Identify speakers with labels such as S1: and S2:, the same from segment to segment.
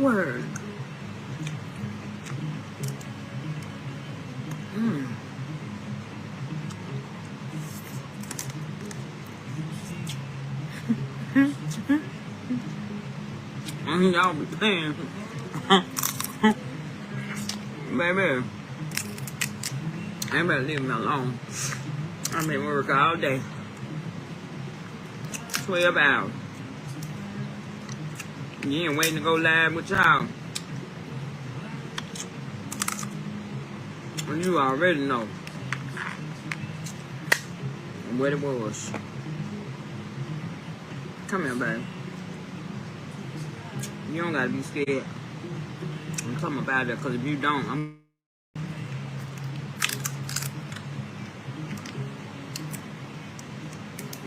S1: Word. Y'all be playing. Baby, I better leave me alone. I've been working all day. 12 hours. You ain't waiting to go live with y'all. Well, you already know what it was. Come here, baby. You don't gotta be scared. I'm talking about that, because if you don't, I'm...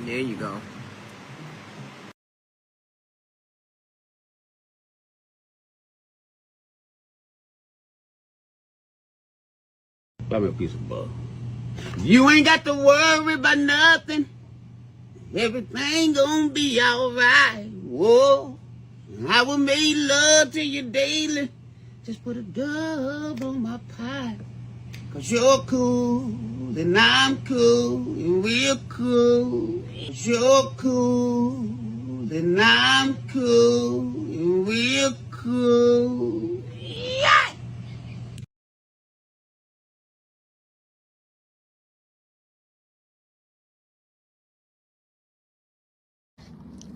S1: There you go.
S2: Buy me a piece of butter. You ain't got to worry about nothing. Everything gonna be alright. Whoa. I will make love to you daily. Just put a dub on my pie. Cause you're cool, and I'm cool, and we're cool. Cause you're cool, and I'm cool, and we're cool. Yeah.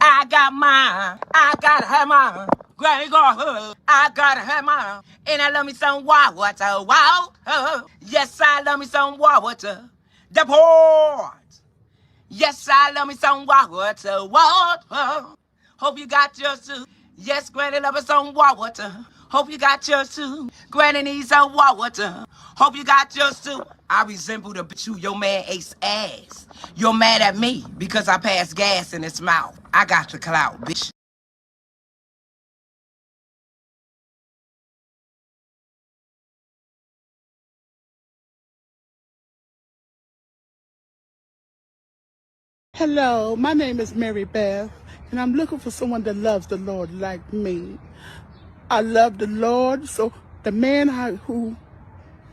S1: I got mine. I gotta have mine. Granny got her. I gotta have mine. And I love me some water. Wow. Yes, I love me some water. The port. Yes, I love me some water. Water. Hope you got yours too. Yes, Granny love me some water. Hope you got yours too. Granny needs some water. Hope you got yours too. I resemble the bitch who your man Ace ass. You're mad at me because I passed gas in his mouth. I got the clout, bitch.
S3: Hello, my name is Mary Beth, and I'm looking for someone that loves the Lord like me. I love the Lord, so the man who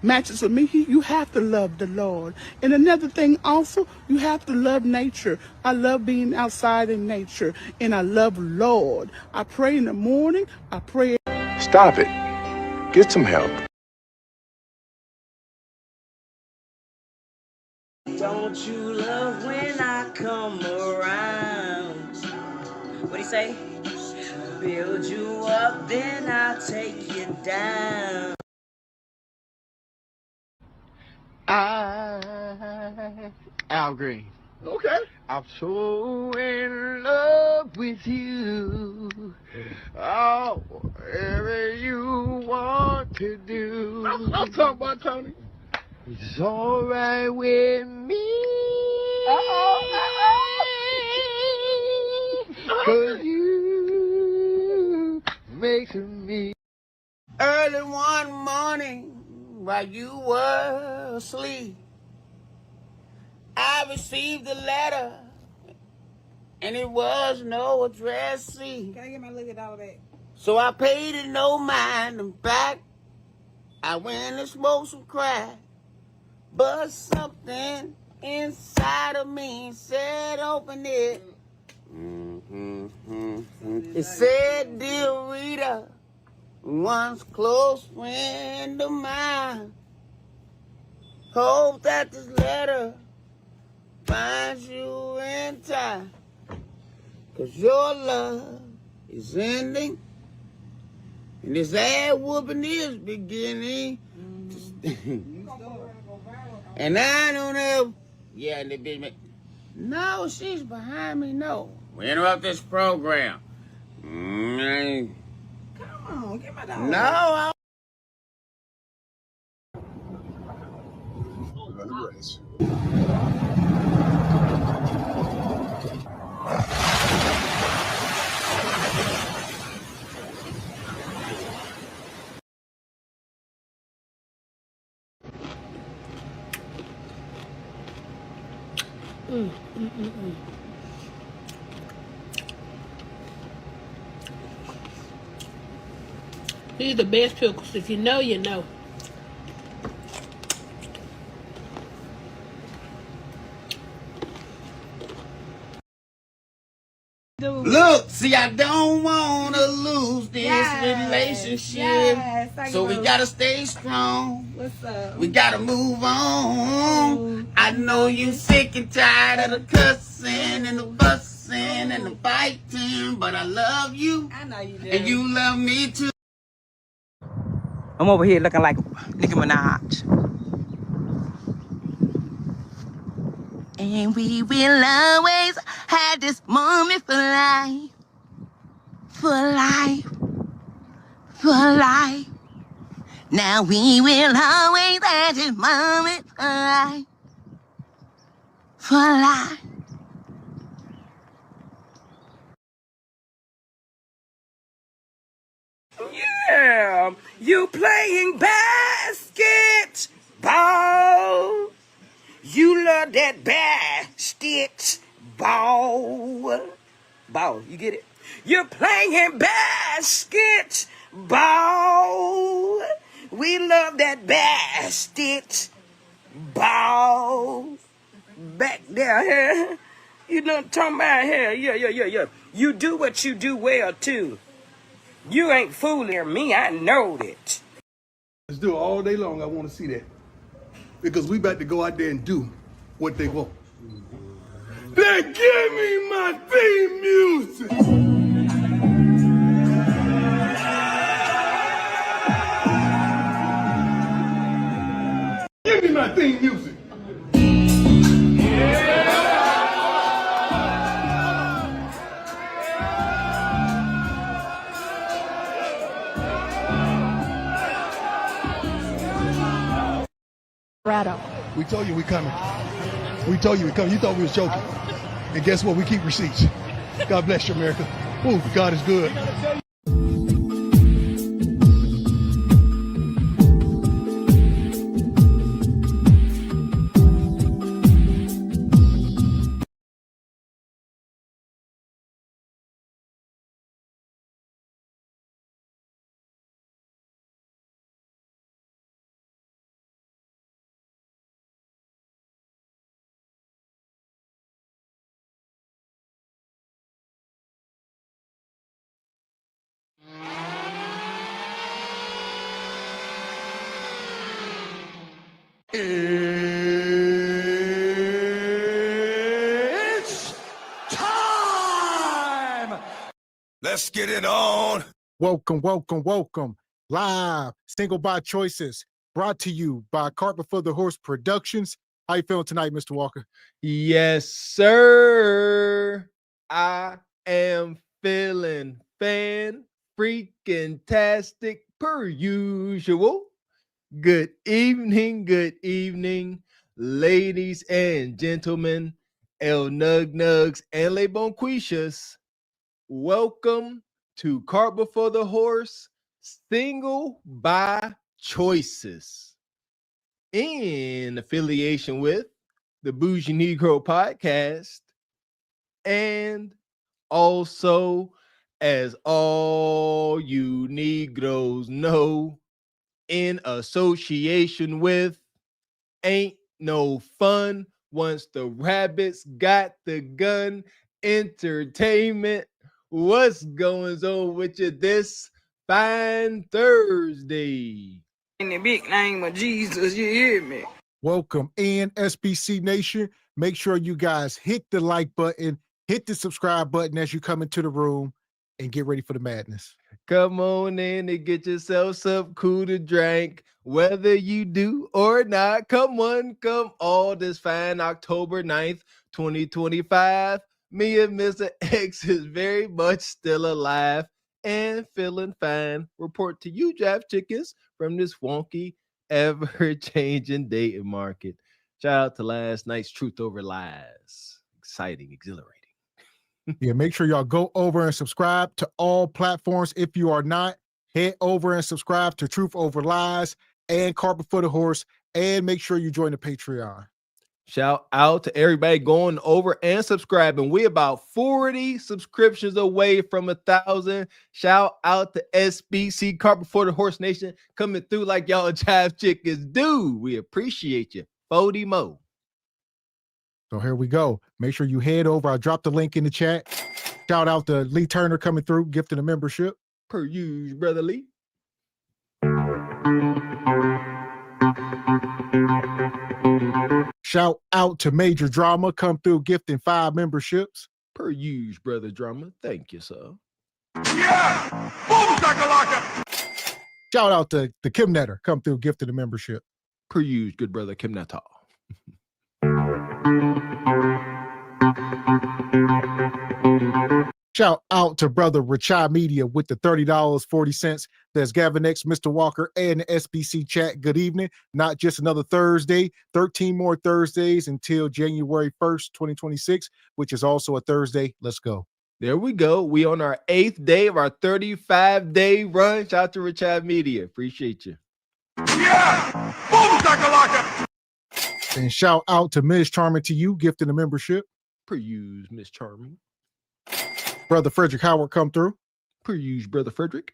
S3: matches with me, you have to love the Lord. And another thing also, you have to love nature. I love being outside in nature, and I love Lord. I pray in the morning, I pray.
S4: Stop it. Get some help.
S1: Don't you love when I come around? What'd he say? Build you up, then I'll take you down.
S5: Al Green.
S3: Okay.
S5: I'm so in love with you. Oh, whatever you want to do.
S3: I'm talking about Tony.
S5: It's alright with me. Cause you makes me.
S2: Early one morning, while you were asleep, I received a letter, and it was no address. See,
S6: Can I get my $1 back?
S2: so I paid it no mind, and back I went and smoked some crack. But something inside of me said, "Open it." It said, "Dear Rita, once close friend of mine. Hope that this letter finds you in time. Cause your love is ending, and this ass whooping is beginning." And I don't know. Yeah, and they bitch me. No, she's behind me. No. We interrupt this program.
S6: Come on, get my dog.
S2: No, I...
S7: These are the best pickles. If you know, you know.
S2: Look, see, I don't want to lose this relationship. So we got to stay strong.
S6: What's up?
S2: We got to move on. I know you sick and tired of the cussing and the fussing and the fighting, but I love you.
S6: I know you do.
S2: And you love me too.
S1: I'm over here looking like Nicki Minaj. And we will always have this moment for life. For life. For life. Now we will always have this moment for life. For life. Yeah, you playing basketball. You love that basketball. Ball, you get it? You're playing basketball. We love that basketball. Back there, here. You know what I'm talking about here? Yeah. You do what you do well, too. You ain't fooling me, I know that.
S8: Let's do it all day long. I want to see that. Because we about to go out there and do what they want. Then give me my theme music. Give me my theme music. We told you we coming. We told you we coming. You thought we was joking. And guess what? We keep receipts. God bless you, America. Ooh, God is good. It's time!
S9: Let's get it on.
S10: Welcome. Live, Single by Choices, brought to you by Cart Before the Horse Productions. How you feeling tonight, Mr. Walker?
S11: Yes, sir. I am feeling freaking-tastic per usual. Good evening, ladies and gentlemen, El Nug Nugs and Le Bonquishas. Welcome to Cart Before the Horse, Single by Choices, in affiliation with the Bougie Negro Podcast, and also, as all you Negroes know, in association with Ain't No Fun Once the Rabbits Got the Gun Entertainment. What's going on with you this fine Thursday?
S1: In the big name of Jesus, you hear me?
S10: Welcome in, SBC Nation. Make sure you guys hit the like button, hit the subscribe button as you come into the room, and get ready for the madness.
S11: Come on in and get yourself some cool to drink, whether you do or not. Come all this fine October 9th, 2025. Me and Mr. X is very much still alive and feeling fine. Report to you, Draft Chickens, from this wonky, ever-changing dating market. Shout out to last night's Truth Over Lies. Exciting, exhilarating.
S10: Yeah, make sure y'all go over and subscribe to all platforms. If you are not, head over and subscribe to Truth Over Lies and Cart Before the Horse, and make sure you join the Patreon.
S11: Shout out to everybody going over and subscribing. We about 40 subscriptions away from 1,000. Shout out to SBC Carpet for the Horse Nation coming through like y'all jive chickens do. We appreciate you. 40 mo.
S10: So here we go. Make sure you head over. I'll drop the link in the chat. Shout out to Lee Turner coming through, gifting a membership.
S11: Per usual, Brother Lee.
S10: Shout out to Major Drama, come through gifting 5 memberships.
S11: Per usual, Brother Drama. Thank you, sir.
S9: Yeah! Boom, shakalaka!
S10: Shout out to the Kim Netter, come through gifting a membership.
S11: Per usual, good brother Kim Netta.
S10: Shout out to brother Rachai Media with the $30.40. There's Gavin X, Mr. Walker, and the SBC chat. Good evening. Not just another Thursday, 13 more Thursdays until January 1st, 2026, which is also a Thursday. Let's go.
S11: There we go. We on our 8th day of our 35-day run. Shout out to Rachai Media. Appreciate you.
S9: Yeah! Boom, shakalaka!
S10: And shout out to Ms. Charming to you, gifting a membership.
S11: Per usual, Miss Charming.
S10: Brother Frederick Howard come through.
S11: Per usual, Brother Frederick.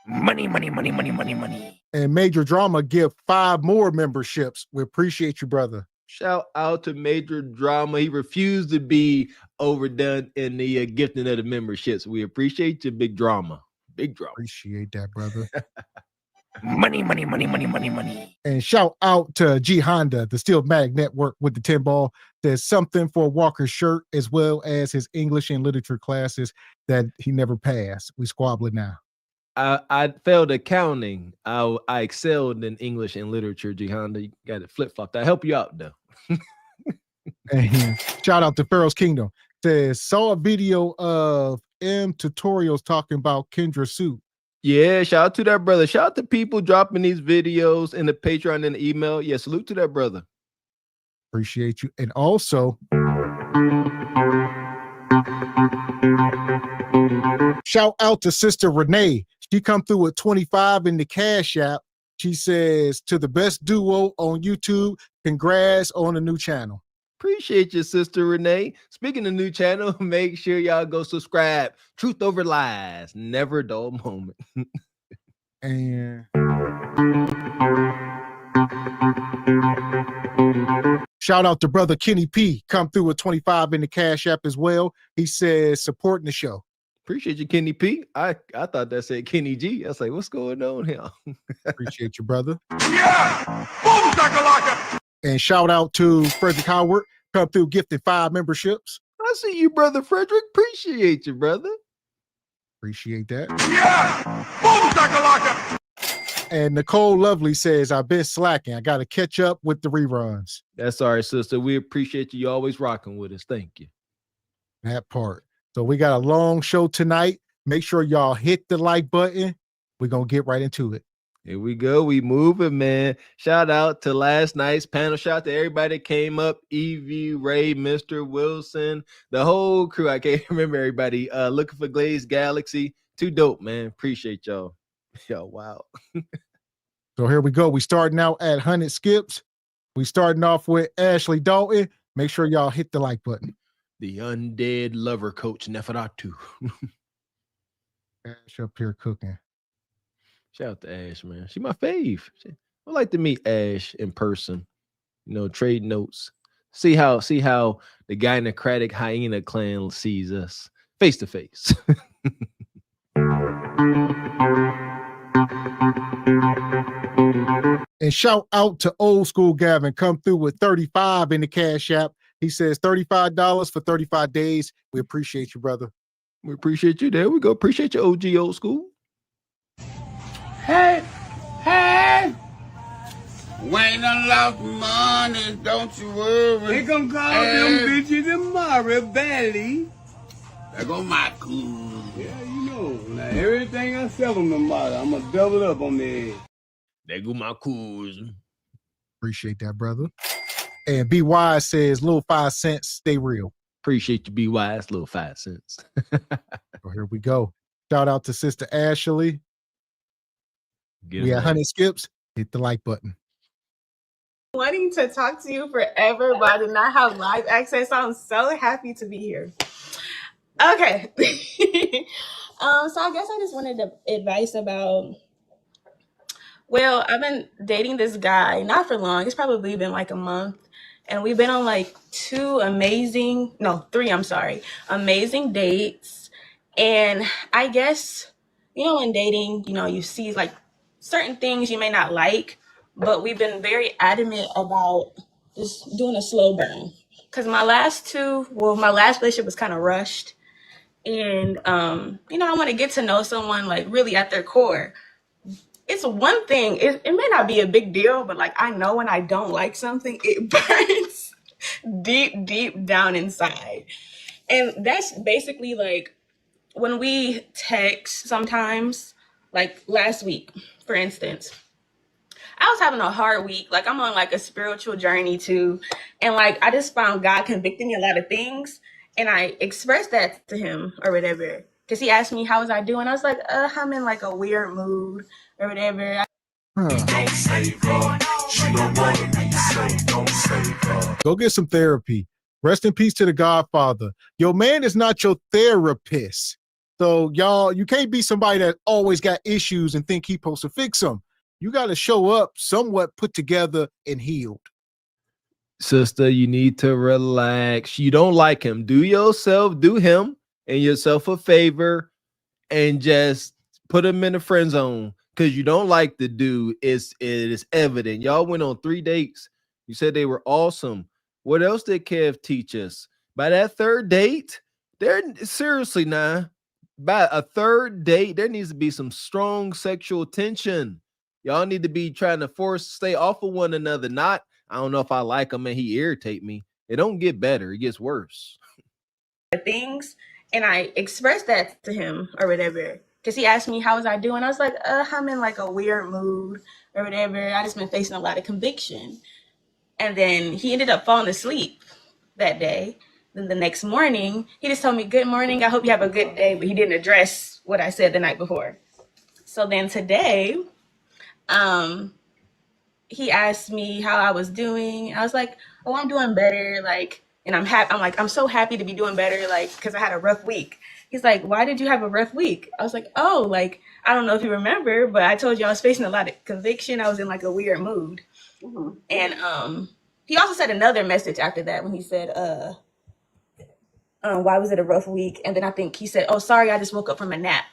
S1: Money, money, money, money, money, money.
S10: And Major Drama give 5 more memberships. We appreciate you, brother.
S11: Shout out to Major Drama. He refused to be overdone in the gifting of the memberships. We appreciate you, Big Drama. Big Drama.
S10: Appreciate that, brother.
S1: Money, money, money, money, money, money.
S10: And shout out to G Honda, the Steel Mag Network with the 10 ball. There's something for Walker's shirt as well as his English and literature classes that he never passed. We squabbling now.
S11: I failed accounting. I excelled in English and literature, G Honda. You got it flip-flopped. I help you out though.
S10: And shout out to Pharaoh's Kingdom. Says saw a video of M tutorials talking about Kendra Sue.
S11: Yeah, shout out to that brother. Shout out to people dropping these videos in the Patreon and the email. Yeah, salute to that brother.
S10: Appreciate you. And also, shout out to Sister Renee. She come through with 25 in the Cash App. She says, to the best duo on YouTube, congrats on the new channel.
S11: Appreciate you, Sister Renee. Speaking of new channel, make sure y'all go subscribe. Truth over lies. Never a dull moment.
S10: And shout out to brother Kenny P. Come through with 25 in the Cash App as well. He says, supporting the show.
S11: Appreciate you, Kenny P. I thought that said Kenny G. I was like, what's going on here?
S10: Appreciate you, brother.
S9: Yeah! Boom, shakalaka!
S10: And shout out to Frederick Howard. Come through gifted 5 memberships.
S11: I see you, brother Frederick. Appreciate you, brother.
S10: Appreciate that.
S9: Yeah! Boom, shakalaka!
S10: And Nicole Lovely says, I've been slacking. I got to catch up with the reruns.
S11: That's all right, sister. We appreciate you always rocking with us. Thank you.
S10: That part. So we got a long show tonight. Make sure y'all hit the like button. We're going to get right into it.
S11: Here we go. We moving, man. Shout out to last night's panel. Shout out to everybody that came up. Evie, Ray, Mr. Wilson, the whole crew. I can't remember everybody. Looking for Glazed Galaxy. Too dope, man. Appreciate y'all. Yo, wow.
S10: So here we go. We starting out at 100 skips. We starting off with Ashley Dalton. Make sure y'all hit the like button.
S11: The undead lover coach Neferatu.
S10: Ash up here cooking.
S11: Shout out to Ash, man. She my fave. I'd like to meet Ash in person. You know, trade notes. See how the Gynocratic Hyena clan sees us face to face.
S10: And shout out to old school Gavin. Come through with 35 in the Cash App. He says $35 for 35 days. We appreciate you, brother.
S11: We appreciate you. There we go. Appreciate you, OG old school.
S2: Hey, we ain't done lost money, don't you worry.
S8: They gonna call them bitches tomorrow, Valley.
S2: There go my cool.
S8: Yeah, you know. Now everything I sell them tomorrow, I'm gonna double up on their head.
S11: There go my cools.
S10: Appreciate that, brother. And Be Wise says, little 5 cents, stay real.
S11: Appreciate you, Be Wise, little 5 cents.
S10: So here we go. Shout out to Sister Ashley.
S11: Get
S10: we had 100 skips. Hit the like button.
S12: Wanting to talk to you forever, but I did not have live access. So I'm so happy to be here. Okay. So I guess I just wanted advice about. Well, I've been dating this guy not for long. It's probably been like a month, and we've been on like three. I'm sorry, amazing dates. And I guess in dating, you see like certain things you may not like, but we've been very adamant about just doing a slow burn. Because my last relationship was kind of rushed, and I want to get to know someone like really at their core. It's one thing, it may not be a big deal, but like I know when I don't like something, it burns deep down inside. And that's basically like when we text sometimes, like last week, for instance. I was having a hard week. Like I'm on like a spiritual journey too. And like I just found God convicting me a lot of things. And I expressed that to him or whatever. Because he asked me how was I doing. I was like, I'm in like a weird mood or whatever.
S10: Go get some therapy. Rest in peace to the Godfather. Your man is not your therapist. So y'all, you can't be somebody that always got issues and think he's supposed to fix them. You got to show up somewhat put together and healed.
S11: Sister, you need to relax. You don't like him. Do him and yourself a favor and just put him in the friend zone because you don't like the dude. It is evident. Y'all went on 3 dates. You said they were awesome. What else did Kev teach us? By that third date, seriously now, by a third date, there needs to be some strong sexual tension. Y'all need to be trying to stay off of one another. Not, I don't know if I like him and he irritate me. It don't get better. It gets worse.
S12: Things. And I expressed that to him or whatever. Because he asked me how was I doing. I was like, I'm in like a weird mood or whatever. I just been facing a lot of conviction. And then he ended up falling asleep that day. Then the next morning, he just told me, good morning, I hope you have a good day. But he didn't address what I said the night before. So then today, he asked me how I was doing. I was like, oh, I'm doing better. Like, and I'm happy. I'm so happy to be doing better. Like, because I had a rough week. He's like, why did you have a rough week? I was like, oh, like, I don't know if you remember, but I told you I was facing a lot of conviction. I was in like a weird mood. Mm-hmm. And he also said another message after that when he said, why was it a rough week? And then I think he said, oh, sorry, I just woke up from a nap.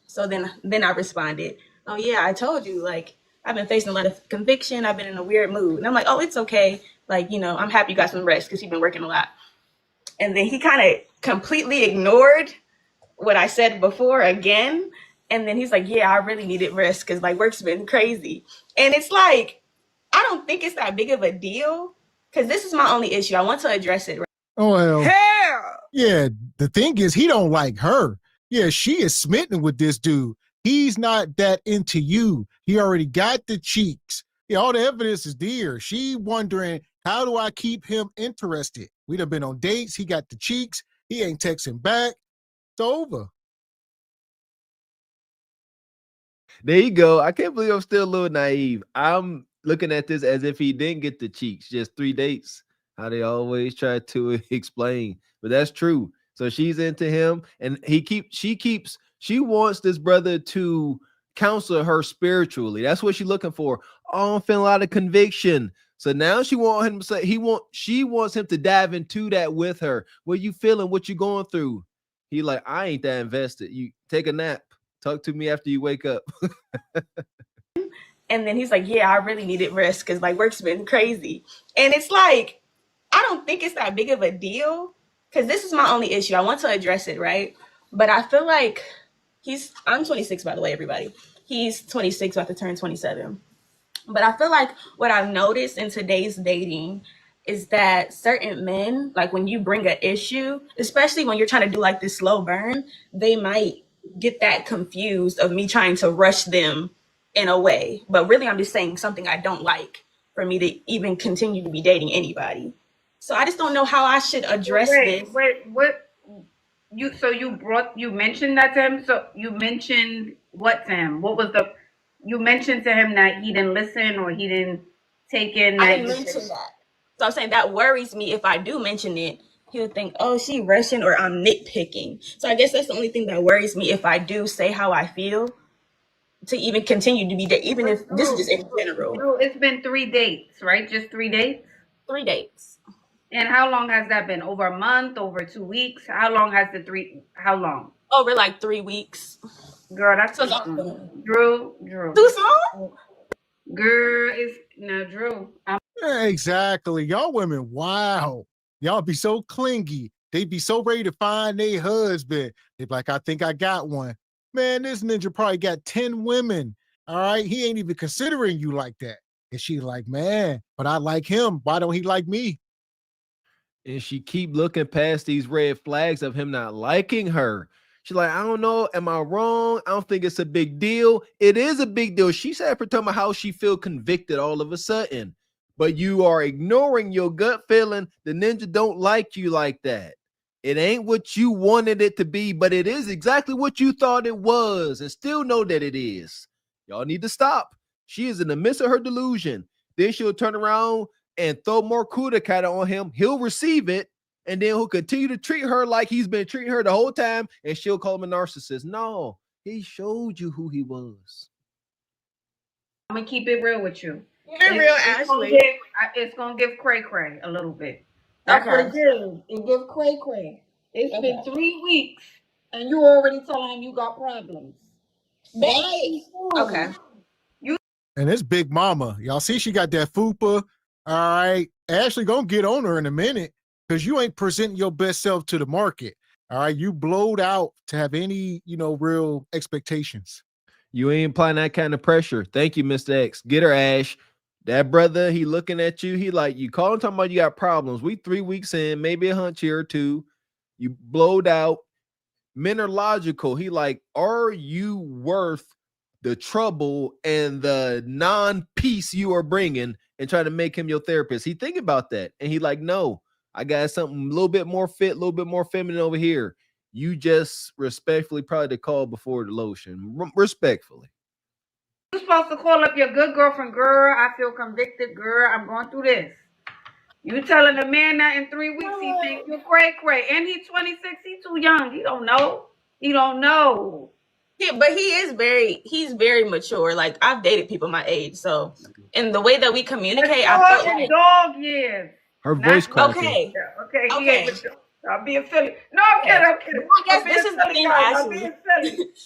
S12: So then I responded, oh yeah, I told you, like, I've been facing a lot of conviction. I've been in a weird mood. And I'm like, oh, it's okay. Like, I'm happy you got some rest because you've been working a lot. And then he kind of completely ignored what I said before again. And then he's like, yeah, I really needed rest because like work's been crazy. And it's like, I don't think it's that big of a deal because this is my only issue. I want to address it.
S10: Oh, well.
S1: Hell!
S10: Yeah, the thing is, he don't like her. Yeah, she is smitten with this dude. He's not that into you. He already got the cheeks. Yeah, all the evidence is there. She wondering, how do I keep him interested? We done been on dates. He got the cheeks. He ain't texting back. It's over.
S11: There you go. I can't believe I'm still a little naive. I'm looking at this as if he didn't get the cheeks, just 3 dates. How they always try to explain, but that's true. So she's into him, and she wants this brother to counsel her spiritually. That's what she's looking for. Oh, I'm feeling a lot of conviction. So now she wants him to say she wants him to dive into that with her. What you feeling? What you going through? He like, I ain't that invested. You take a nap. Talk to me after you wake up.
S12: And then he's like, yeah, I really needed rest because like work's been crazy. And it's like, I don't think it's that big of a deal because this is my only issue. I want to address it, right? But I feel like I'm 26, by the way, everybody. He's 26, about to turn 27. But I feel like what I've noticed in today's dating is that certain men, like when you bring an issue, especially when you're trying to do like this slow burn, they might get that confused of me trying to rush them in a way. But really, I'm just saying something I don't like for me to even continue to be dating anybody. So I just don't know how I should address this.
S1: What? You mentioned that to him? So you mentioned what to him? You mentioned to him that he didn't listen or he didn't
S13: taking
S12: I
S13: that
S12: didn't mention
S13: decision.
S12: that. So I'm saying that worries me if I do mention it. He'll think, oh, she rushing or I'm nitpicking. So I guess that's the only thing that worries me if I do say how I feel to even continue to be there, even if this is just in general.
S13: Drew, it's been 3 dates, right? Just 3 dates?
S12: 3 dates.
S13: And how long has that been? Over a month? Over 2 weeks? How long has how long?
S12: Over like 3 weeks.
S13: Girl, that's
S12: So
S13: too soon. Drew.
S12: too soon?
S13: Girl, it's now Drew.
S10: Exactly. Y'all women, wow. Y'all be so clingy. They be so ready to find their husband. They be like, I think I got one. Man, this ninja probably got 10 women. All right. He ain't even considering you like that. And she like, man, but I like him. Why don't he like me?
S11: And she keep looking past these red flags of him not liking her. She's like, I don't know. Am I wrong? I don't think it's a big deal. It is a big deal. She said for talking about how she feel convicted all of a sudden. But you are ignoring your gut feeling. The ninja don't like you like that. It ain't what you wanted it to be, but it is exactly what you thought it was, and still know that it is. Y'all need to stop. She is in the midst of her delusion. Then she'll turn around and throw more kudakata on him. He'll receive it, and then he'll continue to treat her like he's been treating her the whole time, and she'll call him a narcissist. No, he showed you who he was.
S13: I'm gonna keep it real with you.
S12: Keep it real, Ashley.
S13: It's gonna give cray cray a little bit. That's what it gives. It gives cray cray. It's been 3 weeks, and you already telling him you got problems.
S12: Babe. Okay.
S10: And it's Big Mama. Y'all see she got that fupa. All right. Ashley gonna get on her in a minute because you ain't presenting your best self to the market. All right. You blowed out to have any, real expectations.
S11: You ain't applying that kind of pressure. Thank you, Mr. X. Get her, Ash. That brother, he looking at you. He like, you call him talking about you got problems. We 3 weeks in, maybe a hunch here or two. You blowed out. Men are logical. He like, are you worth the trouble and the non-peace you are bringing, and try to make him your therapist? He think about that. And he like, no, I got something a little bit more fit, a little bit more feminine over here. You just respectfully probably to call before the lotion. Respectfully.
S13: You're supposed to call up your good girlfriend, girl. I feel convicted, girl. I'm going through this. You telling a man that in 3 weeks he think you're cray. And he's 26, he's too young. He don't know. He don't know.
S12: Yeah, but he's very mature. Like I've dated people my age, so in the way that we communicate, I felt like
S13: dog years.
S11: Her voice cracking.
S12: Okay.
S13: He ain't mature. I'm being silly. No, I'm kidding.
S12: I guess this is the thing, Ashley.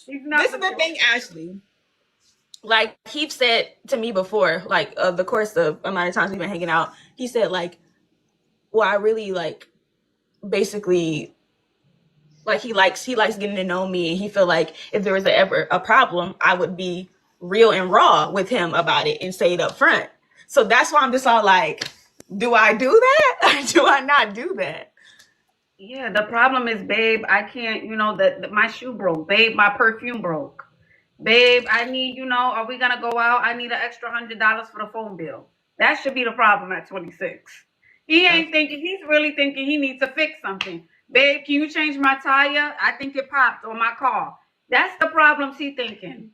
S13: He's not
S12: this is the thing, Ashley. Like he said to me before, like the course of amount of times we've been hanging out, he said like, well, I really like basically like he likes getting to know me, and he feel like if there was ever a problem, I would be real and raw with him about it and say it up front. So that's why I'm just all like, do I do that? Or do I not do that?
S13: Yeah, the problem is, babe, I can't, my shoe broke. Babe, my perfume broke. Babe, I need, are we going to go out? I need an extra $100 for the phone bill. That should be the problem at 26. He ain't thinking, he's really thinking he needs to fix something. Babe, can you change my tire? I think it popped on my car. That's the problems he's thinking.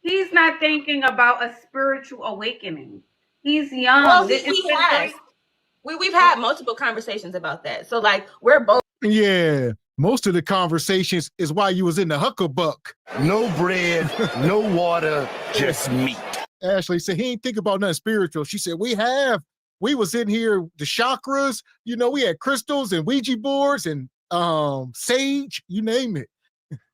S13: He's not thinking about a spiritual awakening. He's young.
S12: Well, he has. We've had multiple conversations about that. So like we're both.
S10: Yeah. Most of the conversations is why you was in the Hucklebuck.
S9: No bread, no water, just meat.
S10: Ashley said he ain't think about nothing spiritual. She said, we was in here, the chakras, we had crystals and Ouija boards and sage, you name it.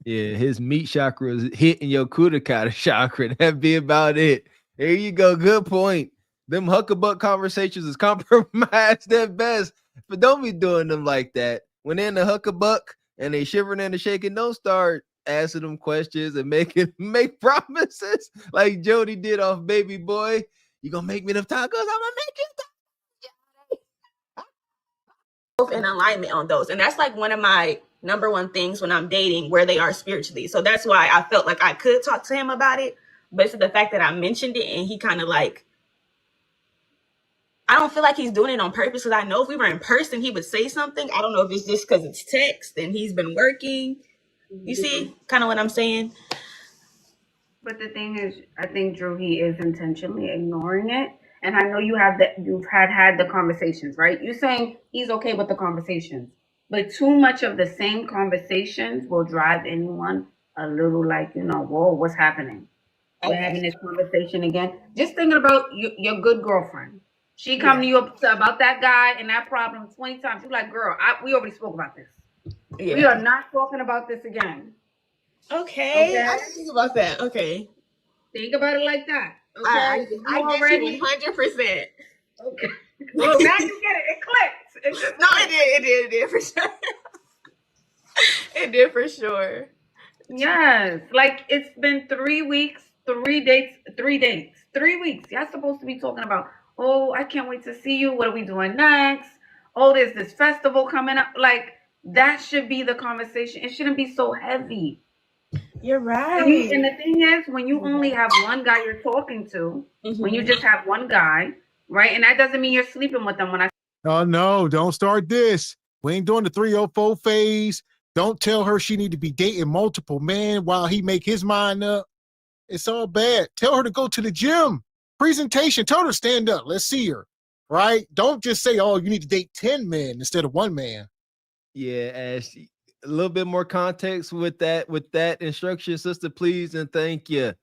S11: Yeah, his meat chakra is hitting your kudakata chakra. That'd be about it. There you go. Good point. Them huckabuck conversations is compromised at best, but don't be doing them like that. When they're in the huckabuck and they shivering and shaking, don't start asking them questions and make promises like Jody did off Baby Boy. You gonna make me them tacos? I'm gonna make you
S12: both in alignment on those, and that's like one of my number one things when I'm dating, where they are spiritually. So that's why I felt like I could talk to him about it, but it's the fact that I mentioned it and he kind of like, I don't feel like he's doing it on purpose, because I know if we were in person, he would say something. I don't know if it's just because it's text and he's been working. You see kind of what I'm saying?
S13: But the thing is, I think, Drew, he is intentionally ignoring it. and I know you've had the conversations, right? You're saying he's okay with the conversations, but too much of the same conversations will drive anyone a little like, whoa, what's happening? We're having this conversation again. Just thinking about your good girlfriend. She come to you about that guy and that problem 20 times. You're like, girl, we already spoke about this.
S12: Yeah.
S13: We are not talking about this again.
S12: Okay. I didn't think about that. Okay.
S13: Think about it like that. Okay.
S12: I
S13: You
S12: get
S13: already
S12: you 100%.
S13: Okay. Well, now you get it. It clicked. It just
S12: No, it did for sure. It did for sure.
S13: Yes. Like it's been 3 weeks, 3 dates, 3 dates, 3 weeks. Y'all supposed to be talking about, oh, I can't wait to see you. What are we doing next? Oh, there's this festival coming up. Like that should be the conversation. It shouldn't be so heavy.
S12: You're right.
S13: And the thing is, when you only have one guy you're talking to, when you just have one guy, right? And that doesn't mean you're sleeping with them.
S10: Oh, no, don't start this. We ain't doing the 304 phase. Don't tell her she need to be dating multiple men while he make his mind up. It's all bad. Tell her to go to the gym. Presentation. Tell her to stand up. Let's see her. Right? Don't just say, oh, you need to date 10 men instead of one man.
S11: Yeah, Ash, a little bit more context with that instruction, sister, please, and thank you.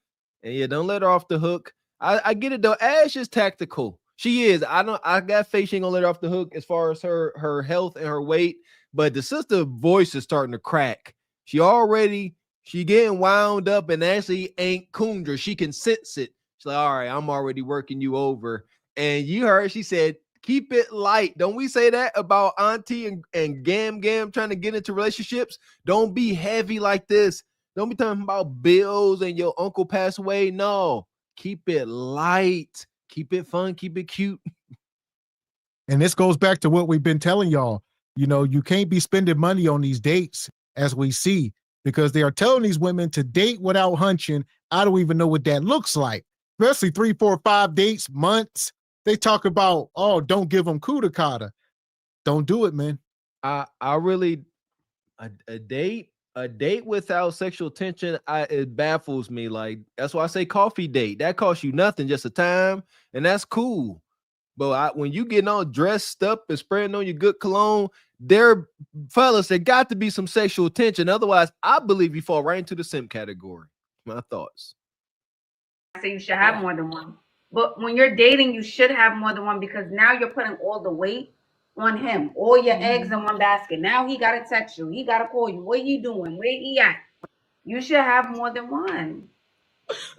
S11: And yeah, don't let her off the hook. I get it though. Ash is tactical. She is. I got faith she ain't gonna let her off the hook as far as her health and her weight. But the sister voice is starting to crack. She getting wound up and actually ain't Kundra. She can sense it. She's like, all right, I'm already working you over. And you heard she said, keep it light. Don't we say that about Auntie and Gam trying to get into relationships? Don't be heavy like this. Don't be talking about bills and your uncle passed away. No, keep it light. Keep it fun. Keep it cute.
S10: And this goes back to what we've been telling y'all. You know, you can't be spending money on these dates, as we see, because they are telling these women to date without hunching. I don't even know what that looks like, especially 3, 4, 5 dates, months. They talk about, oh, don't give them kudakata. Don't do it, man.
S11: I really a date without sexual tension, it baffles me. Like that's why I say coffee date. That costs you nothing, just a time, and that's cool. But when you getting all dressed up and spraying on your good cologne, there got to be some sexual tension. Otherwise, I believe you fall right into the simp category. My thoughts.
S13: I say you should have more than one. But when you're dating, you should have more than one because now you're putting all the weight on him, all your eggs in one basket. Now he got to text you. He got to call you. What are you doing? Where he at? You should have more than one.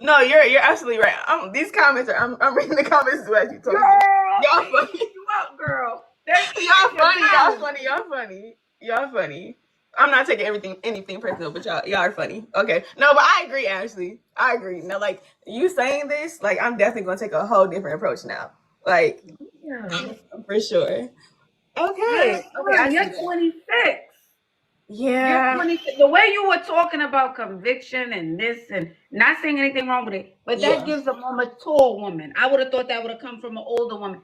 S12: No, you're absolutely right. These comments are I'm reading the comments as you talk. Y'all funny.
S13: You up, girl.
S12: Y'all funny. I'm not taking anything personal, but y'all are funny. Okay. No, but I agree, Ashley. I agree. Now, like you saying this, like I'm definitely gonna take a whole different approach now. Like for sure. Okay.
S13: You're 26.
S12: Yeah.
S13: You're 26. The way you were talking about conviction and this and not saying anything wrong with it, but that gives a more mature woman. I would have thought that would have come from an older woman.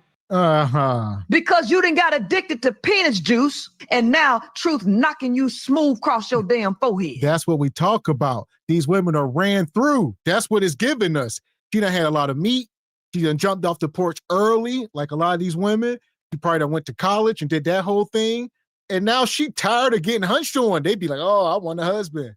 S14: Because you done got addicted to penis juice and now truth knocking you smooth across your damn forehead.
S10: That's what we talk about. These women are ran through. That's what it's giving us. She done had a lot of meat. She done jumped off the porch early, like a lot of these women. She probably done went to college and did that whole thing. And now she tired of getting hunched on. They'd be like, oh, I want a husband.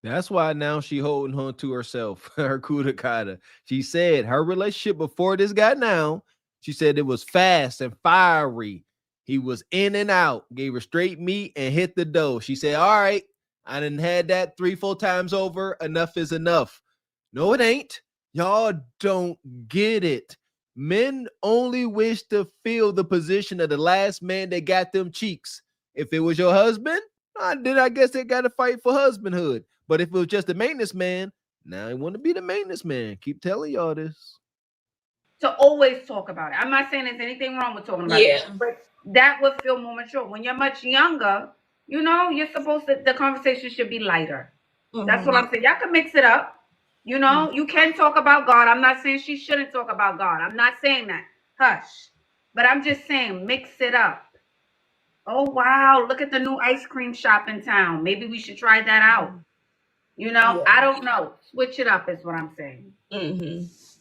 S11: That's why now she holding on to herself, her kudakata. She said her relationship before this guy now, she said it was fast and fiery. He was in and out, gave her straight meat and hit the dough. She said, all right, I done had that 3-4 times over. Enough is enough. No, it ain't. Y'all don't get it. Men only wish to fill the position of the last man that got them cheeks. If it was your husband, then I guess they got to fight for husbandhood. But if it was just the maintenance man, now I want to be the maintenance man. Keep telling y'all this.
S13: To always talk about it. I'm not saying there's anything wrong with talking about it, but that would feel more mature. When you're much younger, you're supposed to, the conversation should be lighter. That's what I'm saying. Y'all can mix it up. You can talk about God. I'm not saying she shouldn't talk about God. I'm not saying that. Hush. But I'm just saying mix it up. Oh, wow. Look at the new ice cream shop in town. Maybe we should try that out. I don't know. Switch it up is what I'm saying.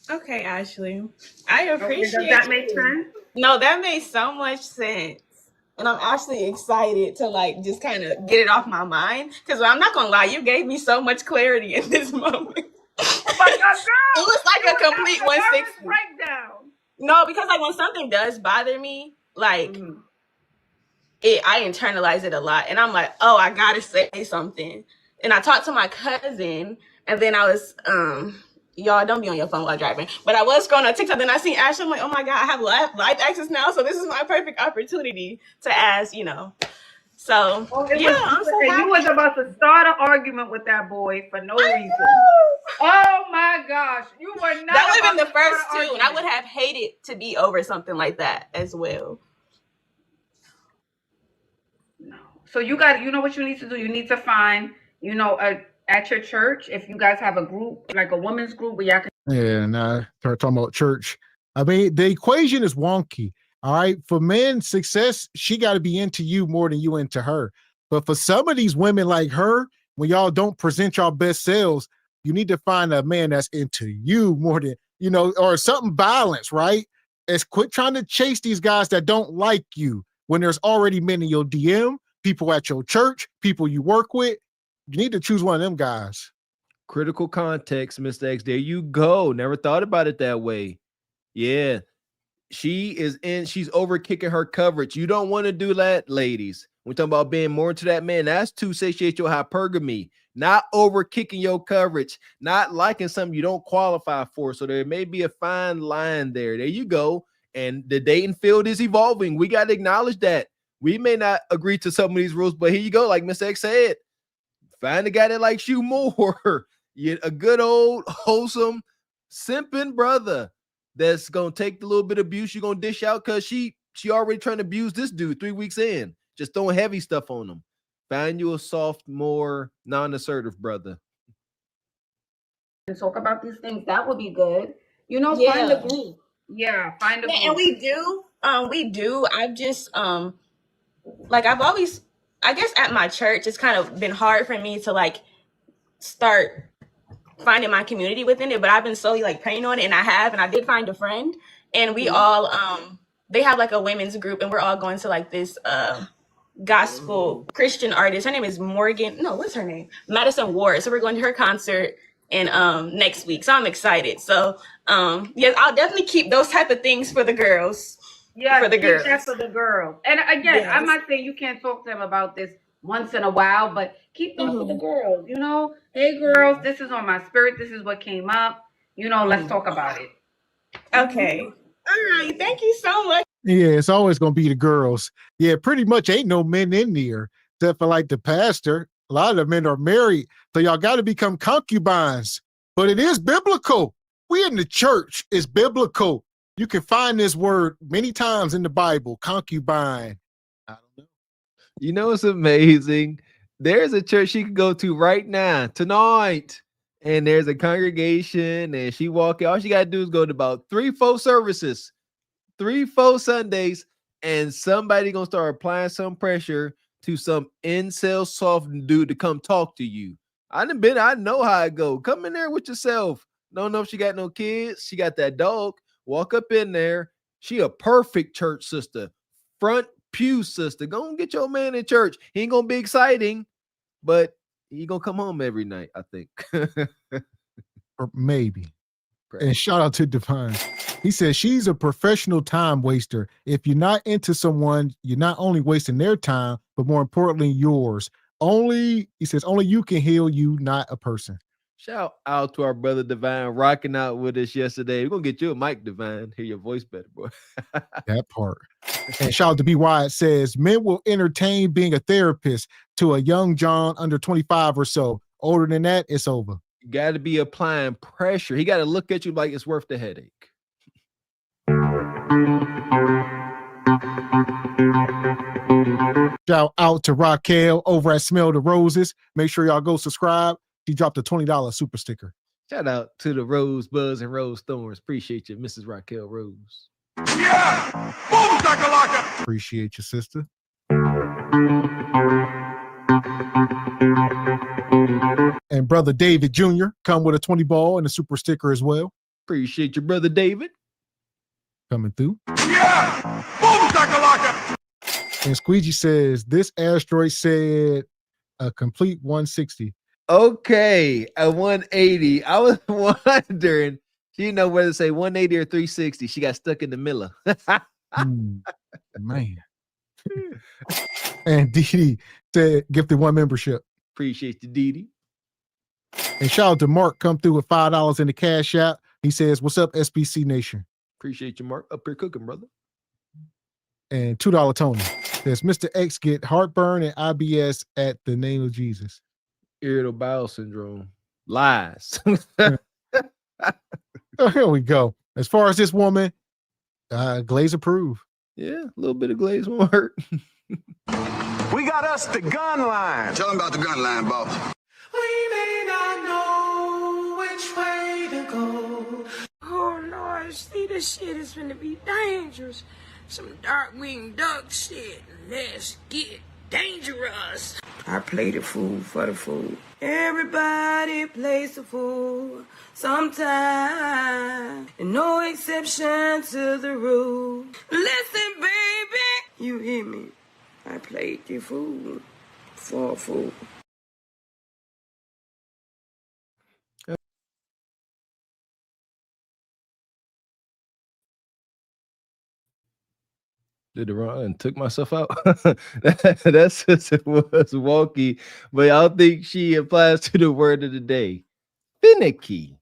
S12: Okay, Ashley. I
S13: Okay, does
S12: appreciate
S13: that make
S12: you.
S13: sense?
S12: No, that made so much sense. And I'm actually excited to like just kind of get it off my mind. Because I'm not gonna lie, you gave me so much clarity in this moment.
S13: But girl,
S12: It was
S13: you
S12: like a
S13: was having
S12: complete
S13: a nervous
S12: 160.
S13: breakdown.
S12: No, because like when something does bother me, like I internalize it a lot. And I'm like, oh, I gotta say something. And I talked to my cousin, and then I was y'all don't be on your phone while driving. But I was scrolling on TikTok, then I seen Ashley. I'm like, oh my god, I have live access now, so this is my perfect opportunity to ask, you know. So
S13: Oh, it
S12: yeah,
S13: was,
S12: I'm so
S13: and you
S12: happy.
S13: was about to start an argument with that boy for no
S12: I
S13: reason.
S12: know.
S13: Oh my gosh, you were not
S12: That would have
S13: about
S12: been
S13: to
S12: the
S13: start
S12: first
S13: an
S12: two, and I
S13: argument.
S12: would have hated to be over something like that as well.
S13: No. So you got, you know what you need to do? You need to find, you know, at your church, if you guys have a group, like a women's group where y'all can.
S10: Yeah, now start talking about church. I mean, the equation is wonky. All right. For men, success, she got to be into you more than you into her. But for some of these women like her, when y'all don't present your best selves, you need to find a man that's into you more than, you know, or something balanced, right? It's quit trying to chase these guys that don't like you when there's already men in your DM, people at your church, people you work with. You need to choose one of them guys.
S11: Critical context, Mr. X. There you go. Never thought about it that way. Yeah. She's over kicking her coverage. You don't want to do that, ladies. We're talking about being more into that man. That's to satiate your hypergamy, not over kicking your coverage, not liking something you don't qualify for. So there may be a fine line there. There you go. And the dating field is evolving. We got to acknowledge that. We may not agree to some of these rules, but here you go. Like Mr. X said, find a guy that likes you more. A good old wholesome simping brother that's gonna take the little bit of abuse you're gonna dish out, because she already trying to abuse this dude 3 weeks in, just throwing heavy stuff on him. Find you a soft, more non-assertive brother
S13: And talk about these things. That would be good. You know, find a
S12: Yeah.
S13: group. Yeah, find a
S12: Yeah,
S13: group.
S12: and we do. I've just like I've always, I guess at my church it's kind of been hard for me to like start finding my community within it, but I've been slowly like praying on it, and I did find a friend, and we all they have like a women's group, and we're all going to like this gospel Christian artist. Her name is Morgan. No, what's her name? Madison Ward. So we're going to her concert in next week. So I'm excited. So yes, I'll definitely keep those type of things for the girls.
S13: Yeah,
S12: For the
S13: keep that
S12: girls.
S13: for the girls. And again, I'm not saying you can't talk to them about this once in a while, but keep that for the girls. You know, hey girls, this is on my spirit. This is what came up. You know, let's talk about it.
S12: Okay. All right. Thank you so much.
S10: Yeah, it's always gonna be the girls. Yeah, pretty much ain't no men in there except for like the pastor. A lot of the men are married, so y'all got to become concubines. But it is biblical. We in the church. It's biblical. You can find this word many times in the Bible. Concubine. I don't know.
S11: You know, it's amazing. There's a church she can go to right now, tonight, and there's a congregation, and she walk in. All she got to do is go to about 3-4 services, 3-4 Sundays, and somebody gonna start applying some pressure to some incel soft dude to come talk to you. I know how it go. Come in there with yourself. Don't know if she got no kids. She got that dog. Walk up in there. She a perfect church sister. Front pew sister. Go and get your man in church. He ain't gonna be exciting, but he gonna come home every night, I think.
S10: Or maybe. And shout out to Divine. He says she's a professional time waster. If you're not into someone, you're not only wasting their time, but more importantly, yours. He says, only you can heal you, not a person.
S11: Shout out to our brother Divine rocking out with us yesterday. We're gonna get you a mic, Divine. Hear your voice better, boy.
S10: That part. And shout out to B. Wyatt says, men will entertain being a therapist to a young John under 25 or so. Older than that, it's over.
S11: You got to be applying pressure. He got to look at you like it's worth the headache.
S10: Shout out to Raquel over at Smell the Roses. Make sure y'all go subscribe. He dropped a $20 super sticker.
S11: Shout out to the Rose Buzz and Rose Thorns. Appreciate you, Mrs. Raquel Rose.
S9: Yeah! Boom, shakalaka!
S10: Appreciate you, sister. And brother David Jr. come with a 20 ball and a super sticker as well.
S11: Appreciate your brother David
S10: coming through.
S9: Yeah! Boom shakalaka!
S10: And Squeegee says this asteroid said a complete 160.
S11: Okay, a 180. I was wondering, she didn't know whether to say 180 or 360. She got stuck in the middle.
S10: Man. And Dee said gifted 1 membership.
S11: Appreciate you, Dee.
S10: And shout out to Mark, come through with $5 in the cash app. He says, what's up, SBC Nation?
S11: Appreciate you, Mark. Up here cooking, brother.
S10: And $2 Tony says, Mr. X get heartburn and IBS at the name of Jesus.
S11: Irritable bowel syndrome. Lies.
S10: Oh, here we go. As far as this woman, Glaze approve.
S11: Yeah, a little bit of Glaze won't hurt.
S9: We got us the gun line.
S2: Tell him about the gun line, boss.
S1: We may not know which way to go. Oh Lord, see, this shit is gonna be dangerous. Some dark-winged duck shit. Let's get dangerous. I play the fool for the fool. Everybody plays the fool sometime, and no exception to the rule. Listen, baby, you hear me? I played the fool for a fool.
S11: Did the wrong and took myself out. That's just, it was wonky, but I don't think she applies to the word of the day. Finicky.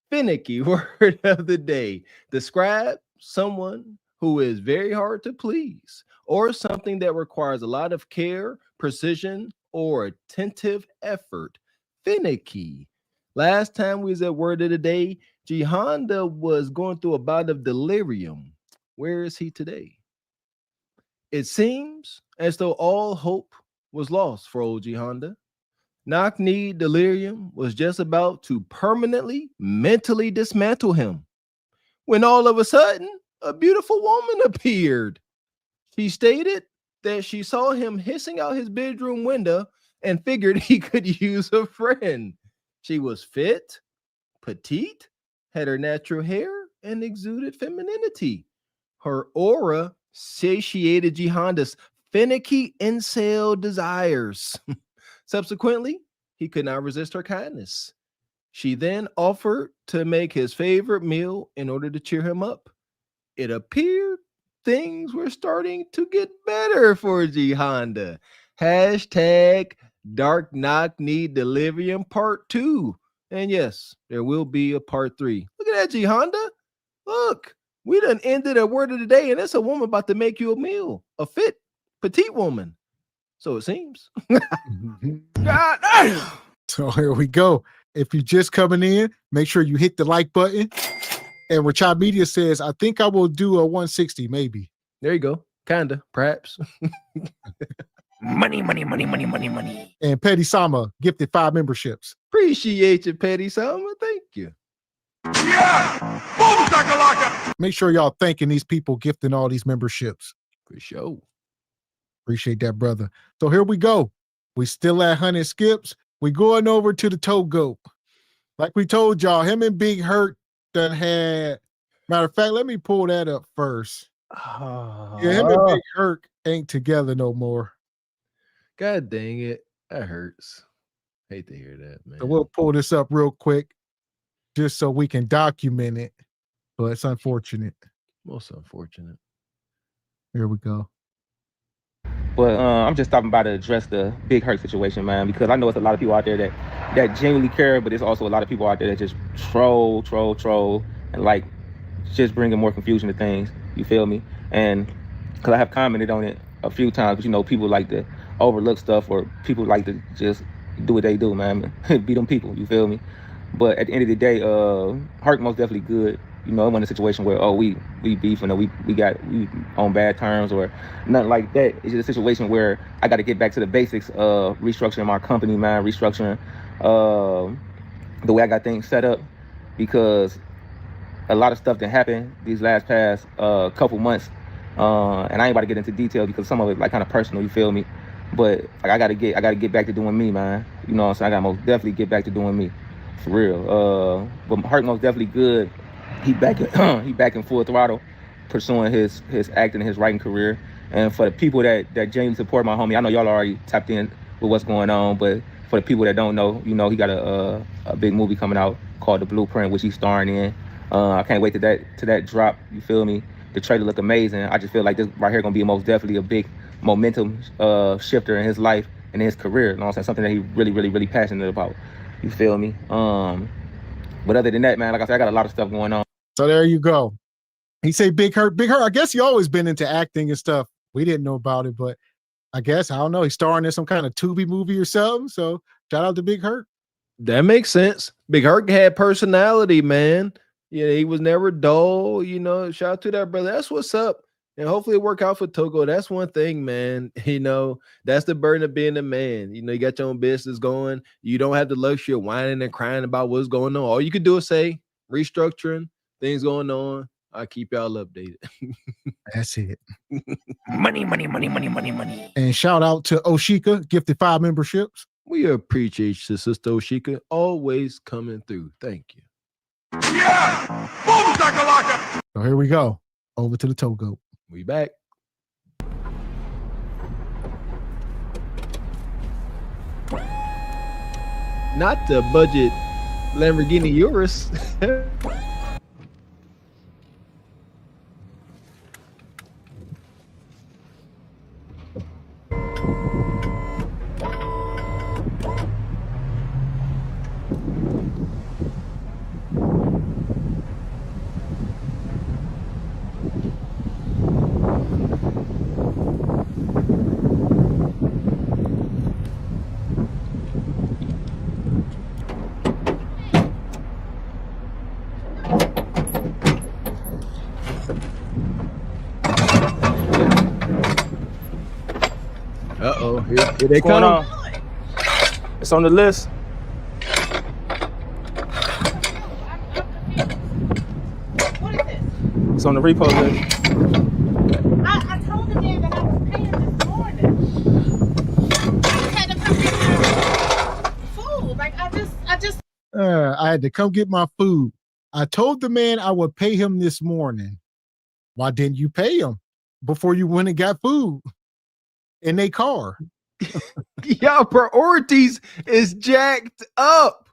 S11: Finicky word of the day. Describe someone who is very hard to please or something that requires a lot of care, precision, or attentive effort. Finicky. Last time we was at word of the day, G Honda was going through a bout of delirium. Where is he today? It seems as though all hope was lost for old G Honda. Knock-knee delirium was just about to permanently, mentally dismantle him when all of a sudden, a beautiful woman appeared. She stated that she saw him hissing out his bedroom window and figured he could use a friend. She was fit, petite, had her natural hair, and exuded femininity. Her aura satiated G Honda's finicky incel desires. Subsequently, he could not resist her kindness. She then offered to make his favorite meal in order to cheer him up. It appeared things were starting to get better for G Honda. Hashtag Dark Knock Knee Delirium Part 2. And yes, there will be a Part 3. Look at that, G Honda. Look. We done ended a word of the day, and it's a woman about to make you a meal, a fit, petite woman. So it seems.
S10: God damn. So here we go. If you're just coming in, make sure you hit the like button. And Rachad Media says, I think I will do a 160, maybe.
S11: There you go. Kinda, perhaps.
S1: Money, money, money, money, money, money.
S10: And Petty Sama gifted 5 memberships.
S11: Appreciate you, Petty Sama. Thank you.
S9: Yeah! Boom shakalaka!
S10: Make sure y'all thanking these people gifting all these memberships.
S11: For sure.
S10: Appreciate that, brother. So here we go. We still at 100 skips. We going over to the toe goat. Like we told y'all, him and Big Hurt done had. Matter of fact, let me pull that up first. Yeah, him and Big Hurt ain't together no more.
S11: God dang it. That hurts. Hate to hear that, man.
S10: So we'll pull this up real quick just so we can document it. But it's unfortunate.
S11: Most unfortunate.
S10: Here we go.
S1: But I'm just stopping by to address the Big Hurt situation, man, because I know it's a lot of people out there that genuinely care, but there's also a lot of people out there that just troll, and like just bringing more confusion to things. You feel me? And because I have commented on it a few times, but you know, people like to overlook stuff, or people like to just do what they do, man. Be them people. You feel me? But at the end of the day, Hurt most definitely good. You know, it wasn't a situation where, we beefing or we on bad terms or nothing like that. It's just a situation where I got to get back to the basics of restructuring my company, man, restructuring the way I got things set up, because a lot of stuff that happened these past couple months, and I ain't about to get into detail because some of it like kind of personal, you feel me? But like I gotta get back to doing me, man. You know what I'm saying? I gotta most definitely get back to doing me. For real. But Hurt most definitely good.
S15: he back in full throttle, pursuing his acting and his writing career. And for the people that genuinely support my homie, I know y'all already tapped in with what's going on, but for the people that don't know, you know, he got a big movie coming out called The Blueprint, which he's starring in. I can't wait to that drop. You feel me? The trailer look amazing. I just feel like this right here gonna be most definitely a big momentum shifter in his life and in his career. You know what I'm saying? Something that he really passionate about. You feel me? But other than that, man, like I said, I got a lot of stuff going on.
S10: So there you go. He say Big Hurt. Big Hurt, I guess he always been into acting and stuff. We didn't know about it, but I guess, I don't know, he's starring in some kind of Tubi movie or something. So shout out to Big Hurt.
S11: That makes sense. Big Hurt had personality, man. Yeah, he was never dull. You know, shout out to that brother. That's what's up. And hopefully it work out for Togo. That's one thing, man. You know, that's the burden of being a man. You know, you got your own business going. You don't have the luxury of whining and crying about what's going on. All you can do is say restructuring, things going on. I'll keep y'all updated.
S10: That's it.
S15: Money.
S10: And shout out to Oshika, gifted 5 memberships.
S11: We appreciate you, Sister Oshika, always coming through. Thank you.
S9: Yeah! Boom, shakalaka!
S10: So here we go. Over to the Togo.
S11: We back. Not the budget Lamborghini Urus. Uh-oh, here they come.
S15: On? It's on the list.
S13: What is this?
S15: It's on the repo list.
S13: I told the man that I was paying this morning. I just had to come get my food. Like
S10: I had to come get my food. I told the man I would pay him this morning. Why didn't you pay him before you went and got food in their car?
S11: Y'all priorities is jacked up.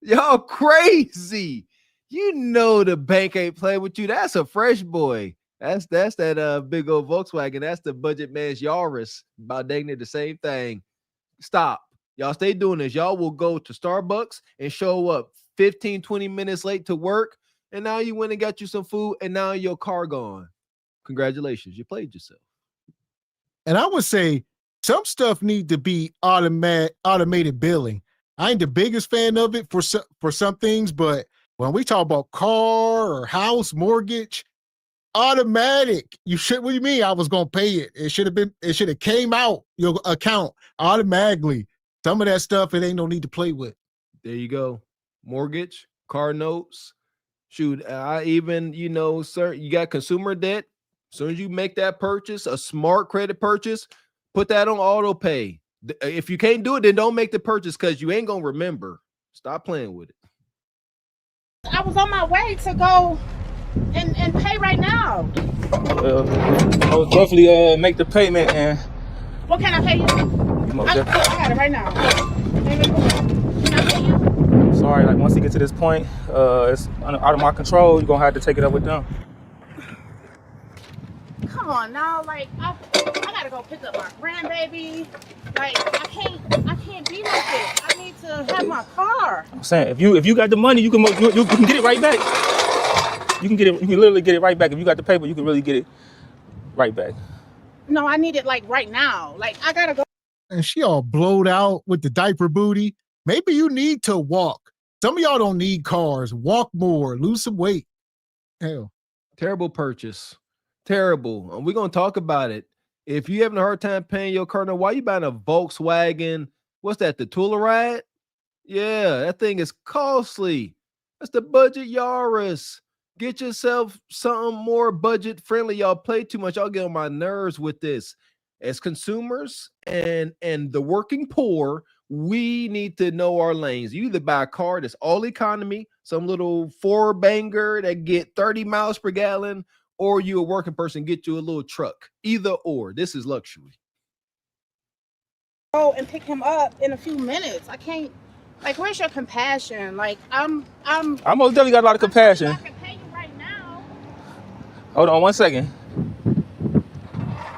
S11: Y'all crazy. You know the bank ain't playing with you. That's a fresh boy. That's that big old Volkswagen. That's the budget man's Yaris. About dang near the same thing. Stop. Y'all stay doing this. Y'all will go to Starbucks and show up 15, 20 minutes late to work. And now you went and got you some food and now your car gone. Congratulations. You played yourself.
S10: And I would say some stuff need to be automated billing. I ain't the biggest fan of it for some things, but when we talk about car or house mortgage, automatic. What do you mean I was gonna pay it? It should have came out your account automatically. Some of that stuff, it ain't no need to play with.
S11: There you go. Mortgage, car notes. Shoot, I even, sir, you got consumer debt. As soon as you make that purchase, a smart credit purchase, put that on auto pay. If you can't do it, then don't make the purchase because you ain't gonna remember. Stop playing with it.
S13: I was on my way to go and pay right now.
S15: I would definitely make the payment. And
S13: what can I pay you? I got it right now. Can I pay you?
S15: Sorry, like once you get to this point, it's out of my control. You're gonna have to take it up with them.
S13: Come on now, like I gotta go pick up my grandbaby. Like I can't be like this. I need to have my car.
S15: I'm saying if you got the money, you can get it right back. You can literally get it right back. If you got the paper, you can really get it right back.
S13: No, I need it like right now. Like I gotta go.
S10: And she all blowed out with the diaper booty. Maybe you need to walk. Some of y'all don't need cars. Walk more, lose some weight. Hell.
S11: Terrible purchase. Terrible. And we're going to talk about it. If you're having a hard time paying your car, now why you buying a Volkswagen? What's that, the Telluride? Yeah, that thing is costly. That's the budget Yaris. Get yourself something more budget friendly. Y'all play too much. Y'all get on my nerves with this. As consumers and the working poor, we need to know our lanes. You either buy a car that's all economy, some little four banger that get 30 miles per gallon, or you a working person, get you a little truck. Either or. This is luxury.
S13: Go and pick him up in a few minutes. I can't. Like, where's your compassion? Like, I most
S15: definitely got a lot of compassion.
S13: I can pay you right now.
S15: Hold on 1 second.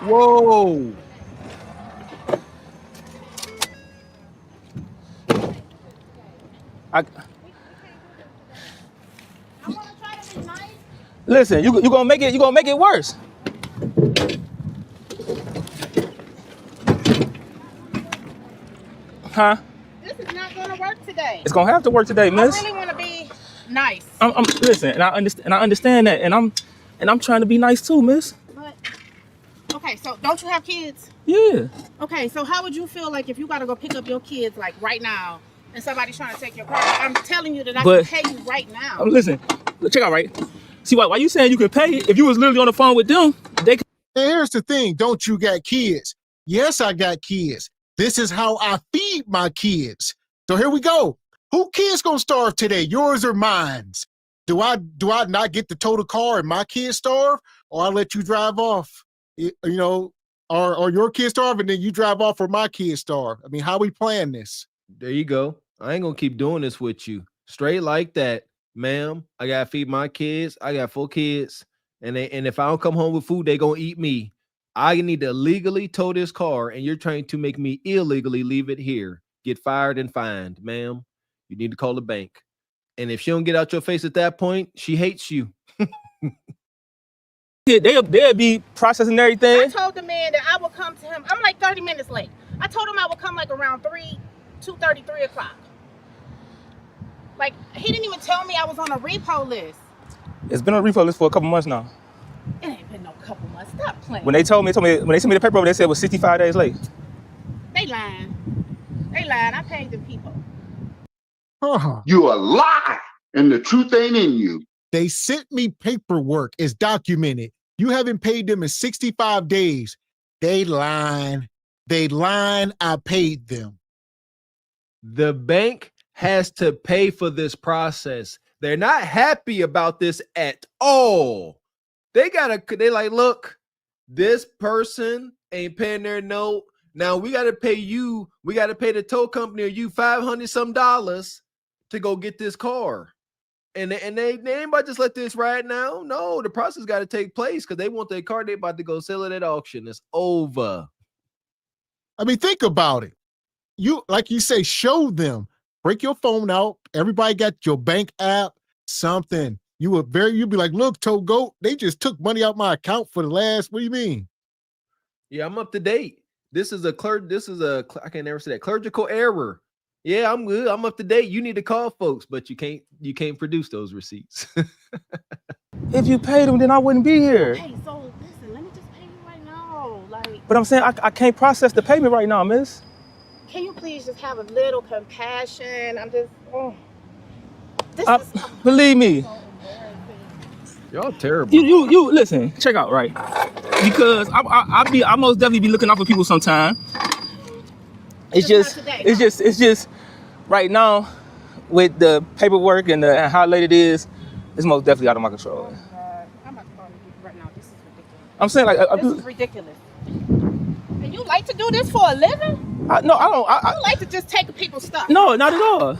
S11: Whoa.
S15: Listen, you gonna make it worse. Huh?
S13: This is not gonna work today.
S15: It's gonna have to work today, miss.
S13: I really want to be nice.
S15: I'm listen, and I understand that, and I'm trying to be nice too, miss.
S13: But okay, so don't you have kids?
S15: Yeah.
S13: Okay, so how would you feel like if you gotta go pick up your kids like right now, and somebody's trying to take your car? I'm telling you that I can pay you right now.
S15: Listen, check out right. See why you saying you could pay if you was literally on the phone with them? They.
S10: And here's the thing: don't you got kids? Yes, I got kids. This is how I feed my kids. So here we go. Who kids gonna starve today? Yours or mine's? Do I not get the total car and my kids starve, or I let you drive off? You know, or your kids starve and then you drive off, or my kids starve? I mean, how we plan this?
S11: There you go. I ain't gonna keep doing this with you. Straight like that, ma'am. I gotta feed my kids. I got 4 kids, and if I don't come home with food, they gonna eat me. I need to legally tow this car, and you're trying to make me illegally leave it here. Get fired and fined, ma'am. You need to call the bank. And if she don't get out your face at that point, she hates you.
S15: They'll be processing everything.
S13: I told the man that I would come to him. I'm like 30 minutes late. I told him I would come like around 2:30, 3 o'clock. Like, he didn't even tell me I was on a repo list.
S15: It's been on a repo list for a couple months now.
S13: It ain't been no couple months. Stop playing.
S15: When they told me when they sent me the paperwork, they said it was 65 days late.
S13: They lying. They lying. I paid the people.
S2: You a lie, and the truth ain't in you.
S10: They sent me paperwork. It's documented. You haven't paid them in 65 days. They lying. I paid them.
S11: The bank has to pay for this process. They're not happy about this at all. They like, look, this person ain't paying their note. Now we got to pay you. We got to pay the tow company or you $500 some to go get this car. And they ain't about to just let this ride now. No, the process got to take place because they want their car. They about to go sell it at auction. It's over.
S10: I mean, think about it. You, like you say, show them. Break your phone out. Everybody got your bank app, something. You'd be like, look, Togo, they just took money out my account for the last, what do you mean?
S11: Yeah, I'm up to date. I can never say that, clerical error. Yeah, I'm good. I'm up to date. You need to call folks, but you can't produce those receipts.
S15: If you paid them, then I wouldn't be here.
S13: Hey, so listen, let me just pay you right now. Like,
S15: But I'm saying I can't process the payment right now, miss.
S13: Can you please just have a little compassion? I'm just,
S15: believe me.
S11: Y'all terrible.
S15: You listen, check out, right? Because I most definitely be looking out for people sometime. It's just right now with the paperwork and how late it is, it's most definitely out of my control.
S13: I'm about to call you right now. This is ridiculous.
S15: I'm saying
S13: this is ridiculous. And you like to do this for a living?
S15: No, I don't. I
S13: like to just take people's stuff.
S15: No, not at all.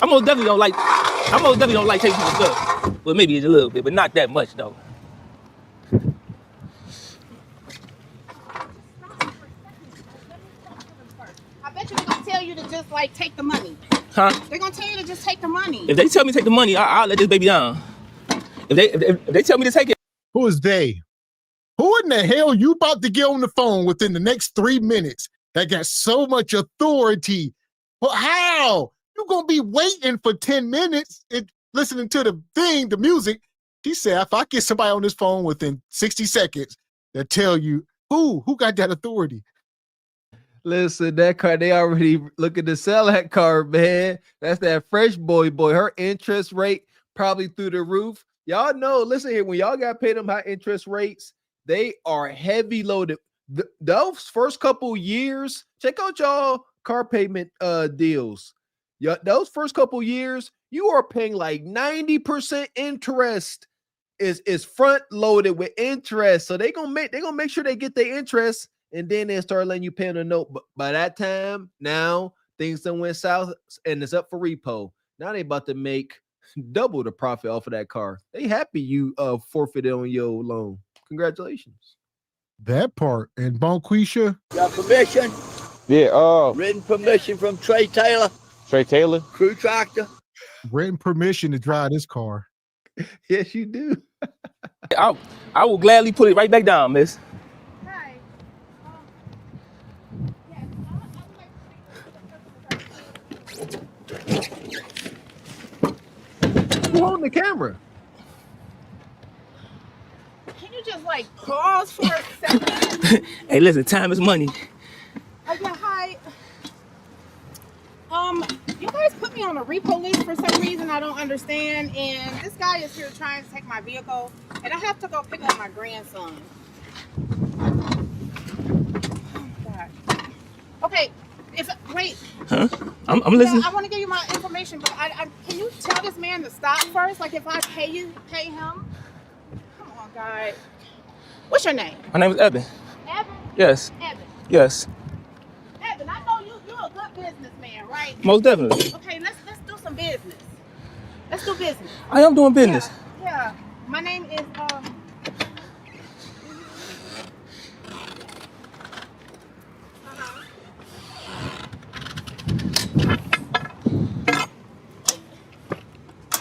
S15: I most definitely don't like taking people's stuff. Well, maybe it's a little bit, but not that much though.
S13: I bet you they're gonna tell you to just like take the money.
S15: Huh?
S13: They're gonna tell you to just take the money.
S15: If they tell me to take the money, I'll let this baby down. If they tell me to take it.
S10: Who is they? Who in the hell you about to get on the phone within the next 3 minutes that got so much authority? Well, how? You're going to be waiting for 10 minutes and listening to the music. She said, if I get somebody on this phone within 60 seconds, they'll tell you, who got that authority?
S11: Listen, that car, they already looking to sell that car, man. That's that fresh boy. Her interest rate probably through the roof. Y'all know, listen here, when y'all got paid them high interest rates, they are heavy loaded. Those first couple years, check out y'all car payment deals. Yeah, those first couple years, you are paying like 90% interest. Is front loaded with interest. So they're gonna make sure they get their interest, and then they start letting you pay on the note. But by that time, now things done went south and it's up for repo. Now they about to make double the profit off of that car. They happy you forfeited on your loan. Congratulations.
S10: That part. And Bonquisha.
S5: Got permission?
S15: Yeah,
S5: Written permission from Trey Taylor,
S15: Trey Taylor.
S5: crew tractor.
S10: Written permission to drive this car.
S11: Yes, you do.
S15: I will gladly put it right back down, miss.
S13: Hi.
S11: Who holding the camera?
S13: Can you just like pause for a second?
S15: Hey, listen, time is money.
S13: Yeah, hi. You guys put me on a repo list for some reason I don't understand, and this guy is here trying to take my vehicle, and I have to go pick up my grandson. Oh God. Okay, wait.
S15: Huh? I'm listening.
S13: Yeah, I want to give you my information, but I can you tell this man to stop first? Like if I pay him? Come on, guy. What's your name?
S15: My name is Evan.
S13: Evan?
S15: Yes.
S13: Evan.
S15: Yes.
S13: Evan, I know you're a good businessman, right?
S15: Most definitely.
S13: Okay, let's do some business. Let's do business.
S15: I am doing business.
S13: Yeah. My name is I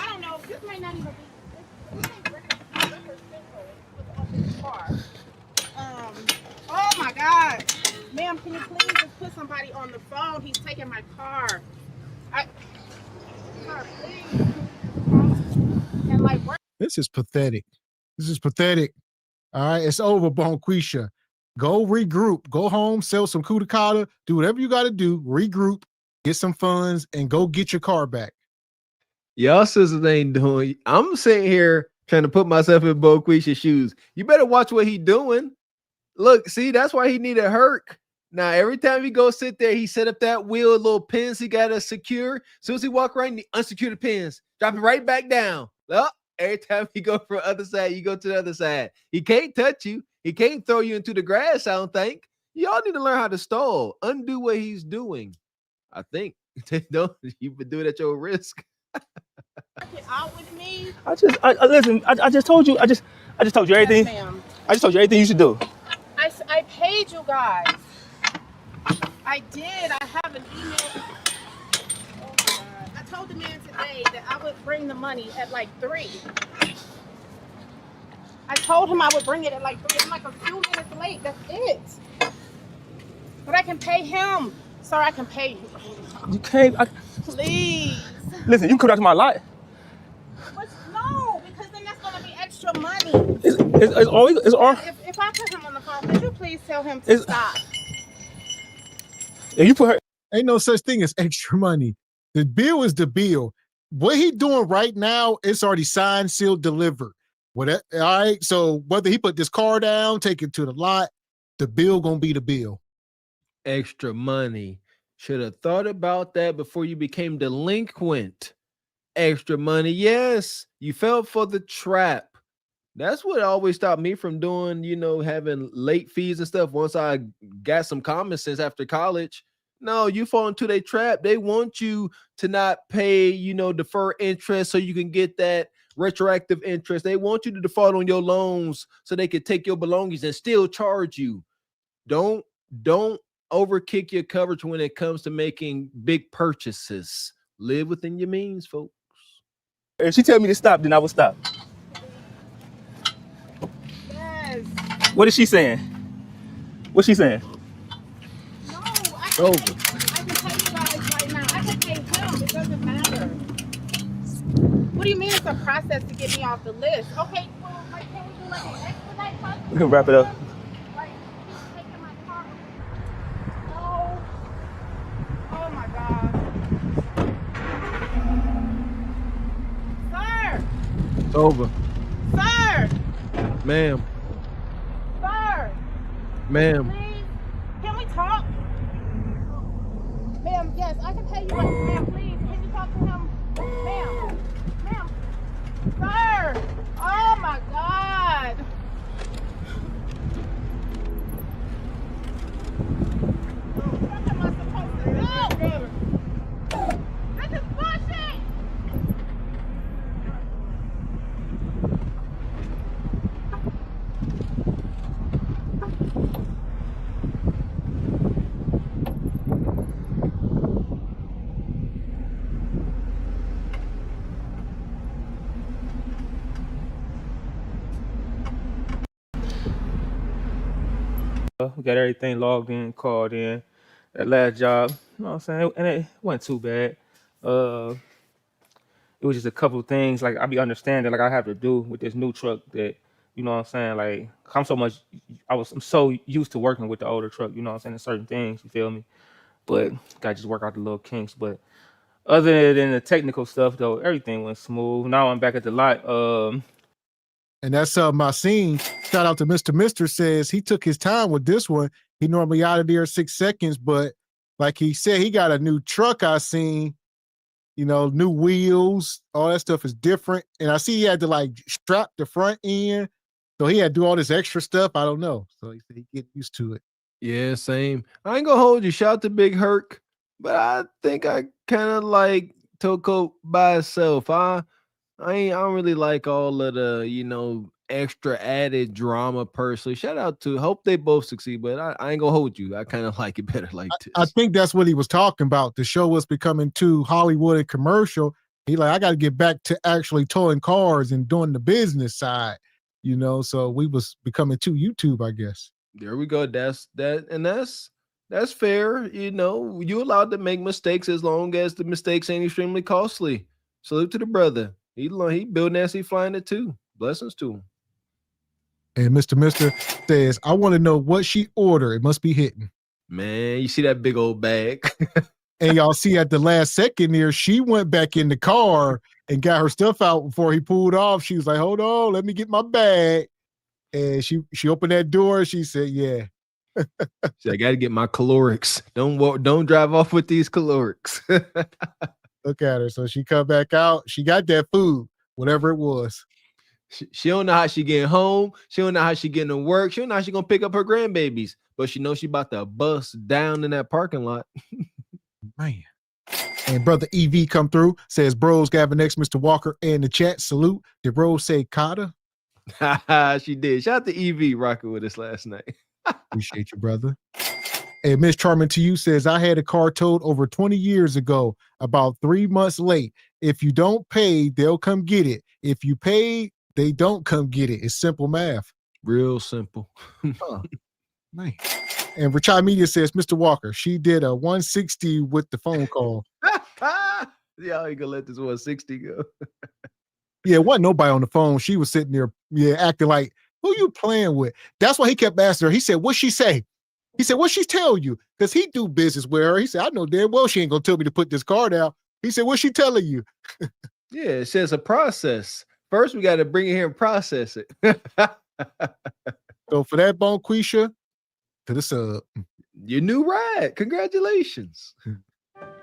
S13: don't know. This may not even be. This ain't record on this car. Oh my God, ma'am, can you please just put somebody on the phone? He's taking my car. Sir, please. And like,
S10: This is pathetic. All right, it's over, Bonquisha. Go regroup. Go home, sell some Kudakata, do whatever you got to do, regroup, get some funds, and go get your car back.
S11: Y'all sisters ain't doing. I'm sitting here trying to put myself in Bonquisha's shoes. You better watch what he doing. Look, see, that's why he needed Herc. Now, every time he goes sit there, he set up that wheel, little pins he got to secure. As soon as he walk right, he unsecure the pins, drop it right back down. Well, every time he go from the other side, you go to the other side. He can't touch you. He can't throw you into the grass, I don't think. Y'all need to learn how to stall. Undo what he's doing. I think. Don't you would do it at your risk.
S13: out with me.
S15: Listen. I just told you. I just told you everything.
S13: Yes, ma'am.
S15: I just told you everything you should do.
S13: I paid you guys. I did. I have an email. Oh my God. I told the man today that I would bring the money at like 3. I told him I would bring it at like 3. I'm like a few minutes late. That's it. But I can pay him. Sir, I can pay you.
S15: You can't.
S13: Please.
S15: Listen, you can come out to my lot.
S13: No, because then that's going to be extra money.
S15: It's always.
S13: If I put him on the phone, could you please tell him to stop?
S15: If you put her.
S10: Ain't no such thing as extra money. The bill is the bill. What he doing right now, it's already signed, sealed, delivered. All right. So whether he put this car down, take it to the lot, the bill gonna be the bill.
S11: Extra money. Should have thought about that before you became delinquent. Extra money. Yes, you fell for the trap. That's what always stopped me from doing, having late fees and stuff. Once I got some common sense after college. No, you fall into their trap. They want you to not pay, defer interest so you can get that retroactive interest. They want you to default on your loans so they can take your belongings and still charge you. Don't overkick your coverage when it comes to making big purchases. Live within your means, folks.
S15: If she tell me to stop, then I will stop.
S13: Yes.
S15: What is she saying? What's she saying?
S13: No, I can pay you guys right now. I can pay him. It doesn't matter. What do you mean it's a process to get me off the list? Okay, well, can we do like an expedite process?
S15: We can wrap it up.
S13: Like, he's taking my car. No. Oh my God. Sir!
S11: It's over.
S13: Sir!
S11: Ma'am.
S13: Sir!
S11: Ma'am.
S13: Please, can we talk?
S16: tell you what, ma'am, please, can you talk to him? Ma'am, ma'am, sir. Oh my God. What am I supposed to do? This is bullshit.
S15: We got everything logged in, called in. That last job, you know what I'm saying? And it wasn't too bad. It was just a couple of things like I be understanding like I have to do with this new truck that, you know what I'm saying? Like I'm so used to working with the older truck, you know what I'm saying? There's certain things, you feel me? But gotta just work out the little kinks. But other than the technical stuff though, everything went smooth. Now I'm back at the lot.
S10: And that's my scene. Shout out to Mr. Says he took his time with this one. He normally out of there 6 seconds, but like he said, he got a new truck I seen, you know, new wheels, all that stuff is different. And I see he had to like strap the front end. So he had to do all this extra stuff. I don't know. So he said he get used to it.
S11: Yeah, same. I ain't gonna hold you. Shout out to Big Herc, but I think I kind of like Toko by itself. I don't really like all of the, you know, extra added drama personally. Shout out to hope they both succeed, but I ain't gonna hold you. I kind of like it better like this.
S10: I think that's what he was talking about. The show was becoming too Hollywood and commercial. He like, I got to get back to actually towing cars and doing the business side, you know. So we was becoming too YouTube, I guess.
S11: There we go. That's fair. You know, you allowed to make mistakes as long as the mistakes ain't extremely costly. Salute to the brother. He built Nancy flying it too. Blessings to him.
S10: And Mr. says, I want to know what she ordered. It must be hitting.
S11: Man, you see that big old bag.
S10: And y'all see at the last second there, she went back in the car and got her stuff out before he pulled off. She was like, hold on, let me get my bag. And she opened that door. She said, yeah.
S11: I got to get my calorics. Don't drive off with these calorics.
S10: Look at her. So she come back out. She got that food, whatever it was.
S11: She don't know how she getting home. She don't know how she getting to work. She don't know how she gonna pick up her grandbabies. But she knows she about to bust down in that parking lot.
S10: Man. And brother EV come through, says, bros, Gavin X, Mr. Walker, and the chat. Salute. Did bros say Kata?
S11: She did. Shout out to EV rocking with us last night.
S10: Appreciate you, brother. And Miss Charming to you says, I had a car towed over 20 years ago, about 3 months late. If you don't pay, they'll come get it. If you pay, they don't come get it. It's simple math.
S11: Real simple.
S10: Man. And Rachai Media says, Mr. Walker, she did a 160 with the phone call.
S11: Yeah, you gonna let this 160 go?
S10: Yeah, wasn't nobody on the phone. She was sitting there, acting like, who you playing with? That's why he kept asking her. He said, what'd she say? He said, what'd she tell you? Because he do business with her. He said, I know damn well she ain't gonna tell me to put this card out. He said, what's she telling you?
S11: Yeah, it says a process. First, we got to bring it here and process it.
S10: So for that, Bonquisha, to the sub.
S11: Your new ride. Congratulations.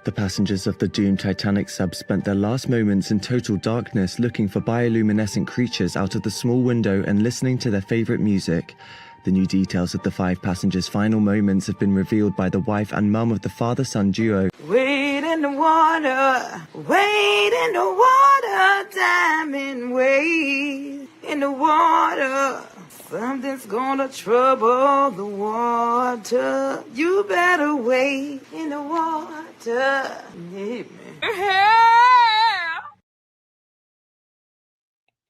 S17: The passengers of the doomed Titanic sub spent their last moments in total darkness looking for bioluminescent creatures out of the small window and listening to their favorite music. The new details of the 5 passengers' final moments have been revealed by the wife and mum of the father-son duo.
S1: Wade in the water, wade in the water, diamond wade in the water. Something's gonna trouble the water. You better wade in the water.
S11: I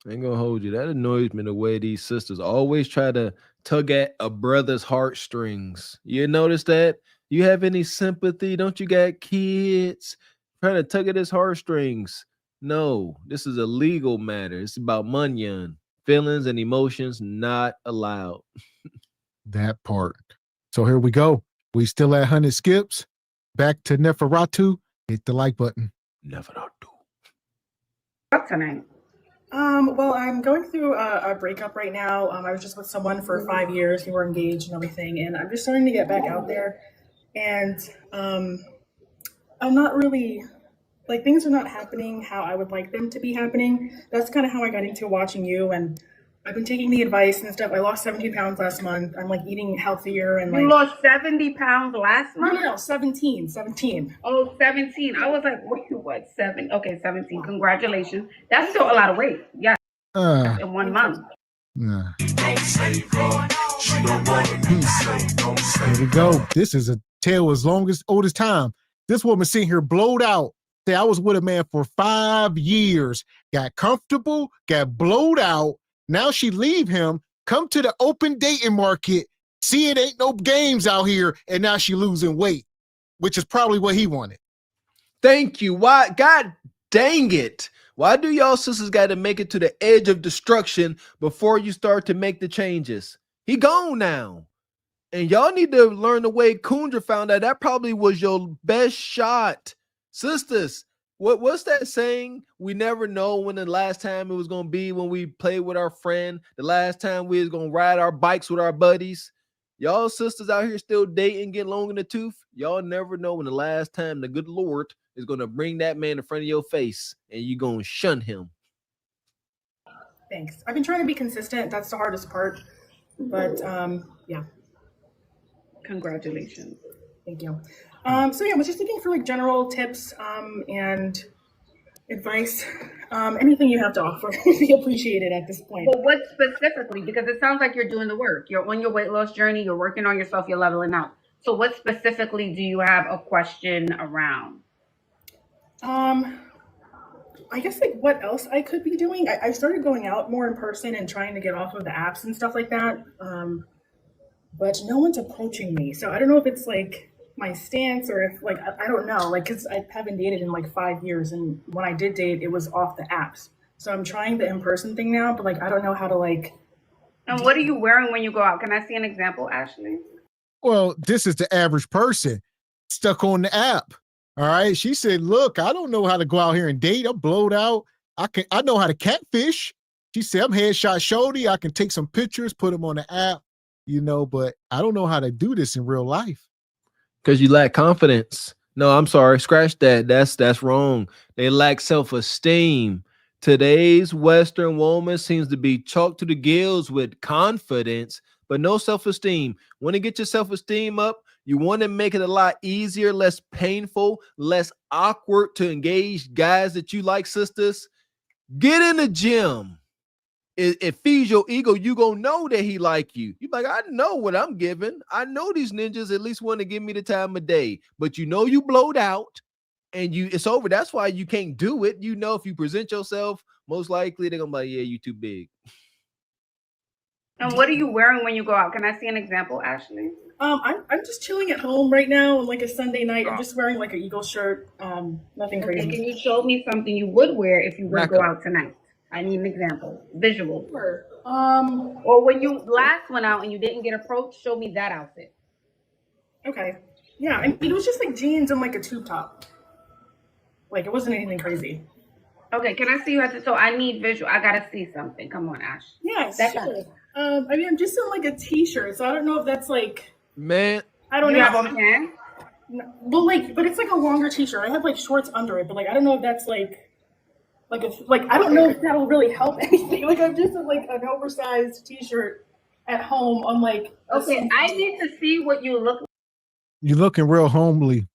S11: ain't gonna hold you. That annoys me the way these sisters always try to tug at a brother's heartstrings. You notice that? You have any sympathy? Don't you got kids? Trying to tug at his heartstrings. No, this is a legal matter. It's about money. Feelings and emotions not allowed.
S10: That part. So here we go. We still at 100 skips. Back to Neferatu. Hit the like button.
S11: Neferatu.
S18: Up tonight. Well, I'm going through a breakup right now. I was just with someone for 5 years. We were engaged and everything, and I'm just starting to get back out there. And I'm not really, like, things are not happening how I would like them to be happening. That's kind of how I got into watching you, and I've been taking the advice and stuff. I lost 17 pounds last month. I'm like eating healthier and
S13: You
S18: like.
S13: lost 70 pounds last month?
S18: No, 17.
S13: Oh, 17. I was like, wait, what? 7? Okay, 17. Congratulations. That's still a lot of weight. Yeah. In 1 month.
S10: Nah. Here we go. This is a tale as long as old as time. This woman sitting here blowed out. Say, I was with a man for 5 years, got comfortable, got blowed out. Now she leave him, come to the open dating market, see it ain't no games out here, and now she losing weight, which is probably what he wanted.
S11: Thank you. Why? God dang it. Why do y'all sisters got to make it to the edge of destruction before you start to make the changes? He gone now. And y'all need to learn the way Kundra found out. That probably was your best shot. Sisters, what's that saying? We never know when the last time it was going to be when we played with our friend. The last time we was going to ride our bikes with our buddies. Y'all sisters out here still dating, getting long in the tooth. Y'all never know when the last time the good Lord is going to bring that man in front of your face and you're going to shun him.
S18: Thanks. I've been trying to be consistent. That's the hardest part. But yeah.
S13: Congratulations.
S18: Thank you. So yeah, I was just looking for like general tips and advice. Anything you have to offer would be appreciated at this point.
S13: But what specifically? Because it sounds like you're doing the work. You're on your weight loss journey. You're working on yourself. You're leveling out. So what specifically do you have a question around?
S18: I guess like what else I could be doing. I started going out more in person and trying to get off of the apps and stuff like that. But no one's approaching me. So I don't know if it's like my stance or if like, I don't know, like, cause I haven't dated in like 5 years. And when I did date, it was off the apps. So I'm trying the in-person thing now, but like, I don't know how to like.
S13: And what are you wearing when you go out? Can I see an example, Ashley?
S10: Well, this is the average person stuck on the app. All right. She said, look, I don't know how to go out here and date. I'm blowed out. I know how to catfish. She said, I'm headshot shorty. I can take some pictures, put them on the app, you know, but I don't know how to do this in real life.
S11: Because you lack confidence. No, I'm sorry. Scratch that. That's wrong. They lack self-esteem. Today's Western woman seems to be chalked to the gills with confidence, but no self-esteem. Want to get your self-esteem up? You want to make it a lot easier, less painful, less awkward to engage guys that you like, sisters? Get in the gym. It feeds your ego. You gonna know that he like you. You like, I know what I'm giving. I know these ninjas at least want to give me the time of day, but you know you blowed out and it's over. That's why you can't do it. You know, if you present yourself, most likely they're gonna be like, yeah, you too big.
S13: And what are you wearing when you go out? Can I see an example, Ashley?
S18: I'm just chilling at home right now on like a Sunday night. I'm just wearing like an Eagle shirt. Nothing crazy.
S13: Okay, can you show me something you would wear if you would go out tonight? I need an example, visual.
S18: Sure.
S13: Or when you last went out and you didn't get approached, show me that outfit.
S18: Okay. Yeah, I mean, it was just like jeans and like a tube top. Like it wasn't anything crazy.
S13: Okay, can I see you at the? So I need visual. I gotta see something. Come on, Ash.
S18: Yeah, sure. I mean, I'm just in like a t-shirt, so I don't know if that's like.
S11: Man,
S18: I don't know.
S13: You have on pants?
S18: Well, like, but it's like a longer t-shirt. I have like shorts under it, but like I don't know if that's like I don't know if that'll really help anything. Like I'm just in like an oversized t-shirt at home on like.
S13: Okay, I need to see what you look like.
S10: You're looking real homely.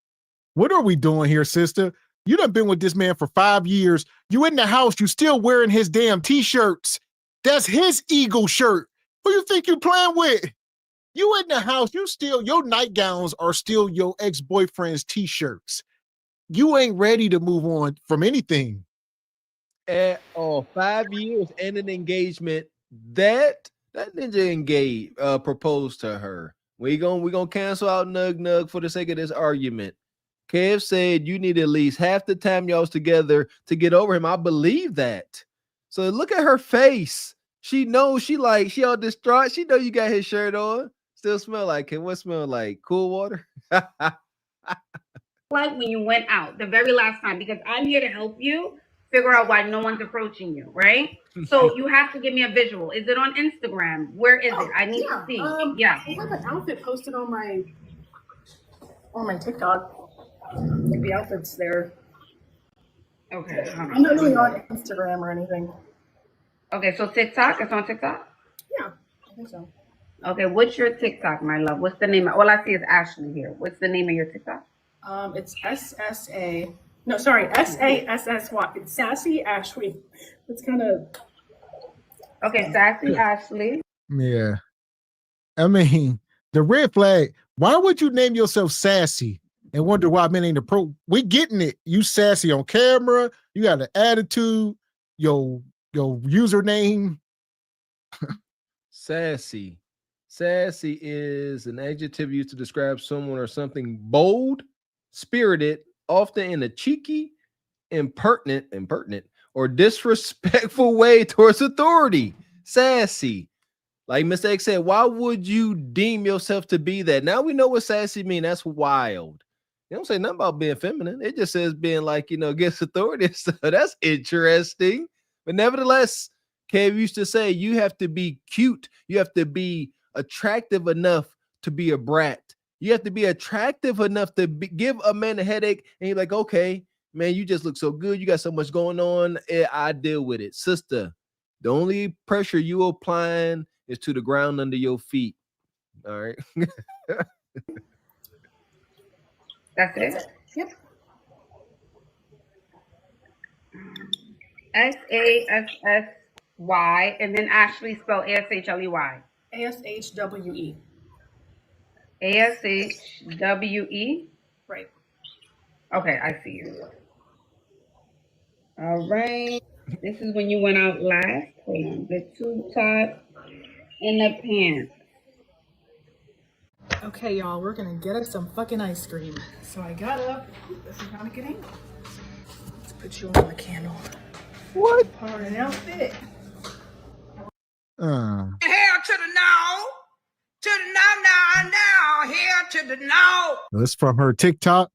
S10: What are we doing here, sister? You done been with this man for 5 years. You in the house, you still wearing his damn t-shirts. That's his Eagle shirt. Who you think you playing with? You in the house, your nightgowns are still your ex-boyfriend's t-shirts. You ain't ready to move on from anything.
S11: At 5 years and an engagement, that ninja proposed to her. We gonna cancel out Nug for the sake of this argument. Kev said you need at least half the time y'all was together to get over him. I believe that. So look at her face. She knows she all distraught. She know you got his shirt on. Still smell like him. What smell like? Cool water?
S13: Like when you went out the very last time, because I'm here to help you figure out why no one's approaching you, right? So you have to give me a visual. Is it on Instagram? Where is it? I need to see.
S18: I have an outfit posted on my TikTok. The outfit's there.
S13: Okay.
S18: I'm not really on Instagram or anything.
S13: Okay, so TikTok, it's on TikTok?
S18: Yeah, I think so.
S13: Okay, what's your TikTok, my love? What's the name? All I see is Ashley here. What's the name of your TikTok?
S18: It's SSA. No, sorry, SASSY. It's Sassy Ashley. It's kind of.
S13: Okay, Sassy Ashley.
S10: Yeah. I mean, the red flag, why would you name yourself Sassy and wonder why men ain't we getting it. You sassy on camera, you got an attitude, your username.
S11: Sassy. Sassy is an adjective used to describe someone or something bold, spirited, often in a cheeky, impertinent, or disrespectful way towards authority. Sassy. Like Mr. X said, why would you deem yourself to be that? Now we know what sassy mean. That's wild. They don't say nothing about being feminine. It just says being like, against authority. So that's interesting. But nevertheless, Kev used to say you have to be cute. You have to be attractive enough to be a brat. You have to be attractive enough to give a man a headache. And you're like, okay, man, you just look so good. You got so much going on. I deal with it. Sister, the only pressure you applying is to the ground under your feet. All right.
S13: That's it?
S18: Yep.
S13: SASSY, and then Ashley spelled ASHLEY.
S18: ASHWE.
S13: ASHWE?
S18: Right.
S13: Okay, I see you. All right. This is when you went out last. Hold on. The tube top and the pants.
S18: Okay, y'all, we're gonna get us some fucking ice cream. So I got up. This is not getting. Let's put you on the candle.
S10: What?
S18: Part an outfit.
S1: Hair to the no, to the no, hair to the no.
S10: That's from her TikTok.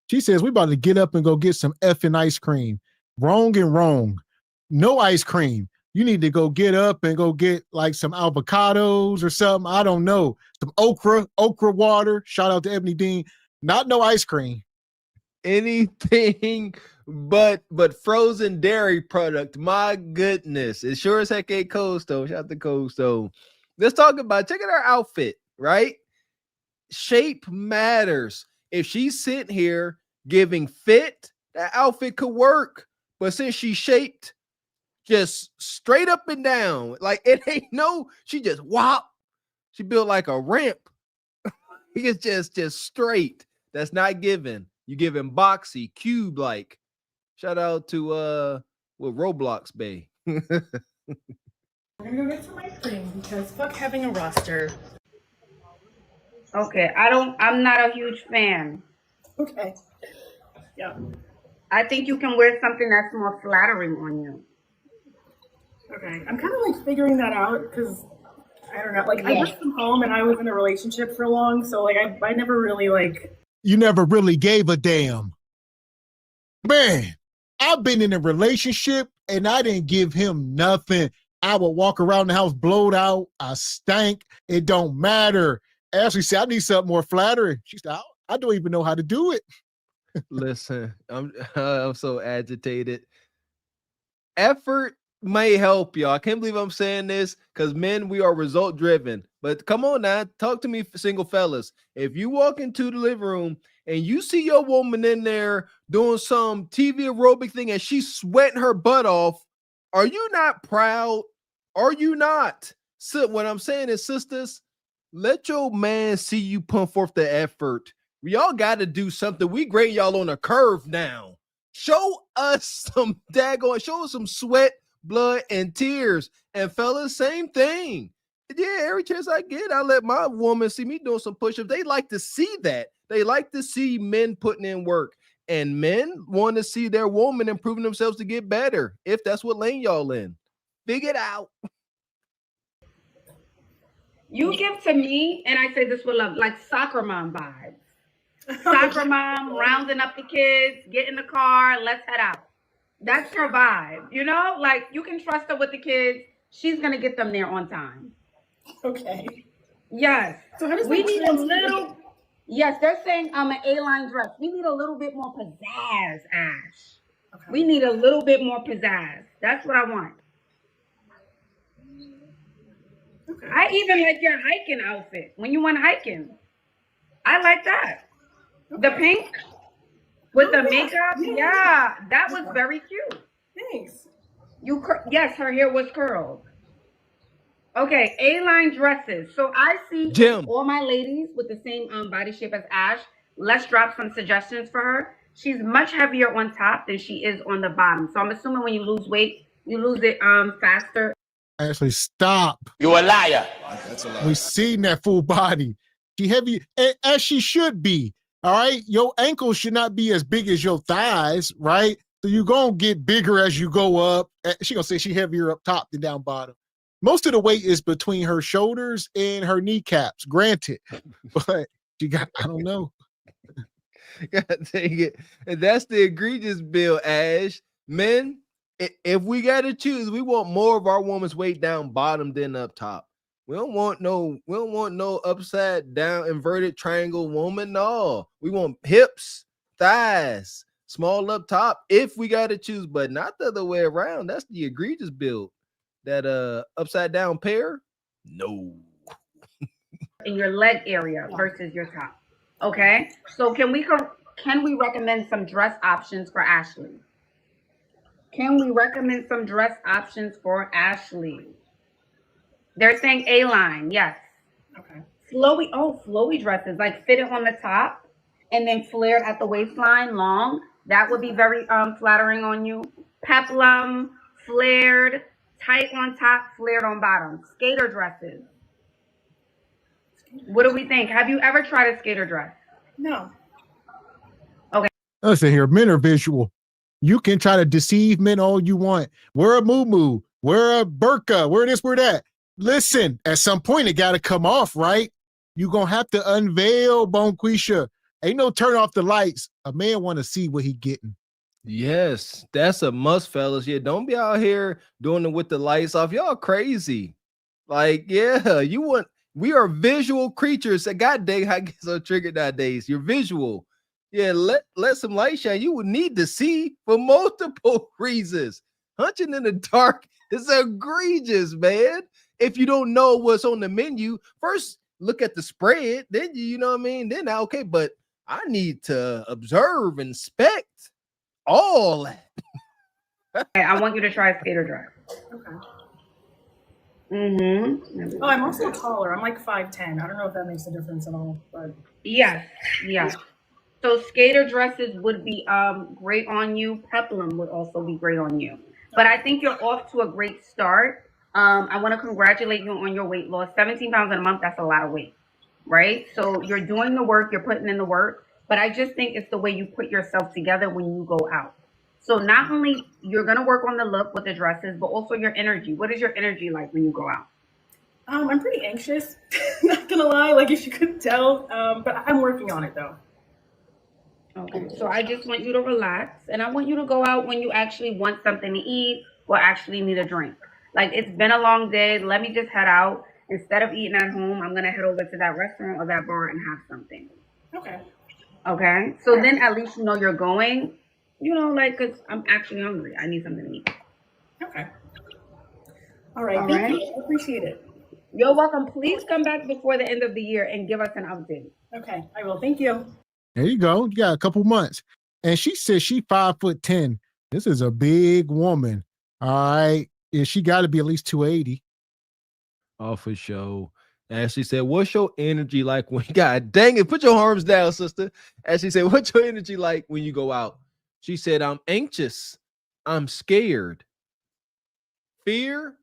S10: She says, we about to get up and go get some effing ice cream. Wrong and wrong. No ice cream. You need to go get up and go get like some avocados or something. I don't know. Some okra water. Shout out to Ebony Dean. Not no ice cream.
S11: Anything but frozen dairy product. My goodness. It sure as heck ain't Cold Stone. Shout out to Cold Stone. Let's talk about, check out her outfit, right? Shape matters. If she's sitting here giving fit, that outfit could work. But since she's shaped just straight up and down, like it ain't she just whop. She built like a ramp. It's just straight. That's not given. You giving boxy, cube like. Shout out to Roblox Bay.
S18: We're gonna go get some ice cream because fuck having a roster.
S13: Okay, I'm not a huge fan.
S18: Okay. Yeah.
S13: I think you can wear something that's more flattering on you.
S18: Okay. I'm kind of like figuring that out because I don't know. Like I worked from home and I was in a relationship for long, so like I never really like.
S10: You never really gave a damn. Man, I've been in a relationship and I didn't give him nothing. I would walk around the house blowed out. I stank. It don't matter. Ashley said, I need something more flattering. She said, I don't even know how to do it.
S11: Listen, I'm so agitated. Effort may help y'all. I can't believe I'm saying this because men, we are result driven. But come on now, talk to me, single fellas. If you walk into the living room and you see your woman in there doing some TV aerobic thing and she's sweating her butt off, are you not proud? Are you not? So what I'm saying is, sisters, let your man see you pump forth the effort. We all got to do something. We grade y'all on a curve now. Show us some daggone, show us some sweat, blood, and tears. And fellas, same thing. Yeah, every chance I get, I let my woman see me doing some push-ups. They like to see that. They like to see men putting in work. And men want to see their woman improving themselves to get better. If that's what lane y'all in. Figure it out.
S13: You give to me, and I say this with love, like soccer mom vibes. Soccer mom rounding up the kids, get in the car, let's head out. That's her vibe, like you can trust her with the kids. She's gonna get them there on time.
S18: Okay.
S13: Yes.
S18: So how does
S13: we need a Yes, they're saying an A-line dress. We need a little bit more pizzazz, Ash. Okay. We need a little bit more pizzazz. That's what I want. Okay. I even like your hiking outfit when you went hiking. I like that. Okay. The pink with the makeup. Yeah, that was very cute. Thanks. Yes, her hair was curled. Okay, A-line dresses. So I see all my ladies with the same body shape as Ash. Let's drop some suggestions for her. She's much heavier on top than she is on the bottom. So I'm assuming when you lose weight, you lose it faster.
S10: Actually, stop.
S2: You a liar.
S10: That's a lie. We seen that full body. She heavy, as she should be. All right, your ankles should not be as big as your thighs, right? So you're gonna get bigger as you go up. She gonna say she heavier up top than down bottom. Most of the weight is between her shoulders and her kneecaps, granted. But she got, I don't know.
S11: God dang it. And that's the egregious bill, Ash. Men, if we gotta choose, we want more of our woman's weight down bottom than up top. We don't want no upside down inverted triangle woman. No, we want hips, thighs, small up top if we gotta choose, but not the other way around. That's the egregious build. That upside down pair? No.
S13: In your leg area versus your top. Okay. So can we recommend some dress options for Ashley? Can we recommend some dress options for Ashley? They're saying A-line, yes. Okay. Flowy dresses, like fitted on the top and then flared at the waistline, long. That would be very flattering on you. Peplum, flared, tight on top, flared on bottom. Skater dresses. What do we think? Have you ever tried a skater dress? No. Okay.
S10: Listen here, men are visual. You can try to deceive men all you want. Wear a muumuu, wear a burqa, wear this, wear that. Listen, at some point it got to come off, right? You're going to have to unveil, Bonquisha. Ain't no turn off the lights. A man want to see what he getting.
S11: Yes, that's a must, fellas. Yeah, don't be out here doing it with the lights off. Y'all crazy. Like, yeah, we are visual creatures. God dang, I get so triggered nowadays. You're visual. Yeah, let some light shine. You would need to see for multiple reasons. Hunching in the dark is egregious, man. If you don't know what's on the menu, first look at the spread, then you know what I mean? Then okay, but I need to observe, inspect all that.
S13: I want you to try a skater dress. Okay.
S18: Oh, I'm also taller. I'm like 5'10". I don't know if that makes a difference at all, but
S13: yes. So skater dresses would be great on you. Peplum would also be great on you. But I think you're off to a great start. I want to congratulate you on your weight loss. 17 pounds in a month, that's a lot of weight, right? So you're doing the work, you're putting in the work, but I just think it's the way you put yourself together when you go out. So not only you're going to work on the look with the dresses, but also your energy. What is your energy like when you go out?
S18: I'm pretty anxious, not gonna lie, like if you couldn't tell, but I'm working on it though.
S13: Okay, so I just want you to relax, and I want you to go out when you actually want something to eat or actually need a drink. Like, it's been a long day. Let me just head out. Instead of eating at home, I'm going to head over to that restaurant or that bar and have something. Okay. So then at least you know you're going, like, because I'm actually hungry. I need something to eat.
S18: Okay. All right. Thank you. I appreciate it.
S13: You're welcome. Please come back before the end of the year and give us an update.
S18: Okay, I will. Thank you.
S10: There you go. You got a couple months. And she says she 5'10". This is a big woman. All right. Yeah, she got to be at least 280.
S11: Oh, for sure. Ashley said, what's your energy like when God dang it, put your arms down, sister. Ashley said, what's your energy like when you go out? She said, I'm anxious. I'm scared. Fear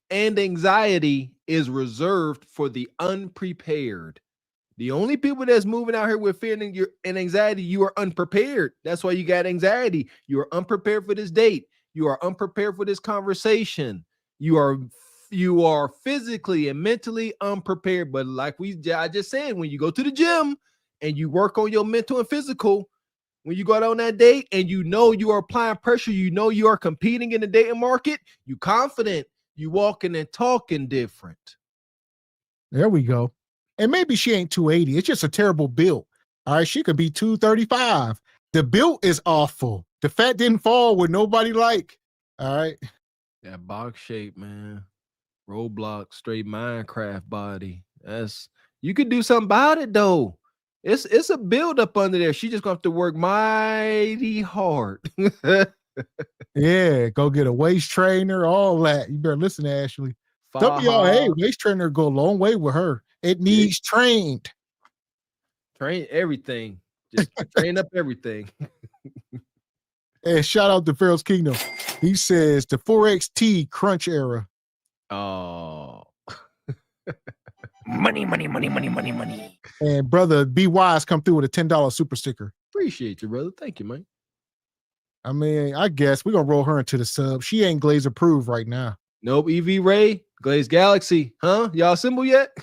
S11: and anxiety is reserved for the unprepared. The only people that's moving out here with fear and anxiety, you are unprepared. That's why you got anxiety. You are unprepared for this date. You are unprepared for this conversation. You are physically and mentally unprepared. But like I just said, when you go to the gym and you work on your mental and physical, when you go out on that date and you know you are applying pressure, you know you are competing in the dating market, you confident, you walking and talking different.
S10: There we go. And maybe she ain't 280. It's just a terrible build. All right, she could be 235. The build is awful. The fat didn't fall with nobody like. All right.
S11: That box shape, man. Roblox, straight Minecraft body. That's you could do something about it though. It's a build up under there. She just gonna have to work mighty hard.
S10: Yeah, go get a waist trainer, all that. You better listen to Ashley. Some of y'all, hey, waist trainer go a long way with her. It needs trained.
S11: Train everything. Just train up everything.
S10: And shout out to Pharaoh's Kingdom. He says the 4XT crunch era.
S11: Oh.
S1: Money, money, money, money, money, money.
S10: And brother B Wise come through with a $10 super sticker.
S11: Appreciate you, brother. Thank you, man.
S10: I mean, I guess we're gonna roll her into the sub. She ain't Glaze approved right now.
S11: Nope. EV Ray, Glaze Galaxy. Huh? Y'all assemble yet?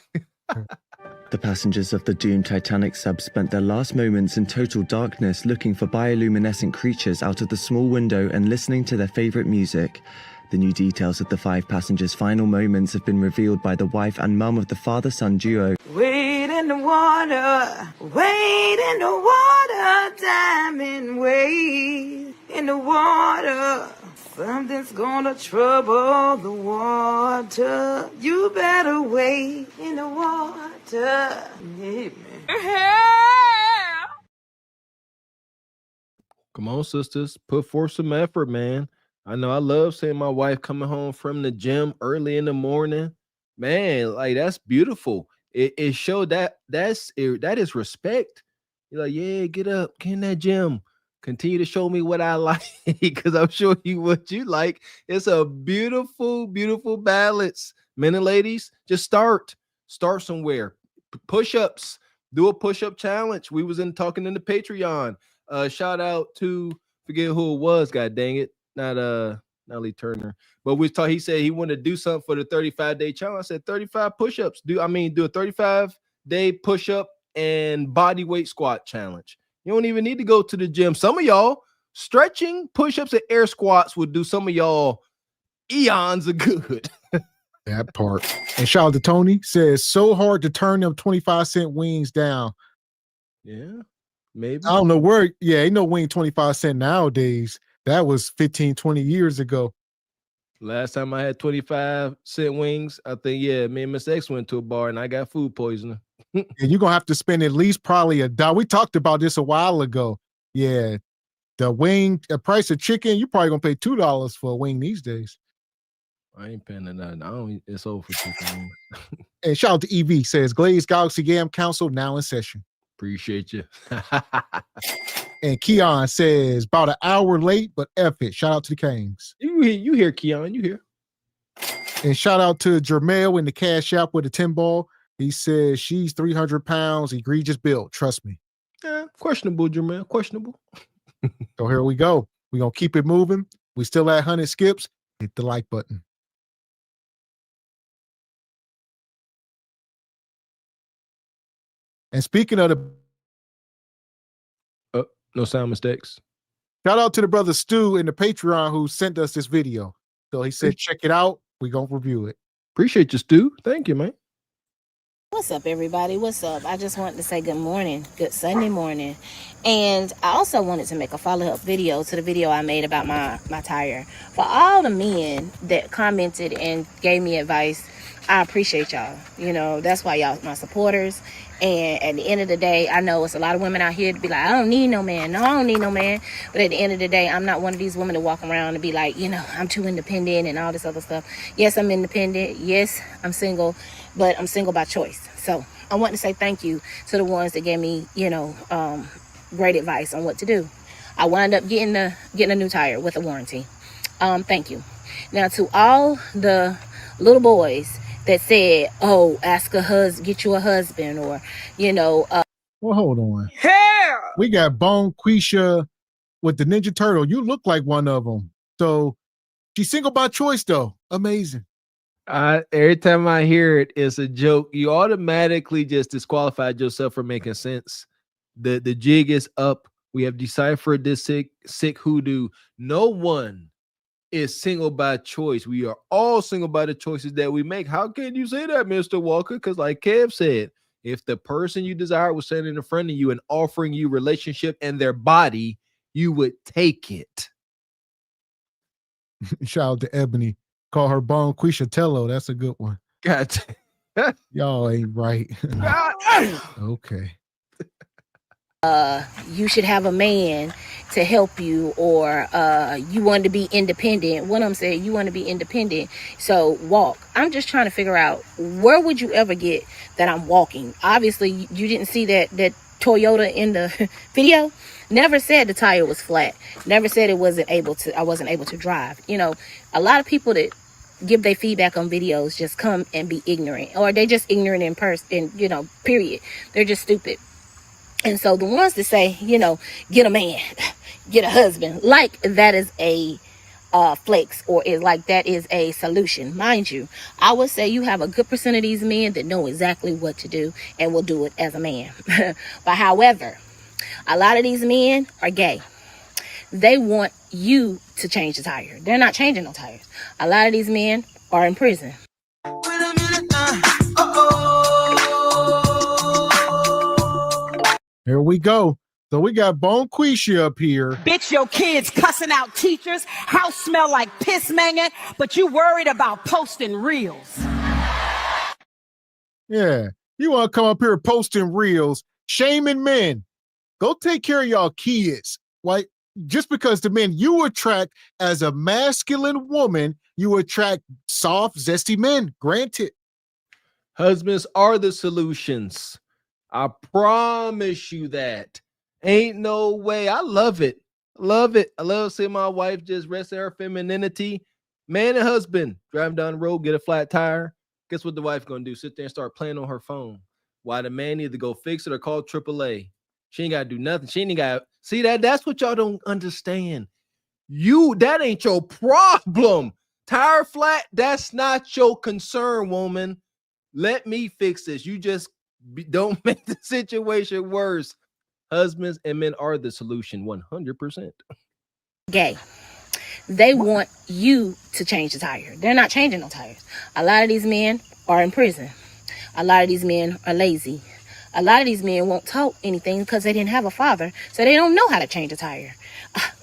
S17: The passengers of the doomed Titanic sub spent their last moments in total darkness looking for bioluminescent creatures out of the small window and listening to their favorite music. The new details of the 5 passengers' final moments have been revealed by the wife and mum of the father-son duo.
S1: Wade in the water, wade in the water, diamond wade in the water. Something's gonna trouble the water. You better wade in the water. Yeah, man.
S11: Come on, sisters. Put forth some effort, man. I know I love seeing my wife coming home from the gym early in the morning. Man, like that's beautiful. It showed that that is respect. You're like, yeah, get up, get in that gym. Continue to show me what I like because I'm showing you what you like. It's a beautiful, beautiful balance. Men and ladies, just start somewhere. Push-ups. Do a push-up challenge. We was talking in the Patreon. Shout out to forget who it was. God dang it, not Lee Turner. But he said he wanted to do something for the 35-day challenge. I said 35 push-ups. Do a 35-day push-up and body weight squat challenge. You don't even need to go to the gym. Some of y'all stretching, push-ups, and air squats would do some of y'all eons of good.
S10: That part. And shout out to Tony, says so hard to turn them 25-cent wings down.
S11: Yeah, maybe.
S10: I don't know where. Yeah, ain't no wing 25 cent nowadays. That was 15, 20 years ago.
S11: Last time I had 25-cent wings, I think, me and Miss X went to a bar and I got food poisoning.
S10: And you're going to have to spend at least probably $1. We talked about this a while ago. Yeah, the price of chicken, you're probably going to pay $2 for a wing these days.
S11: I ain't paying nothing. It's over for chicken.
S10: And shout out to EV, says Glaze Galaxy Game Council now in session.
S11: Appreciate you.
S10: And Keon says about an hour late, but F it. Shout out to the Kings.
S11: You hear Keon, you hear.
S10: And shout out to Jermail in the Cash App with the 10 ball. He says she's 300 pounds, egregious build. Trust me.
S11: Yeah, questionable, Jermail. Questionable.
S10: So here we go. We're going to keep it moving. We still at 100 skips. Hit the like button. And speaking of
S11: no sound mistakes.
S10: Shout out to the brother Stu in the Patreon who sent us this video. So he said, check it out. We're going to review it.
S11: Appreciate you, Stu. Thank you, man.
S19: What's up, everybody? What's up? I just wanted to say good morning, good Sunday morning. And I also wanted to make a follow-up video to the video I made about my tire. For all the men that commented and gave me advice, I appreciate y'all. You know, that's why y'all my supporters. And at the end of the day, I know it's a lot of women out here to be like, I don't need no man. No, I don't need no man. But at the end of the day, I'm not one of these women to walk around and be like, you know, I'm too independent and all this other stuff. Yes, I'm independent. Yes, I'm single, but I'm single by choice. So I want to say thank you to the ones that gave me, you know, great advice on what to do. I wound up getting a new tire with a warranty. Thank you. Now to all the little boys that said, oh, get you a husband, or, you know.
S10: Well, hold on.
S19: Hell!
S10: We got Bone Quisha with the Ninja Turtle. You look like one of them. So she's single by choice, though. Amazing.
S11: Every time I hear it, it's a joke. You automatically just disqualified yourself from making sense. The jig is up. We have deciphered this sick hoodoo. No one is single by choice. We are all single by the choices that we make. How can you say that, Mr. Walker? Because like Kev said, If the person you desire was standing in front of you and offering you relationship and their body, you would take it.
S10: Shout out to Ebony. Call her Bone Quishatello. That's a good one.
S11: God.
S10: Y'all ain't right. Okay.
S19: You should have a man to help you, or you want to be independent. One of them said you want to be independent, so walk. I'm just trying to figure out, where would you ever get that I'm walking? Obviously you didn't see that Toyota in the video. Never said the tire was flat, never said I wasn't able to drive. You know, a lot of people that give their feedback on videos just come and be ignorant, or they just ignorant in person, you know, period. They're just stupid. And so the ones that say, you know, get a man, get a husband, like that is a flex, or is like that is a solution. Mind you, I would say you have a good percent of these men that know exactly what to do and will do it as a man. But however, a lot of these men are gay. They want you to change the tire. They're not changing no tires. A lot of these men are in prison.
S10: Here we go. So we got Bone Quisha up here.
S20: Bitch, your kids cussing out teachers, house smell like piss manging, but you worried about posting reels.
S10: Yeah. You want to come up here posting reels, shaming men. Go take care of y'all kids. Like, just because the men you attract as a masculine woman, you attract soft, zesty men. Granted.
S11: Husbands are the solutions. I promise you that. Ain't no way. I love it. Love it. I love seeing my wife just rest in her femininity. Man and husband driving down the road, get a flat tire. Guess what the wife gonna do? Sit there and start playing on her phone. Why the man either go fix it or call AAA. She ain't gotta do nothing. She ain't got see that. That's what y'all don't understand. That ain't your problem. Tire flat, that's not your concern, woman. Let me fix this. You just don't make the situation worse. Husbands and men are the solution 100%.
S19: Gay. They want you to change the tire. They're not changing no tires. A lot of these men are in prison. A lot of these men are lazy. A lot of these men won't talk anything because they didn't have a father, so they don't know how to change a tire.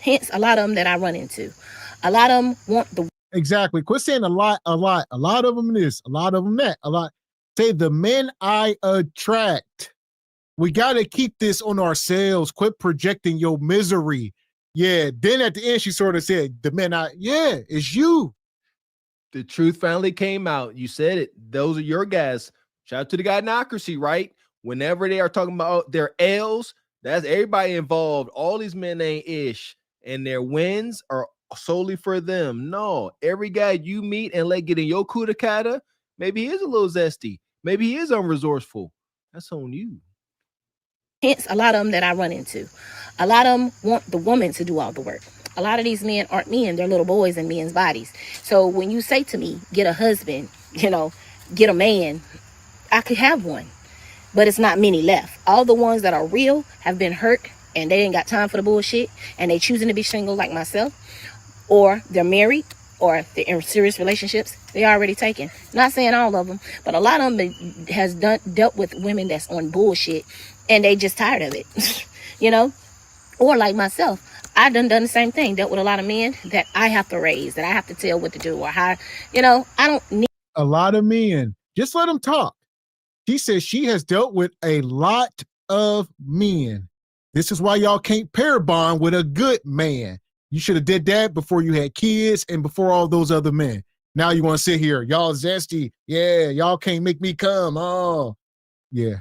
S19: Hence, a lot of them that I run into. A lot of them want the...
S10: Exactly. Quit saying a lot. A lot of them this, a lot of them that, a lot. Say the men I attract. We got to keep this on ourselves. Quit projecting your misery. Yeah. Then at the end, she sort of said, the men it's you.
S11: The truth finally came out. You said it. Those are your guys. Shout out to the gynocracy, right? Whenever they are talking about their L's, that's everybody involved. All these men ain't ish. And their wins are solely for them. No, every guy you meet and let get in your kudakata, maybe he is a little zesty. Maybe he is unresourceful. That's on you.
S19: Hence, a lot of them that I run into. A lot of them want the woman to do all the work. A lot of these men aren't men. They're little boys in men's bodies. So when you say to me, get a husband, you know, get a man, I could have one. But it's not many left. All the ones that are real have been hurt and they ain't got time for the bullshit and they choosing to be single like myself, or they're married, or they're in serious relationships. They already taken. Not saying all of them, but a lot of them has dealt with women that's on bullshit and they just tired of it, you know? Or like myself, I done the same thing, dealt with a lot of men that I have to raise, that I have to tell what to do, or how, you know, I don't need...
S10: A lot of men. Just let them talk. She says she has dealt with a lot of men. This is why y'all can't pair bond with a good man. You should have did that before you had kids and before all those other men. Now you want to sit here, y'all zesty. Yeah, y'all can't make me come. Oh, yeah.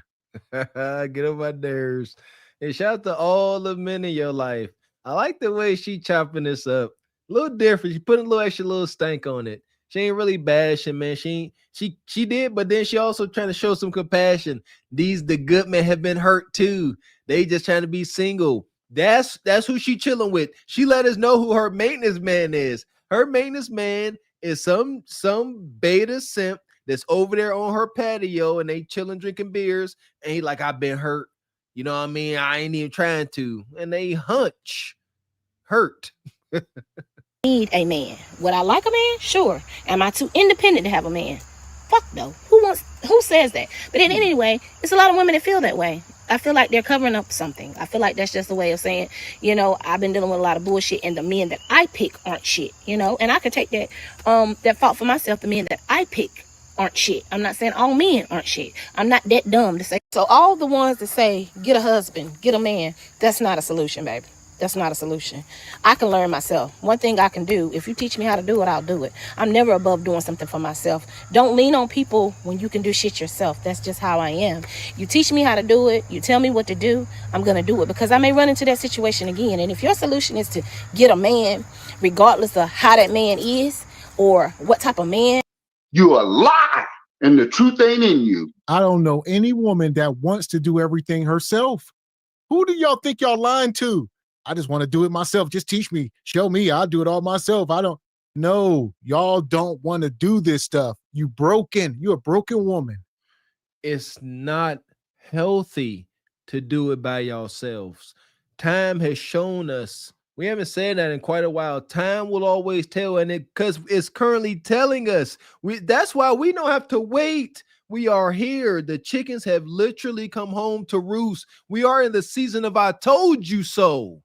S11: Get on my nerves. And shout out to all the men in your life. I like the way she chopping this up. A little different. She put a little extra little stank on it. She ain't really bashing, man. She did, but then she also trying to show some compassion. The good men have been hurt too. They just trying to be single. That's who she chilling with. She let us know who her maintenance man is. Her maintenance man is some beta simp that's over there on her patio and they chilling drinking beers. And he like, I've been hurt. You know what I mean? I ain't even trying to. And they hurt.
S19: Need a man. Would I like a man? Sure. Am I too independent to have a man? Fuck no. Who wants Who says that? But in anyway, it's a lot of women that feel that way. I feel like they're covering up something. I feel like that's just a way of saying, I've been dealing with a lot of bullshit, and the men that I pick aren't shit, and I can take that fault for myself. The men that I pick aren't shit. I'm not saying all men aren't shit. I'm not that dumb to say. So all the ones that say, get a husband, get a man, that's not a solution, baby. That's not a solution. I can learn myself. One thing I can do, if you teach me how to do it, I'll do it. I'm never above doing something for myself. Don't lean on people when you can do shit yourself. That's just how I am. You teach me how to do it, you tell me what to do, I'm going to do it, because I may run into that situation again. And if your solution is to get a man, regardless of how that man is or what type of man,
S2: You a lie, and the truth ain't in you.
S10: I don't know any woman that wants to do everything herself. Who do y'all think y'all lying to? I just want to do it myself. Just teach me, show me. I'll do it all myself. No, y'all don't want to do this stuff. You're a broken woman.
S11: It's not healthy to do it by yourselves. Time has shown us. We haven't said that in quite a while. Time will always tell, and because it's currently telling us. That's why we don't have to wait. We are here. The chickens have literally come home to roost. We are in the season of I told you so.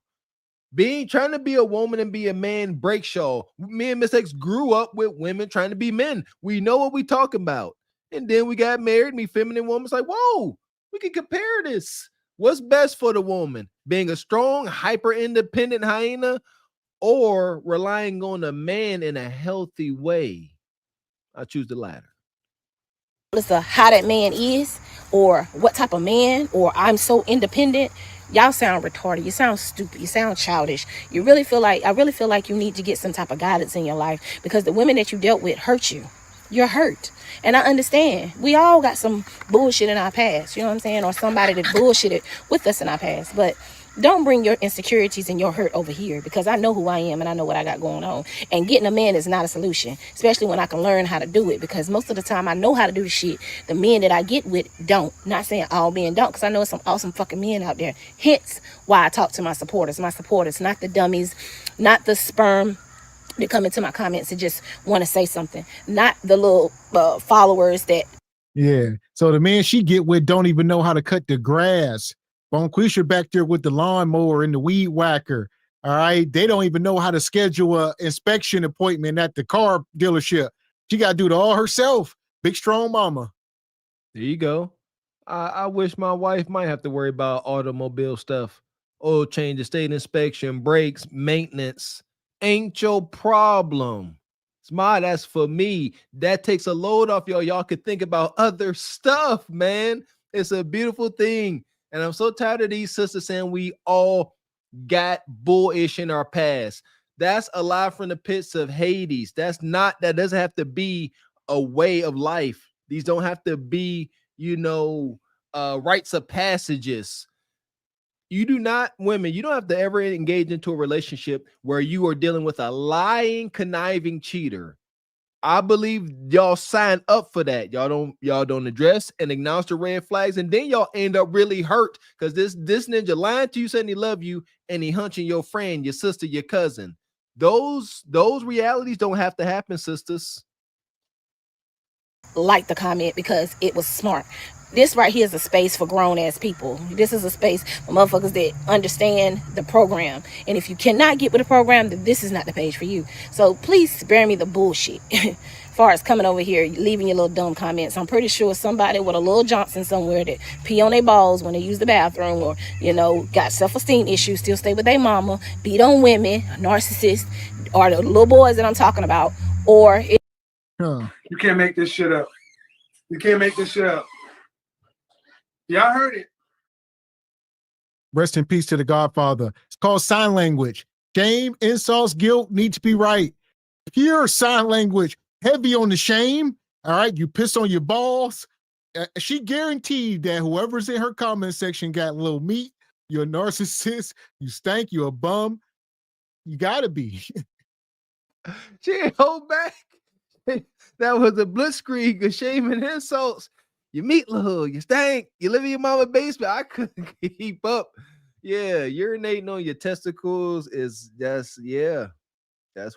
S11: Trying to be a woman and be a man breaks y'all. Me and Miss X grew up with women trying to be men. We know what we talking about. And then we got married, me feminine woman's like, whoa, we can compare this. What's best for the woman? Being a strong, hyper-independent hyena, or relying on a man in a healthy way? I choose the latter.
S19: Of how that man is or what type of man, or I'm so independent, y'all sound retarded. You sound stupid. You sound childish. I really feel like you need to get some type of guidance in your life, because the women that you dealt with hurt you. You're hurt. And I understand. We all got some bullshit in our past, you know what I'm saying? Or somebody that bullshitted with us in our past. But don't bring your insecurities and your hurt over here, because I know who I am and I know what I got going on. And getting a man is not a solution, especially when I can learn how to do it, because most of the time I know how to do the shit. The men that I get with don't. Not saying all men don't, because I know some awesome fucking men out there. Hence why I talk to my supporters, not the dummies, not the sperm that come into my comments and just want to say something, not the little followers that.
S10: Yeah. So the man she get with don't even know how to cut the grass. Bonquisha back there with the lawnmower and the weed whacker. All right. They don't even know how to schedule a inspection appointment at the car dealership. She got to do it all herself. Big strong mama.
S11: There you go. I wish my wife might have to worry about automobile stuff. Oil change, state inspection, brakes, maintenance. Ain't your problem. That's for me. That takes a load off y'all. Y'all could think about other stuff, man. It's a beautiful thing. And I'm so tired of these sisters saying we all got bullish in our past. That's a lie from the pits of Hades. That doesn't have to be a way of life. These don't have to be, rites of passages. You don't have to ever engage into a relationship where you are dealing with a lying, conniving cheater. I believe y'all sign up for that. Y'all don't address and acknowledge the red flags, and then y'all end up really hurt because this ninja lying to you, saying he love you, and he hunching your friend, your sister, your cousin. Those realities don't have to happen, sisters.
S19: Like the comment because it was smart. This right here is a space for grown-ass people. This is a space for motherfuckers that understand the program. And if you cannot get with the program, then this is not the page for you. So please spare me the bullshit. As far as coming over here, leaving your little dumb comments. I'm pretty sure somebody with a little Johnson somewhere that pee on their balls when they use the bathroom, or, got self-esteem issues, still stay with their mama, beat on women, narcissists, or the little boys that I'm talking about, or...
S8: You can't make this shit up. You can't make this shit up. Y'all heard it.
S10: Rest in peace to the Godfather. It's called sign language. Shame, insults, guilt need to be right. Pure sign language, heavy on the shame. All right, you piss on your balls. She guaranteed that whoever's in her comment section got a little meat. You're a narcissist. You stank. You're a bum. You gotta be.
S11: She ain't hold back. That was a blitzkrieg of shame and insults. You meat little, you stank, you live in your mama's basement. I couldn't keep up. Yeah, urinating on your testicles is that's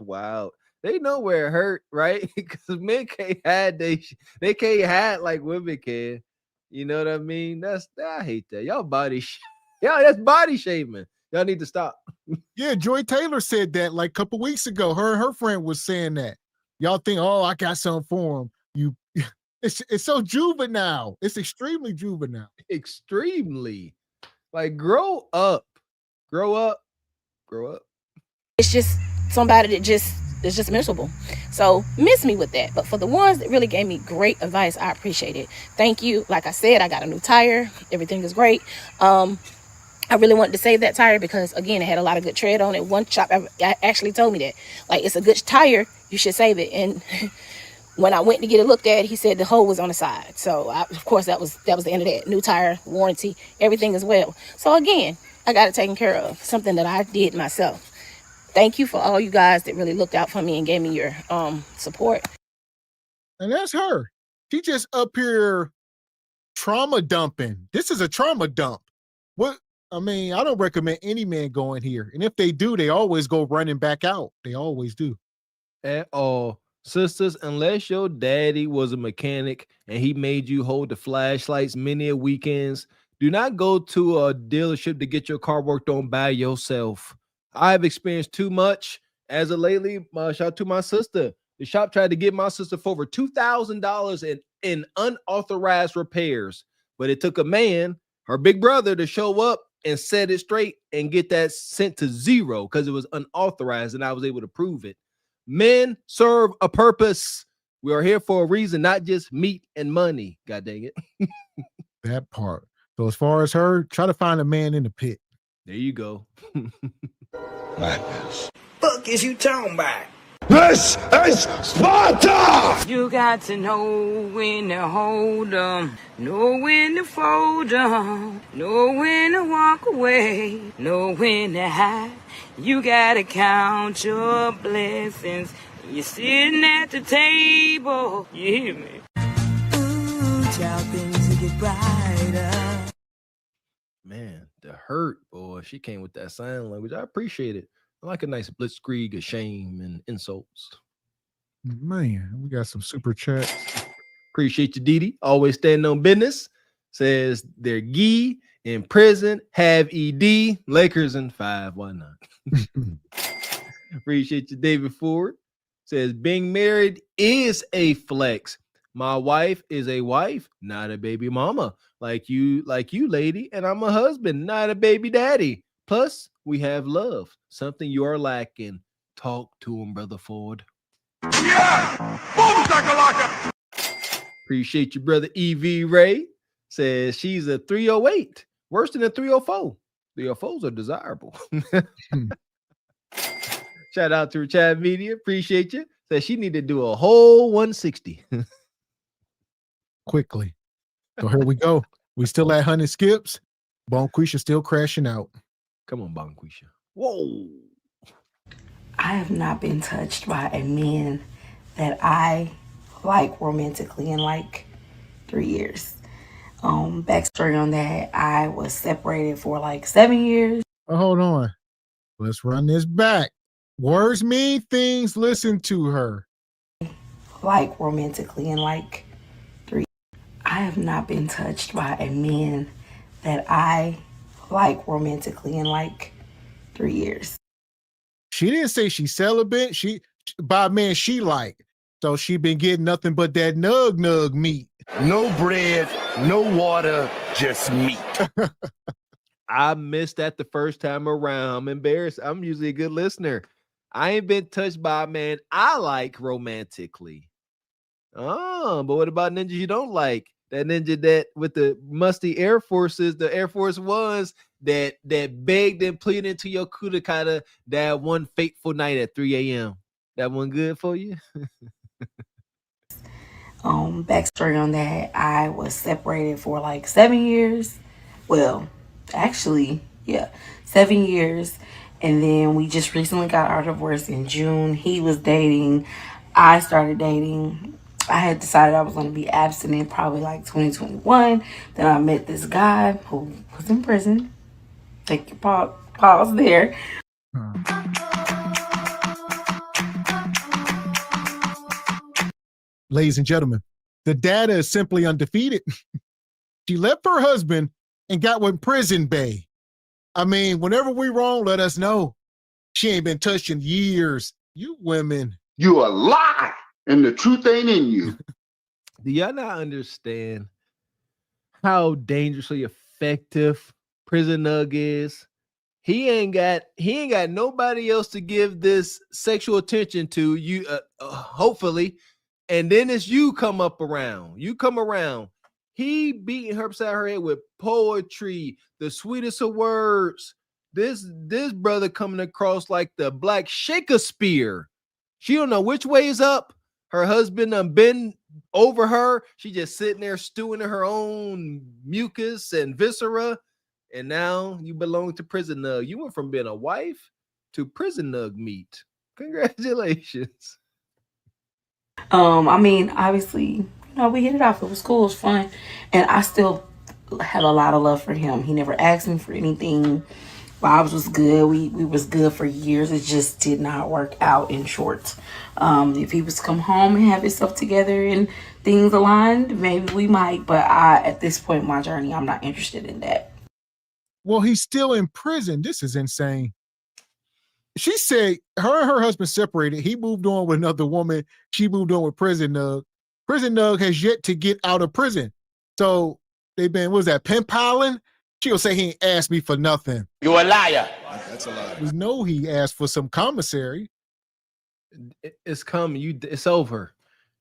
S11: wild. They know where it hurt, right? Because men can't hide they can't hide like women can. You know what I mean? I hate that. Y'all that's body shaming. Y'all need to stop.
S10: Yeah, Joy Taylor said that like a couple weeks ago. Her and her friend was saying that. Y'all think, oh, I got something for him. It's so juvenile. It's extremely juvenile.
S11: Extremely. Like, grow up. Grow up. Grow up.
S19: It's just somebody that is just miserable. So miss me with that. But for the ones that really gave me great advice, I appreciate it. Thank you. Like I said, I got a new tire. Everything is great. I really wanted to save that tire because, again, it had a lot of good tread on it. One shop actually told me that, like, it's a good tire, you should save it. And when I went to get it looked at, he said the hole was on the side. So, of course, that was the end of that. New tire, warranty, everything as well. So, again, I got it taken care of, something that I did myself. Thank you for all you guys that really looked out for me and gave me your support.
S10: And that's her. She just up here trauma dumping. This is a trauma dump. What? I mean, I don't recommend any man going here. And if they do, they always go running back out. They always do.
S11: At all. Sisters, unless your daddy was a mechanic and he made you hold the flashlights many weekends, do not go to a dealership to get your car worked on by yourself. I've experienced too much as of lately. Shout out to my sister. The shop tried to get my sister for over $2,000 in unauthorized repairs, but it took a man, her big brother, to show up and set it straight and get that sent to zero because it was unauthorized, and I was able to prove it. Men serve a purpose. We are here for a reason, not just meat and money. God dang it.
S10: That part. So as far as her, try to find a man in the pit.
S11: There you go.
S9: Madness.
S1: Fuck is you talking about?
S9: This is Sparta!
S1: You got to know when to hold 'em, know when to fold 'em, know when to walk away, know when to hide. You gotta count your blessings. You're sitting at the table. You hear me? Ooh, child, things will get brighter.
S11: Man, the hurt, boy. She came with that sign language. I appreciate it. I like a nice blitzkrieg of shame and insults.
S10: Man, we got some super chats.
S11: Appreciate you, Didi. Always standing on business. Says they're gee in prison, have ED, Lakers in 5. Why not? Appreciate you, David Ford. Says being married is a flex. My wife is a wife, not a baby mama. Like you, lady, and I'm a husband, not a baby daddy. Plus, we have love, something you are lacking. Talk to him, Brother Ford.
S9: Yeah! Boom, shakalaka!
S11: Appreciate you, brother EV Ray. Says she's a 308, worse than a 304. 304s are desirable. Shout out to Chad Media. Appreciate you. Says she need to do a whole 160.
S10: Quickly. So here we go. We still at 100 skips. Bonquisha still crashing out.
S11: Come on, Bonquisha. Whoa.
S21: I have not been touched by a man that I like romantically in like 3 years. Backstory on that, I was separated for like 7 years.
S10: Oh, hold on. Let's run this back. Words mean things. Listen to her.
S21: Like romantically in like 3. I have not been touched by a man that I like romantically in like 3 years.
S10: She didn't say she's celibate. She by a man she like. So she been getting nothing but that nug meat.
S9: No bread, no water, just meat.
S11: I missed that the first time around. I'm embarrassed. I'm usually a good listener. I ain't been touched by a man I like romantically. Oh, but what about ninjas you don't like? That ninja that with the musty Air Forces, the Air Force Ones that begged and pleaded into your kudakata that one fateful night at 3 a.m. That one good for you?
S21: Backstory on that, I was separated for like 7 years. Well, actually, yeah, 7 years. And then we just recently got our divorce in June. He was dating. I started dating. I had decided I was going to be abstinent probably like 2021. Then I met this guy who was in prison. Take your pause there.
S10: Ladies and gentlemen, the data is simply undefeated. She left her husband and got with prison bae. I mean, whenever we wrong, let us know. She ain't been touched in years. You women.
S2: You a lie, and the truth ain't in you.
S11: Do y'all not understand how dangerously effective Prison Nug is? He ain't got nobody else to give this sexual attention to. You hopefully, and then it's you come around. He beating her upside her head with poetry, the sweetest of words. This brother coming across like the black Shakespeare. She don't know which way is up. Her husband been over her. She just sitting there stewing in her own mucus and viscera. And now you belong to Prison Nug. You went from being a wife to Prison Nug meat. Congratulations.
S21: I mean, obviously, we hit it off. It was cool. It was fun. And I still had a lot of love for him. He never asked me for anything. Vibes was good. We was good for years. It just did not work out, in short. If he was to come home and have himself together and things aligned, maybe we might. But at this point in my journey, I'm not interested in that.
S10: Well, he's still in prison. This is insane. She said her and her husband separated. He moved on with another woman. She moved on with Prison Nug. Prison Nug has yet to get out of prison. So they've been, what was that, pen piling? She'll say he ain't asked me for nothing.
S2: You a liar.
S10: That's a lie. We know he asked for some commissary.
S11: It's coming. It's over.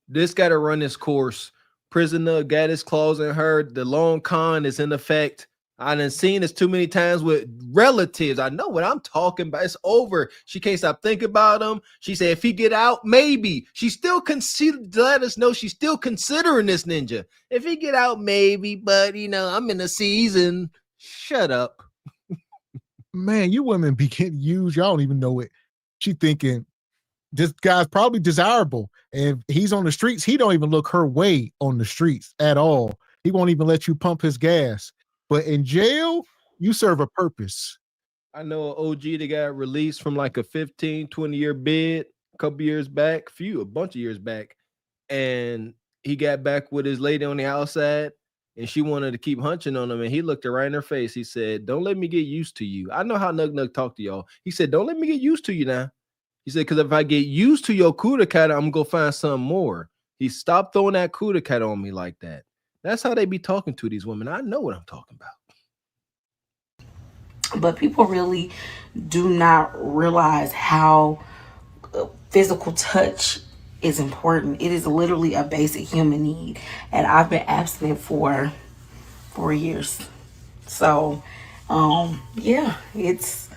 S11: This got to run its course. Prison Nug got his claws in her. The long con is in effect. I done seen this too many times with relatives. I know what I'm talking about. It's over. She can't stop thinking about him. She said, if he get out, maybe. She still let us know she's still considering this ninja. If he get out, maybe. But, I'm in a season. Shut up.
S10: Man, you women be getting used. Y'all don't even know it. She thinking this guy's probably desirable. And if he's on the streets, he don't even look her way on the streets at all. He won't even let you pump his gas. But in jail, you serve a purpose.
S11: I know an OG that got released from like a 15, 20-year bid a couple years back, a bunch of years back. And he got back with his lady on the outside, and she wanted to keep hunching on him. And he looked her right in her face. He said, don't let me get used to you. I know how Nug Nug talk to y'all. He said, don't let me get used to you now. He said, because if I get used to your Kuda cat, I'm going to go find something more. He stopped throwing that Kuda cat on me like that. That's how they be talking to these women. I know what I'm talking about.
S21: But people really do not realize how physical touch is important. It is literally a basic human need. And I've been abstinent for 4 years. So, yeah, it's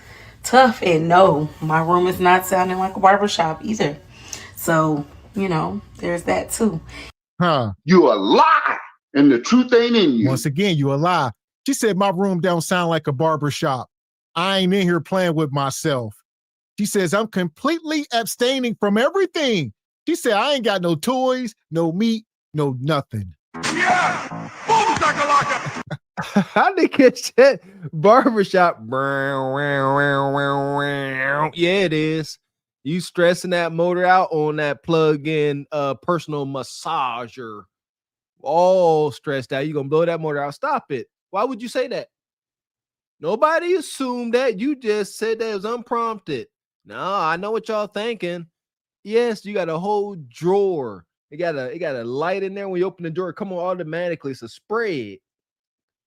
S21: tough. And no, my room is not sounding like a barbershop either. So, there's that too.
S10: Huh.
S2: You a lie, and the truth ain't in you.
S10: Once again, you a lie. She said, my room don't sound like a barber shop. I ain't in here playing with myself. She says, I'm completely abstaining from everything. She said, I ain't got no toys, no meat, no nothing.
S9: Yeah! Boom, shakalaka!
S11: How they catch that barbershop? Yeah, it is. You stressing that motor out on that plug-in personal massager. All stressed out. You gonna blow that motor out. Stop it. Why would you say that? Nobody assumed that. You just said that it was unprompted. No, I know what y'all thinking. Yes, you got a whole drawer. It got a light in there when you open the drawer. Come on, automatically. It's a spread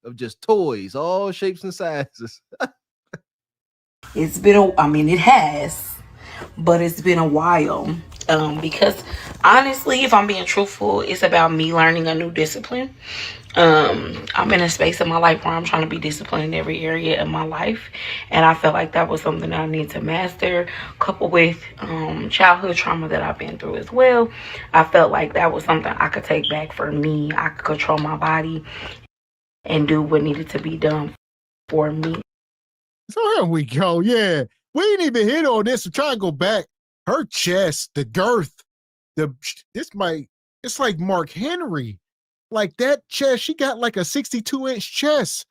S11: of just toys, all shapes and sizes.
S21: It's been it has, but it's been a while. Because honestly, if I'm being truthful, it's about me learning a new discipline. I'm in a space in my life where I'm trying to be disciplined in every area of my life, and I felt like that was something that I need to master, coupled with childhood trauma that I've been through as well. I felt like that was something I could take back for me. I could control my body and do what needed to be done for me.
S10: So here we go. Yeah, we didn't even hit on this. So try and go back. Her chest, the girth, it's like Mark Henry. Like that chest, she got like a 62-inch chest.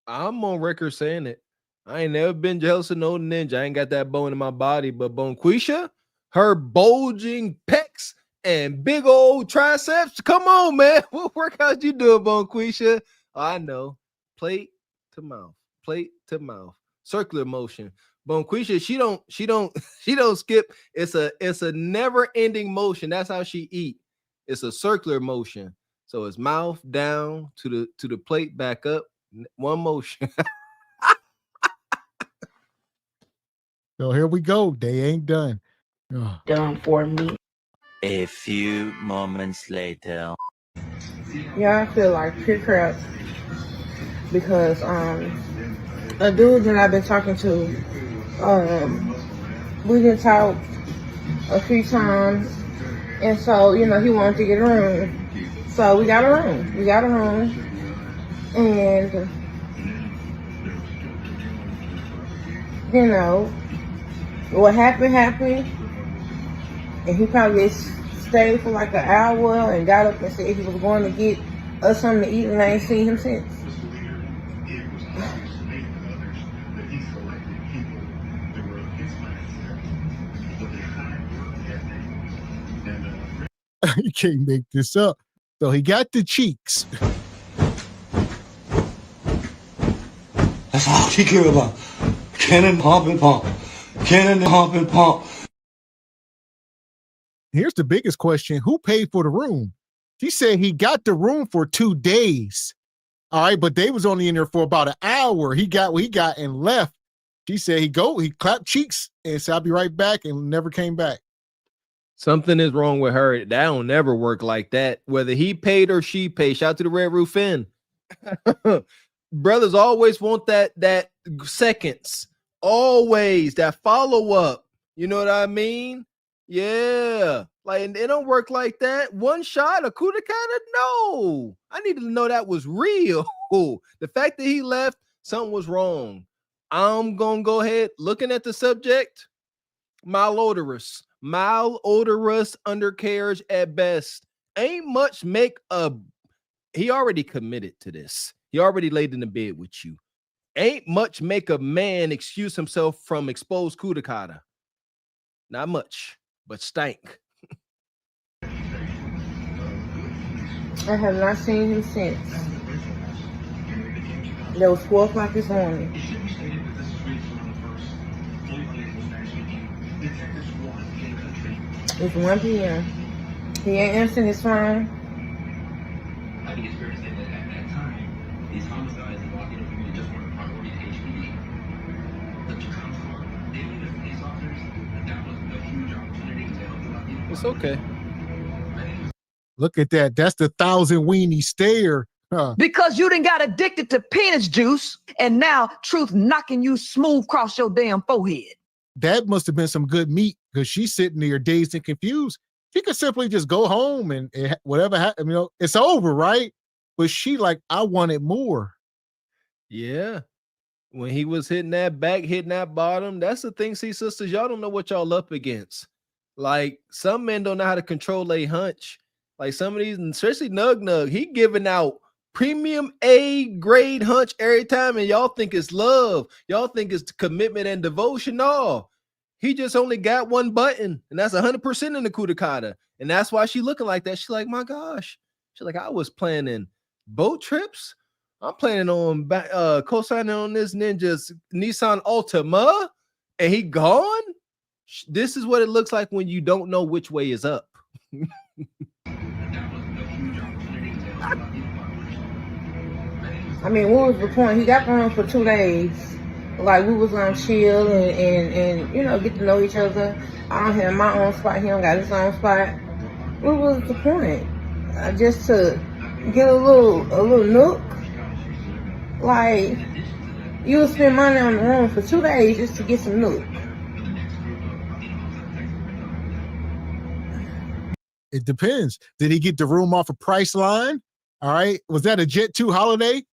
S11: I'm on record saying it. I ain't never been jealous of no ninja. I ain't got that bone in my body, but Bonquisha, her bulging pecs and big old triceps. Come on, man. What workout you doing, Bonquisha? Oh, I know. Plate to mouth, plate to mouth, circular motion. Bonquisha, she don't skip. It's a never-ending motion. That's how she eat. It's a circular motion. So it's mouth down to the plate, back up. One motion.
S10: So here we go. They ain't done. Ugh.
S21: Done for me.
S4: A few moments later.
S22: Yeah, I feel like pure crap because a dude that I've been talking to, we did talk a few times, and so he wanted to get a room, so we got a room, and what happened, and he probably stayed for like an hour and got up and said he was going to get us something to eat, and I ain't seen him since.
S10: You can't make this up. So he got the cheeks.
S23: That's all she care about. Cannon pump and pump. Cannon pump and pump.
S10: Here's the biggest question. Who paid for the room? She said he got the room for 2 days. All right, but they was only in there for about an hour. He got what he got and left. She said he clapped cheeks and said, I'll be right back, and never came back.
S11: Something is wrong with her. That don't never work like that. Whether he paid or she paid. Shout out to the Red Roof Inn. Brothers always want that seconds. Always that follow-up. You know what I mean? Yeah. Like, it don't work like that. One shot, a coup de kind of no. I needed to know that was real. The fact that he left, something was wrong. I'm gonna go ahead looking at the subject. Malodorous undercarriage at best. Ain't much make a. He already committed to this. He already laid in the bed with you. Ain't much make a man excuse himself from exposed coup de cotta. Not much, but stank.
S22: I have not seen him since. That was 4 o'clock this morning. It's 1 p.m. He ain't answering his phone.
S24: I think it's fair to say that at that time, these homicides involving really just weren't a priority to HPD. But to Comscore, they knew as police officers that was a huge opportunity to help them out.
S11: It's okay.
S10: Look at that. That's the 1,000 weenie stare. Huh.
S14: Because you done got addicted to penis juice, and now truth knocking you smooth across your damn forehead.
S10: That must have been some good meat, because she's sitting there dazed and confused. She could simply just go home and whatever happened, it's over, right? But she like, I wanted more.
S11: Yeah. When he was hitting that back, hitting that bottom, that's the thing. See, sisters, y'all don't know what y'all up against. Like, some men don't know how to control a hunch. Like some of these, especially Nug, he giving out premium A grade hunch every time, and y'all think it's love. Y'all think it's commitment and devotion. No, he just only got one button, and that's 100% in the coup de cotta. And that's why she looking like that. She's like, my gosh. She's like, I was planning boat trips. I'm planning on co-signing on this Ninja's Nissan Altima, and he gone. This is what it looks like when you don't know which way is up.
S22: I mean, what was the point? He got the room for 2 days. Like, we was gonna chill and get to know each other. I don't have my own spot. He don't got his own spot. What was the point? Just to get a little nook? Like, you would spend money on the room for 2 days just to get some nook.
S10: It depends. Did he get the room off a Priceline? All right. Was that a Jet 2 holiday?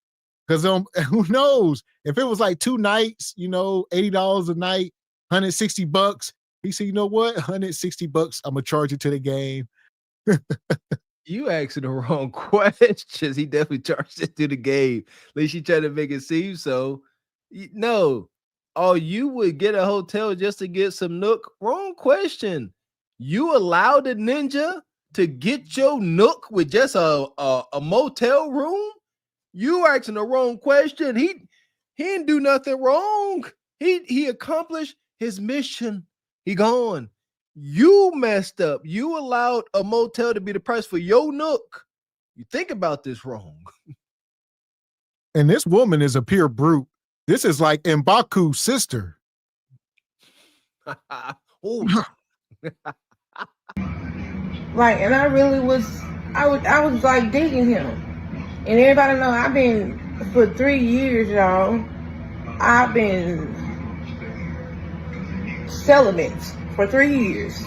S10: Because who knows? If it was like 2 nights, $80 a night, $160. He said, you know what? $160. I'm gonna charge it to the game.
S11: You asking the wrong questions. He definitely charged it to the game. At least you tried to make it seem so. No. Oh, you would get a hotel just to get some nook? Wrong question. You allowed the Ninja to get your nook with just a motel room? You asking the wrong question. He didn't do nothing wrong. He accomplished his mission. He gone. You messed up. You allowed a motel to be the price for your nook. You think about this wrong.
S10: And this woman is a pure brute. This is like M'Baku's sister.
S11: Oh.
S22: Like, and I really was, I was like digging him. And everybody know I've been, for 3 years, y'all, I've been celibate for 3 years.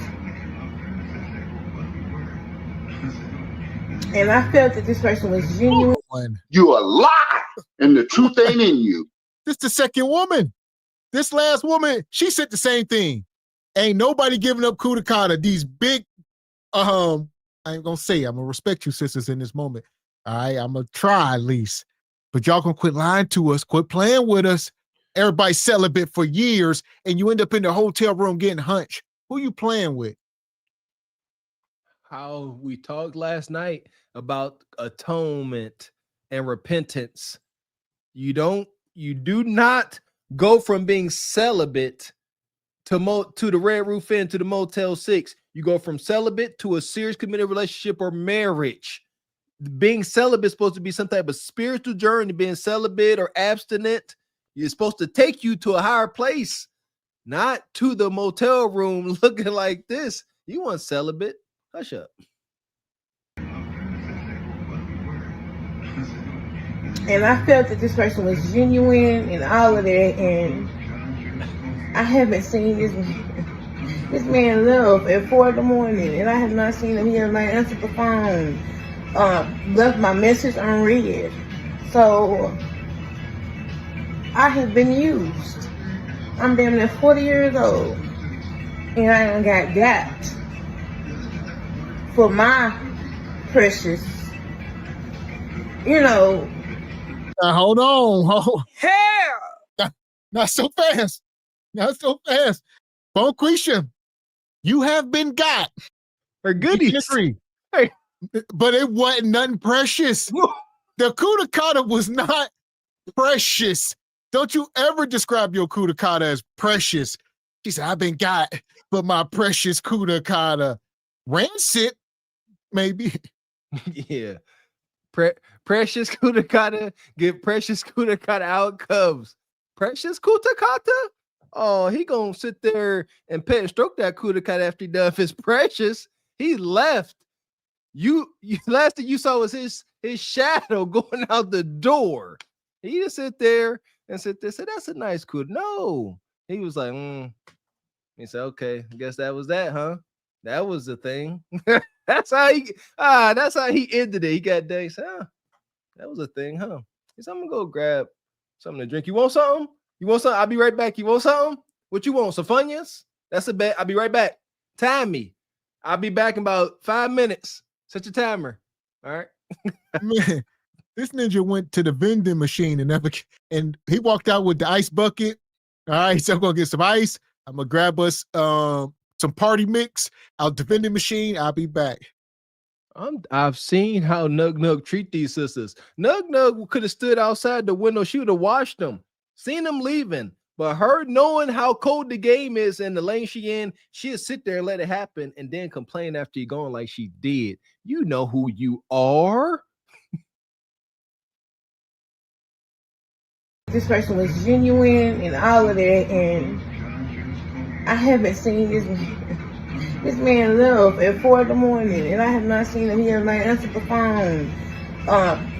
S22: And I felt that this person was genuine.
S3: You a lie, and the truth ain't in you.
S10: This the second woman. This last woman, she said the same thing. Ain't nobody giving up Kudakata. These big, I ain't gonna say, I'm gonna respect you sisters in this moment. All right, I'm gonna try at least. But y'all gonna quit lying to us, quit playing with us. Everybody celibate for years, and you end up in the hotel room getting hunched. Who you playing with?
S11: How we talked last night about atonement and repentance. You do not go from being celibate to the Red Roof Inn to the Motel 6. You go from celibate to a serious committed relationship or marriage. Being celibate is supposed to be some type of spiritual journey. Being celibate or abstinent, you're supposed to take you to a higher place, not to the motel room looking like this. You want celibate? Hush up.
S22: And I felt that this person was genuine and all of that. And I haven't seen this man love at 4 in the morning, and I have not seen him. He has not answered the phone. Left my message unread. So I have been used. I'm damn near 40 years old, and I done got gapped for my precious,
S10: Hold on. Hell! Not so fast. Not so fast. Bonquisha, you have been got.
S11: Her goodies.
S10: Hey. But it wasn't nothing precious. The Kudakata was not precious. Don't you ever describe your Kudakata as precious. She said, I've been got, but my precious Kudakata. Rancid, maybe.
S11: Yeah. Precious Kudakata get precious Kudakata outcomes. Precious Kudakata? Oh, he gonna sit there and pet and stroke that Kudakata after he done. If it's precious, he left. You last thing you saw was his shadow going out the door. He just sit there and said, that's a nice Kuda. No. He was like, He said, okay, I guess that was that, huh? That was the thing. That's how he ended it. He got done. He said, that was a thing, huh? He said, I'm gonna go grab something to drink. You want something? You want something? I'll be right back. You want something? What you want? Some Funyuns? That's a bet. I'll be right back. Time me. I'll be back in about 5 minutes. Set your timer. All right.
S10: Man, this ninja went to the vending machine and he walked out with the ice bucket. All right, so I'm gonna get some ice. I'm gonna grab us some party mix out the vending machine. I'll be back.
S11: I've seen how Nug Nug treat these sisters. Nug Nug could have stood outside the window. She would have watched them, seen them leaving. But her knowing how cold the game is and the lane she in, she'll sit there and let it happen and then complain after you're going like she did. You know who you are.
S22: This person was genuine and all of that, and I haven't seen this man love at 4 in the morning, and I have not seen him. He has not answered the phone.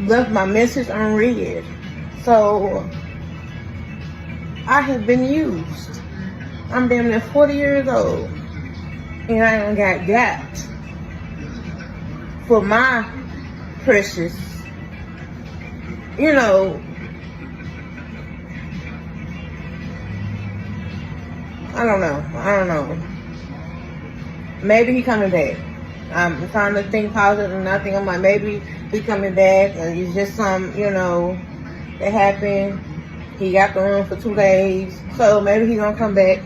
S22: Left my message unread. So I have been used. I'm damn near 40 years old, and I done got gapped for my precious, I don't know. Maybe he coming back. I'm trying to think positive and nothing. I'm like, maybe he coming back, and it's just some, that happened. He got the room for 2 days, so maybe he gonna come back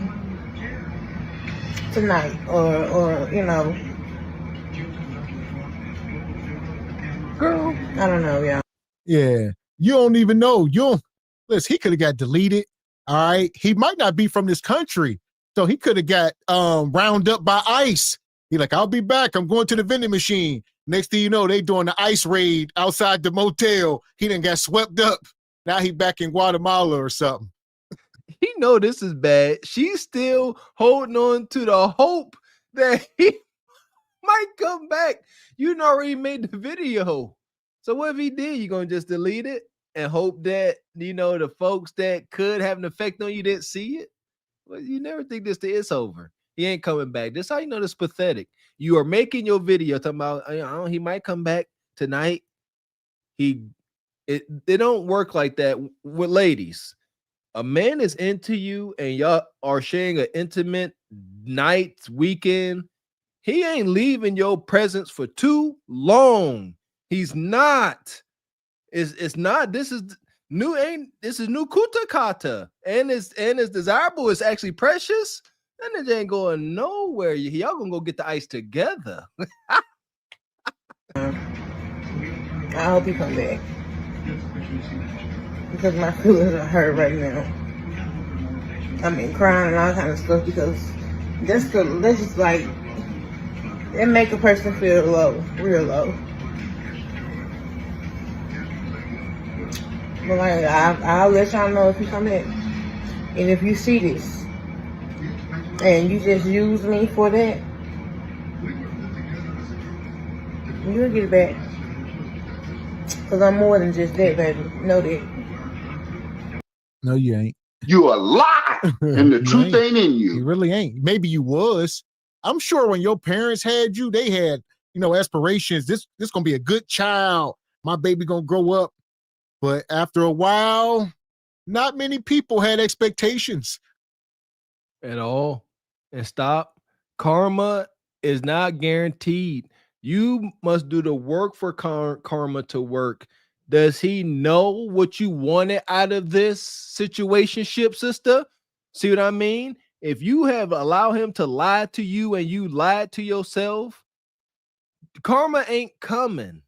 S22: tonight, or I don't know, y'all.
S10: Yeah, you don't even know. You don't listen. He could have got deleted. All right, he might not be from this country, so he could have got round up by ICE. He like, I'll be back. I'm going to the vending machine. Next thing you know, they doing the ICE raid outside the motel. He done got swept up. Now he back in Guatemala or something.
S11: He know this is bad. She's still holding on to the hope that he might come back. You already made the video. So what if he did? You gonna just delete it and hope that the folks that could have an effect on you didn't see it? Well, you never think it's over. He ain't coming back. This how you know this pathetic. You are making your video talking about he might come back tonight. They don't work like that with ladies. A man is into you and y'all are sharing an intimate night, weekend. He ain't leaving your presence for too long. He's not. It's not. This is new. This is new kuta kata, and it's desirable. It's actually precious. And it ain't going nowhere. Y'all gonna go get the ice together.
S22: I hope he come back because my feelings are hurt right now. I mean, crying and all kind of stuff because that's just like it make a person feel low, real low. But like, I'll let y'all know if you come back, and if you see this and you just use me for that, you'll get it back. Cause I'm more than just that, baby. Know that.
S10: No, you ain't.
S3: You a lie, and the truth ain't in you.
S10: You really ain't. Maybe you was. I'm sure when your parents had you, they had, aspirations. This gonna be a good child. My baby gonna grow up. But after a while, not many people had expectations
S11: At all. And stop. Karma is not guaranteed. You must do the work for karma to work. Does he know what you wanted out of this situationship, sister? See what I mean? If you have allowed him to lie to you and you lied to yourself, karma ain't coming.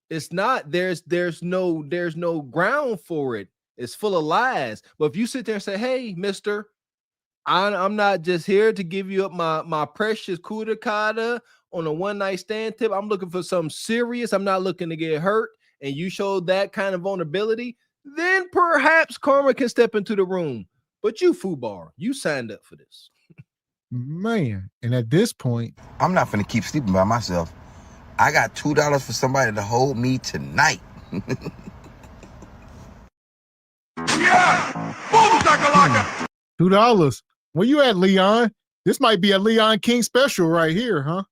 S11: It's not. There's no ground for it. It's full of lies. But if you sit there and say, "Hey, mister, I'm not just here to give you up my precious kuda kata on a one night stand tip. I'm looking for something serious. I'm not looking to get hurt." And you showed that kind of vulnerability, then perhaps karma can step into the room. But you foobar, you signed up for this.
S10: Man, and at this point,
S5: I'm not finna keep sleeping by myself. I got $2 for somebody to hold me tonight.
S10: $2. Where you at, Leon? This might be a Leon King special right here, huh?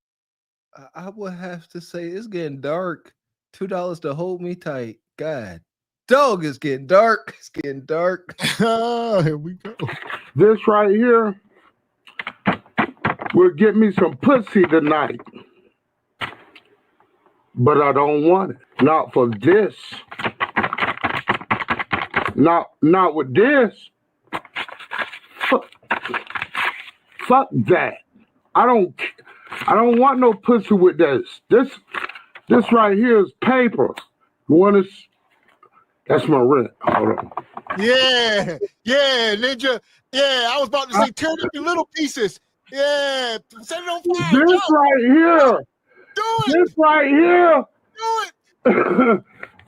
S11: I would have to say it's getting dark. $2 to hold me tight. God, dog, it's getting dark. It's getting dark.
S10: Here we go.
S8: This right here will get me some pussy tonight. But I don't want it. Not for this. Not with this. Fuck that. I don't want no pussy with this. This right here is paper. You want to? That's my rent. Hold on.
S10: Yeah, Ninja. Yeah, I was about to say tear it up in little pieces. Yeah, set it on fire.
S8: This right here.
S10: Do it.
S8: This right here.
S10: Do it.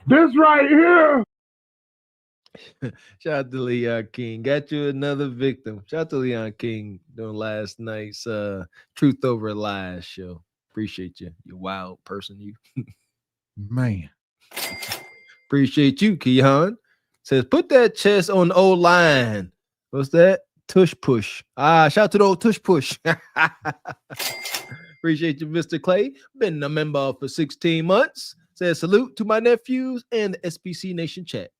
S8: This right here.
S11: Shout out to Leon King. Got you another victim. Shout out to Leon King doing last night's Truth Over Lies show. Appreciate you. You wild person, you.
S10: Man.
S11: Appreciate you, Keon. Says, put that chest on the old line. What's that? Tush push. Shout out to the old tush push. Appreciate you, Mr. Clay. Been a member for 16 months. Says, salute to my nephews and the SBC Nation chat.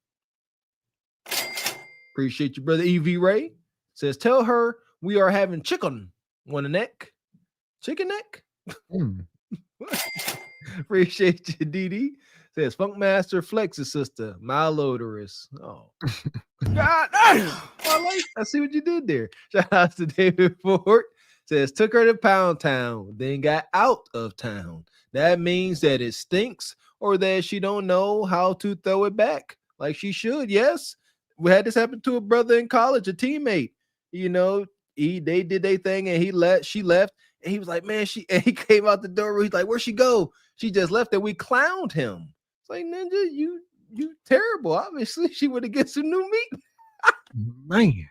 S11: Appreciate you, brother EV Ray. Says, tell her we are having chicken on the neck. Chicken neck? Appreciate you, DD. Says, Funkmaster Flex's sister, malodorous. Oh. God, I see what you did there. Shout out to David Ford. Says, took her to Pound Town, then got out of town. That means that it stinks or that she don't know how to throw it back like she should. Yes, we had this happen to a brother in college, a teammate. You know, they did their thing and she left, and he was like, man, and he came out the door. He's like, where'd she go? She just left, and we clowned him. It's like, Ninja, you terrible. Obviously, she would have get some new meat.
S10: Man.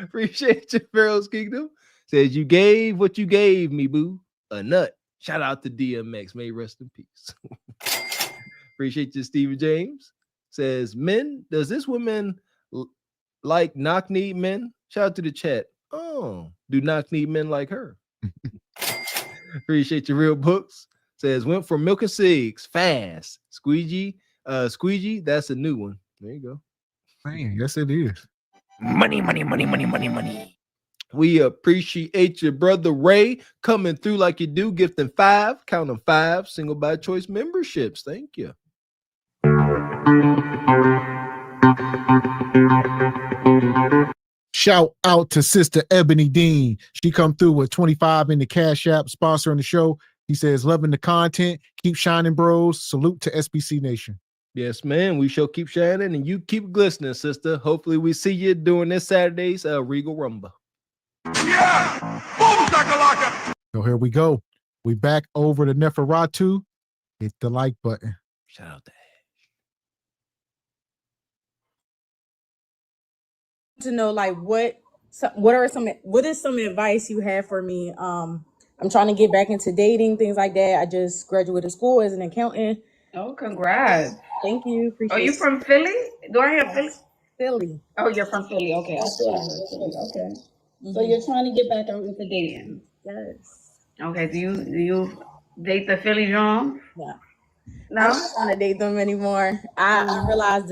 S11: Appreciate you, Pharaoh's Kingdom. Says you gave what you gave me, boo. A nut. Shout out to DMX. May he rest in peace. Appreciate you, Stephen James. Says, men, does this woman like knock-kneed men? Shout out to the chat. Oh, do knock-kneed men like her? Appreciate your real books. Says, went for milk and cigs fast. Squeegee, that's a new one. There you go.
S10: Man, yes, it is.
S11: Money, money, money, money, money, money. We appreciate your brother Ray coming through like you do, gifting 5, count them 5 single by choice memberships. Thank you.
S10: Shout out to Sister Ebony Dean. She come through with 25 in the Cash App, sponsoring the show. He says, loving the content. Keep shining, bros. Salute to SBC Nation.
S11: Yes, man. We shall keep shining and you keep glistening, sister. Hopefully we see you during this Saturday's Regal Rumble.
S10: Yeah! Boom, so here we go. We back over to Neferatu. Hit the like button.
S11: Shout out to
S6: to know like what is some advice you have for me? I'm trying to get back into dating, things like that. I just graduated school as an accountant.
S13: Oh, congrats.
S6: Thank you. Appreciate
S13: Are you from Philly? Do I have Philly?
S6: Philly.
S13: Oh, you're from Philly. Okay. I thought I heard Philly. Okay. So you're trying to get back into dating.
S6: Yes.
S13: Okay. Do you date the Philly John?
S6: Yeah.
S13: No?
S6: I don't want to date them anymore. I realize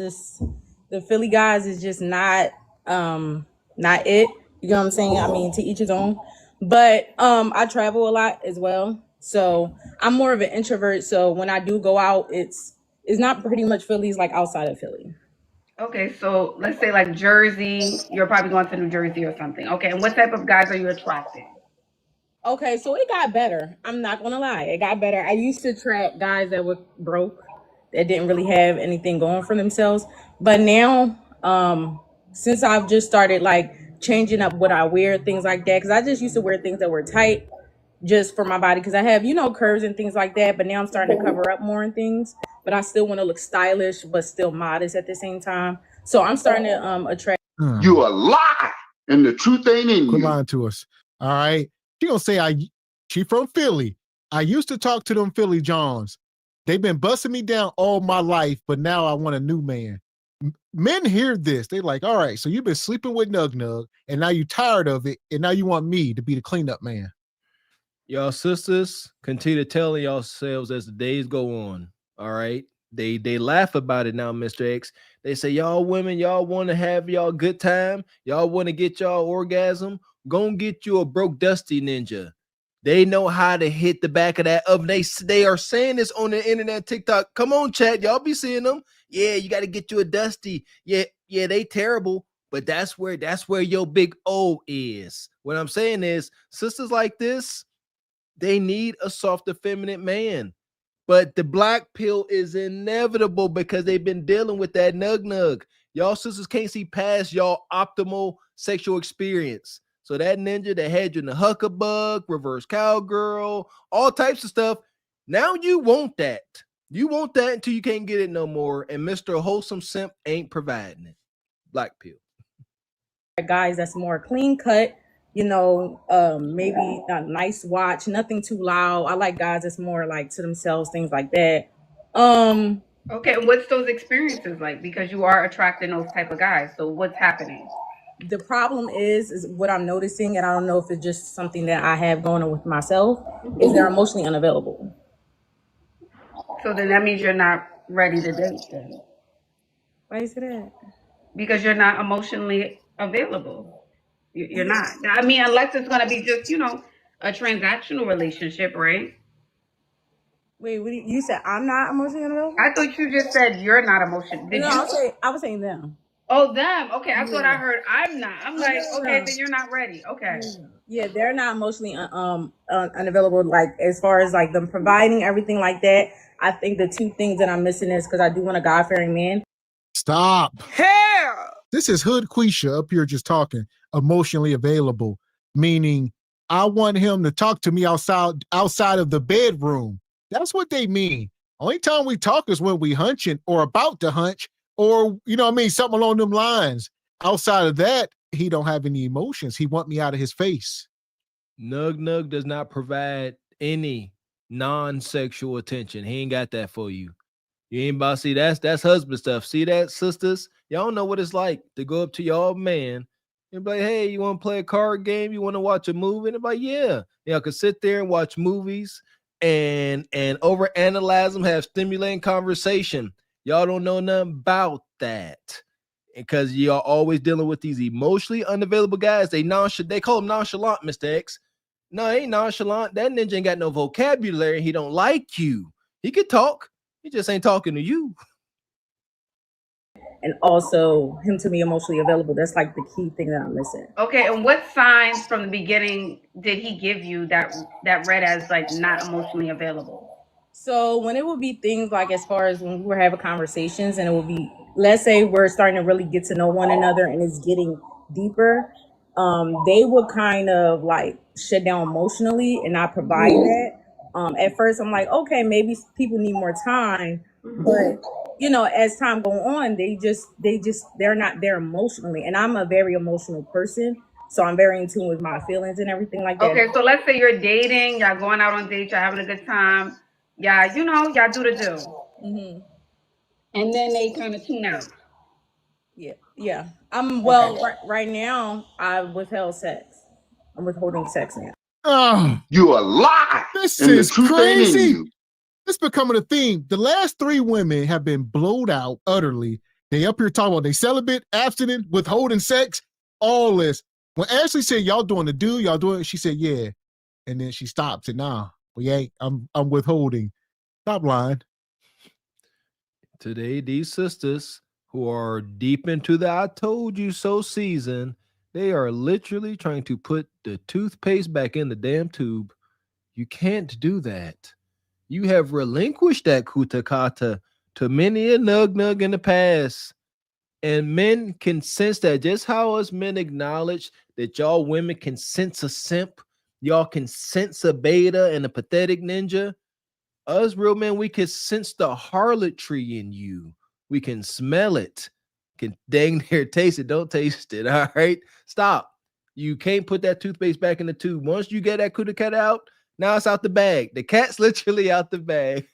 S6: the Philly guys is just not it. You know what I'm saying? I mean, to each his own. But I travel a lot as well. So I'm more of an introvert. So when I do go out, it's not pretty much Philly, it's like outside of Philly.
S13: Okay, so let's say like Jersey, you're probably going to New Jersey or something. Okay, and what type of guys are you attracting?
S6: Okay, so it got better. I'm not gonna lie, it got better. I used to attract guys that were broke, that didn't really have anything going for themselves. But now, since I've just started like changing up what I wear, things like that, because I just used to wear things that were tight just for my body, because I have, curves and things like that. But now I'm starting to cover up more and things. But I still want to look stylish, but still modest at the same time. So I'm starting to attract.
S3: You a lie, and the truth ain't in
S10: Quit
S3: you.
S10: lying to us. All right. She gonna say she from Philly. I used to talk to them Philly Johns. They've been busting me down all my life, but now I want a new man. Men hear this. They like, all right, so you've been sleeping with Nug Nug, and now you tired of it, and now you want me to be the cleanup man.
S11: Y'all sisters, continue to tell yourselves as the days go on. All right. They laugh about it now, Mr. X. They say, y'all women, y'all want to have y'all good time. Y'all want to get y'all orgasm. Go and get you a broke dusty ninja. They know how to hit the back of that oven. They are saying this on the internet, TikTok. Come on, chat. Y'all be seeing them. Yeah, you got to get you a dusty. Yeah, they terrible. But that's where your big O is. What I'm saying is, sisters like this, they need a softer, feminine man. But the black pill is inevitable because they've been dealing with that nug. Y'all sisters can't see past y'all optimal sexual experience. So that ninja that had you in the huckabug, reverse cowgirl, all types of stuff. Now you want that. You want that until you can't get it no more. And Mr. Wholesome Simp ain't providing it. Black pill.
S6: Guys that's more clean cut, maybe a nice watch, nothing too loud. I like guys that's more like to themselves, things like that.
S13: Okay, what's those experiences like? Because you are attracting those type of guys. So what's happening?
S6: The problem is what I'm noticing, and I don't know if it's just something that I have going on with myself, is they're emotionally unavailable.
S13: So then that means you're not ready to date then.
S6: Why is it that?
S13: Because you're not emotionally available. You're not. I mean, unless it's going to be just, a transactional relationship, right?
S6: Wait, you said I'm not emotionally unavailable?
S13: I thought you just said you're not emotionally.
S6: I was saying them.
S13: Oh, them. Okay, I thought I heard I'm not. I'm like, okay, then you're not ready. Okay.
S6: Yeah, they're not emotionally unavailable, like as far as like them providing everything like that. I think the two things that I'm missing is because I do want a God-fearing man.
S10: Stop.
S6: Hair.
S10: This is Hood Quisha up here just talking, emotionally available, meaning I want him to talk to me outside of the bedroom. That's what they mean. Only time we talk is when we hunching or about to hunch or, you know what I mean, something along them lines. Outside of that, he don't have any emotions. He want me out of his face.
S11: Nug Nug does not provide any non-sexual attention. He ain't got that for you. You ain't about to see that's husband stuff. See that, sisters? Y'all know what it's like to go up to y'all man and be like, hey, you want to play a card game? You want to watch a movie? And they're like, yeah. Y'all can sit there and watch movies and overanalyze them, have stimulating conversation. Y'all don't know nothing about that. Because y'all always dealing with these emotionally unavailable guys. They call them nonchalant, Mr. X. No, he ain't nonchalant. That ninja ain't got no vocabulary. He don't like you. He could talk. He just ain't talking to you.
S6: And also him to be emotionally available. That's like the key thing that I'm missing.
S13: Okay, and what signs from the beginning did he give you that read as like not emotionally available?
S6: So when it would be things like as far as when we were having conversations and it would be, let's say we're starting to really get to know one another and it's getting deeper, they would kind of like shut down emotionally and not provide that. At first I'm like, okay, maybe people need more time, but you know, as time go on, they're not there emotionally. And I'm a very emotional person. So I'm very in tune with my feelings and everything like that.
S13: Okay, so let's say you're dating, y'all going out on dates, y'all having a good time. Yeah, you know, y'all do the do.
S6: Mm-hmm.
S13: And then they kind of tune out.
S6: Yeah. Well, right now I withheld sex. I'm withholding sex now.
S10: Oh,
S3: You a lie.
S10: this
S3: And the
S10: is
S3: truth ain't in
S10: crazy.
S3: you.
S10: It's becoming a theme. The last 3 women have been blowed out utterly. They up here talking about they celibate, abstinent, withholding sex, all this. When Ashley said, y'all doing the do, y'all doing it, she said, yeah. And then she stopped and nah, we ain't. I'm withholding. Stop lying.
S11: Today, these sisters who are deep into the I told you so season, they are literally trying to put the toothpaste back in the damn tube. You can't do that. You have relinquished that kutakata to many a nug nug in the past. And men can sense that, just how us men acknowledge that y'all women can sense a simp, y'all can sense a beta and a pathetic ninja. Us real men, we can sense the harlotry in you. We can smell it. Can dang near taste it. Don't taste it. All right. Stop. You can't put that toothpaste back in the tube. Once you get that kuta cat out, now it's out the bag. The cat's literally out the bag.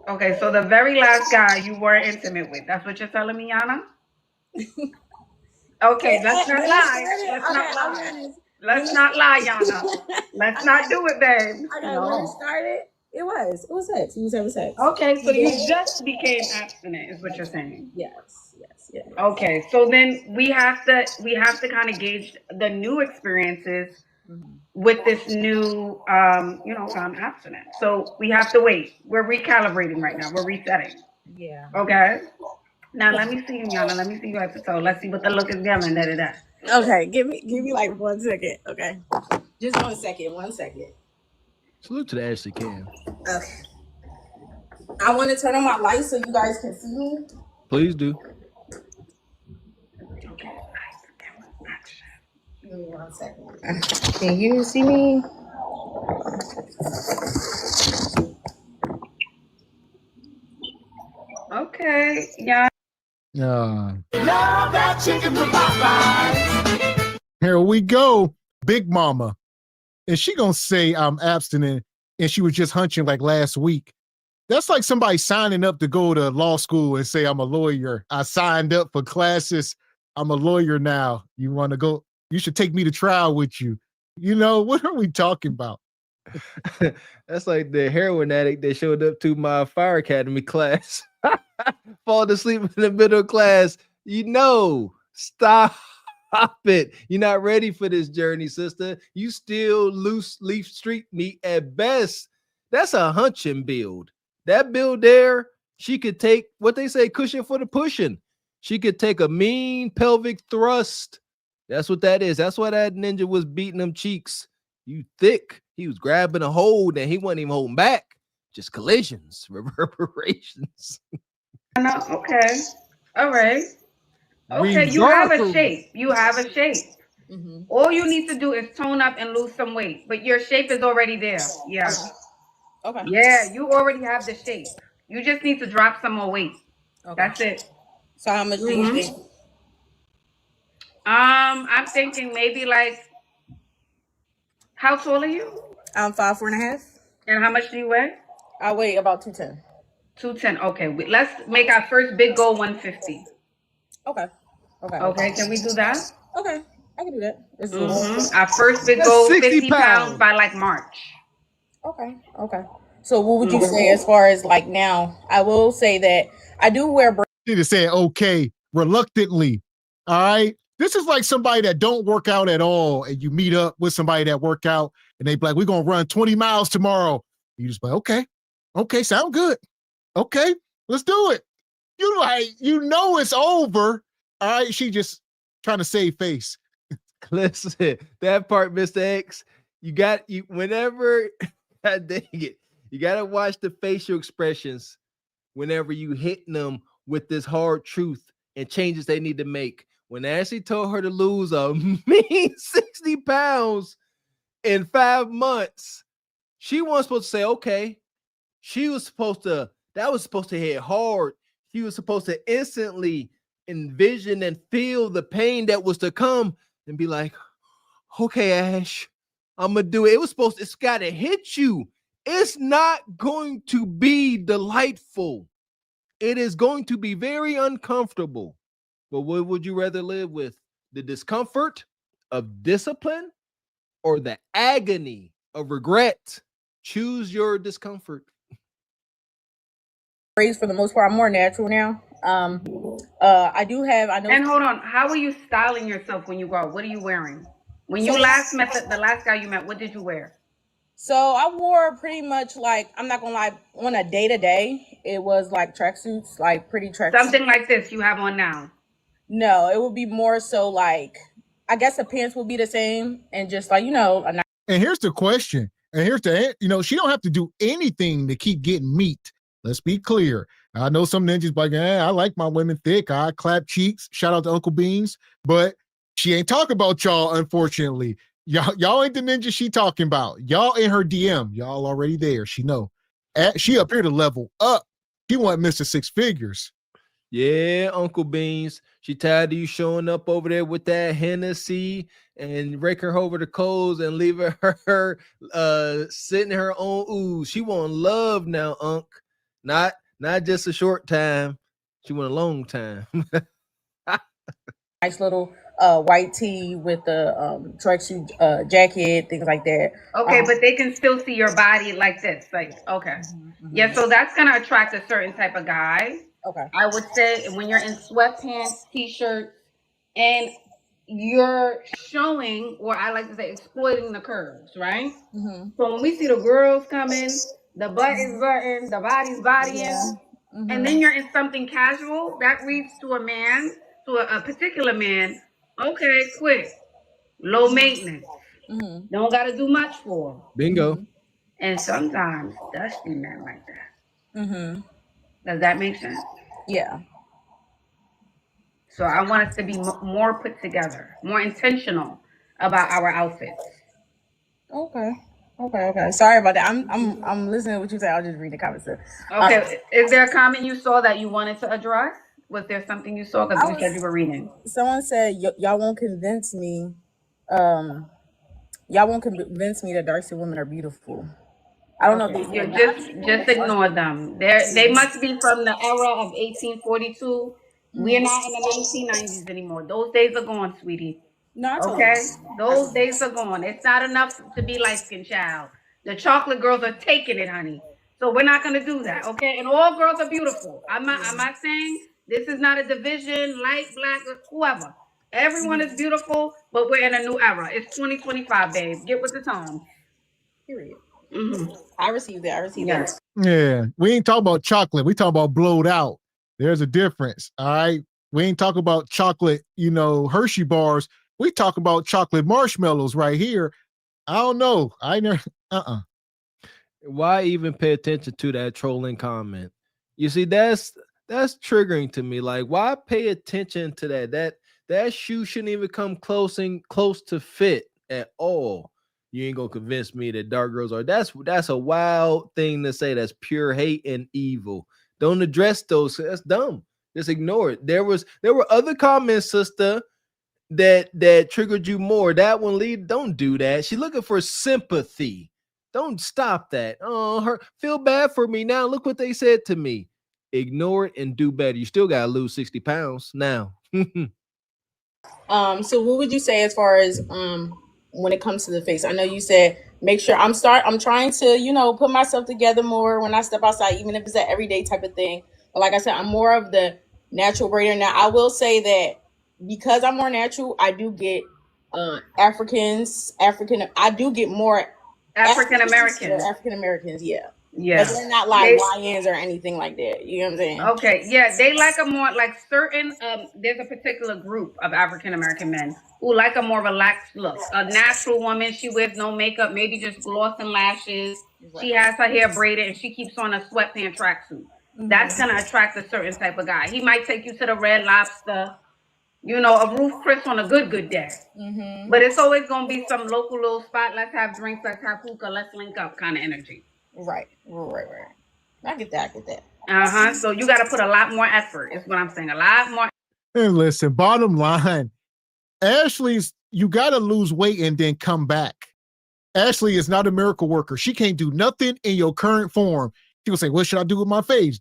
S13: Okay, so the very last guy you were intimate with, that's what you're telling me, Yana? Okay, let's not lie. Let's not lie. Let's not lie, Yana. Let's not do it, babe.
S6: Okay, when it started, it was sex. We was having sex.
S13: Okay, so you just became abstinent, is what you're saying.
S6: Yes.
S13: Okay, so then we have to kind of gauge the new experiences with this new abstinent. So we have to wait. We're recalibrating right now. We're resetting.
S6: Yeah.
S13: Okay. Now let me see you, Yana. Let me see you at the toe. Let's see what the look is giving. Da da da.
S6: Okay, give me like 1 second. Okay. Just 1 second. 1 second.
S11: Salute to the Ashley Cam.
S6: Okay. I want to turn on my lights so you guys can see me.
S11: Please do.
S13: Okay.
S6: Give me 1 second. Can you see me?
S13: Okay. Yeah.
S10: Love that chicken from Popeyes. Here we go. Big Mama. And she gonna say I'm abstinent and she was just hunching like last week. That's like somebody signing up to go to law school and say, I'm a lawyer. I signed up for classes. I'm a lawyer now. You want to go? You should take me to trial with you. You know, what are we talking about?
S11: That's like the heroin addict that showed up to my fire academy class. Fall asleep in the middle of class. You know, stop it. You're not ready for this journey, sister. You still loose leaf street meat at best. That's a hunching build. That build there, she could take what they say, cushion for the pushing. She could take a mean pelvic thrust. That's what that is. That's why that ninja was beating them cheeks. You thick. He was grabbing a hold and he wasn't even holding back. Just collisions, reverberations.
S13: No, okay. All right. Okay, you have a
S11: Reverberations.
S13: shape. You have a shape. All you need to do is tone up and lose some weight, but your shape is already there. Yeah.
S6: Okay.
S13: Yeah, you already have the shape. You just need to drop some more weight.
S6: Okay.
S13: That's it.
S6: So how much do you think?
S13: I'm thinking maybe like, how tall are you?
S6: I'm 5'4.5".
S13: And how much do you weigh?
S6: I weigh about 210.
S13: 210. Okay, let's make our first big goal 150.
S6: Okay.
S13: Okay, can we do that?
S6: Okay, I can do that. It's doable.
S13: Our first big
S11: That's
S13: goal
S11: 60
S13: 50 pounds by like March.
S6: Okay. So what would you say as far as like now? I will say that I do wear
S10: She just said okay reluctantly. All right. This is like somebody that don't work out at all, and you meet up with somebody that work out, and they be like, "We're gonna run 20 miles tomorrow." You just like, okay, sound good. Okay, let's do it. You like, it's over. All right. She just trying to save face.
S11: Listen, that part, Mr. X, you whenever, God dang it, you gotta watch the facial expressions whenever you hitting them with this hard truth and changes they need to make. When Ashley told her to lose a mean 60 pounds in 5 months, she wasn't supposed to say, okay. That was supposed to hit hard. She was supposed to instantly envision and feel the pain that was to come and be like, okay, Ash, I'm going to do it. It's got to hit you. It's not going to be delightful. It is going to be very uncomfortable. But what would you rather live with? The discomfort of discipline or the agony of regret? Choose your discomfort.
S6: For the most part, I'm more natural now. I know.
S13: And hold on, how are you styling yourself when you go out? What are you wearing? When you last met the last guy you met, what did you wear?
S6: So I wore pretty much like, I'm not gonna lie, on a day to day, it was like tracksuits, like pretty tracksuits.
S13: Something like this you have on now.
S6: No, it would be more so like, I guess the pants will be the same and just like,
S10: And here's the question. And here's the, she don't have to do anything to keep getting meat. Let's be clear. I know some ninjas like, I like my women thick. I clap cheeks. Shout out to Uncle Beans. But she ain't talking about y'all, unfortunately. Y'all ain't the ninja she talking about. Y'all in her DM. Y'all already there. She know. She up here to level up. She want Mr. Six Figures.
S11: Yeah, Uncle Beans. She tired of you showing up over there with that Hennessy and raking her over the coals and leaving her sitting in her own ooze. She want love now, Unc. Not just a short time. She want a long time.
S6: Nice little white tee with the tracksuit jacket, things like that.
S13: Okay, but they can still see your body like this. Like, okay. Yeah, so that's gonna attract a certain type of guy.
S6: Okay.
S13: I would say when you're in sweatpants, t-shirts, and you're showing, or I like to say exploiting the curves, right? So when we see the girls coming, the butt is button, the body's bodying, and then you're in something casual, that reads to a man, to a particular man, okay, quick, low maintenance, don't got to do much for.
S11: Bingo.
S13: And sometimes dusty men like that. Does that make sense?
S6: Yeah.
S13: So I want us to be more put together, more intentional about our outfits.
S6: Okay. Sorry about that. I'm listening to what you say. I'll just read the comments.
S13: Okay. Is there a comment you saw that you wanted to address? Was there something you saw? Because you said you were reading.
S6: Someone said y'all won't convince me. Y'all won't convince me that dark skinned women are beautiful. I don't know if these
S13: just ignore them. They must be from the era of 1842. We're not in the 1990s anymore. Those days are gone, sweetie.
S6: No,
S13: okay, those days are gone. It's not enough to be light-skinned, child. The chocolate girls are taking it, honey. So we're not gonna do that, okay? And all girls are beautiful. I'm not saying this is not a division, light, black, whoever. Everyone is beautiful, but we're in a new era. It's 2025, babe. Get with the times.
S6: Period. I received that.
S10: Yeah, we ain't talking about chocolate. We talking about blowed out. There's a difference. All right. We ain't talking about chocolate, Hershey bars. We talk about chocolate marshmallows right here. I don't know. I never.
S11: Why even pay attention to that trolling comment? You see, that's triggering to me. Like, why pay attention to that? That shoe shouldn't even come close to fit at all. You ain't gonna convince me that dark girls are. That's a wild thing to say. That's pure hate and evil. Don't address those. That's dumb. Just ignore it. There were other comments, sister, that triggered you more. That one, lead. Don't do that. She's looking for sympathy. Don't stop that. Oh, her feel bad for me now. Look what they said to me. Ignore it and do better. You still gotta lose 60 pounds now.
S6: So what would you say as far as when it comes to the face? I know you said make sure I'm trying to, put myself together more when I step outside, even if it's an everyday type of thing. But like I said, I'm more of the natural braider. Now I will say that because I'm more natural, I do get I do get more
S13: African Americans.
S6: African Americans, yeah.
S13: Yeah.
S6: But they're not like YNs or anything like that. You know what I'm saying?
S13: Okay, yeah, they like a more like certain. There's a particular group of African American men who like a more relaxed look. A natural woman, she wears no makeup, maybe just gloss and lashes. She has her hair braided and she keeps on a sweatpant tracksuit. That's gonna attract a certain type of guy. He might take you to the Red Lobster, a Ruth Chris on a good day. But it's always gonna be some local little spot. Let's have drinks, let's have hookah, let's link up kind of energy.
S6: Right. I get that.
S13: So you got to put a lot more effort. Is what I'm saying. A lot more.
S10: And listen, bottom line, you got to lose weight and then come back. Ashley is not a miracle worker. She can't do nothing in your current form. She will say, what should I do with my face?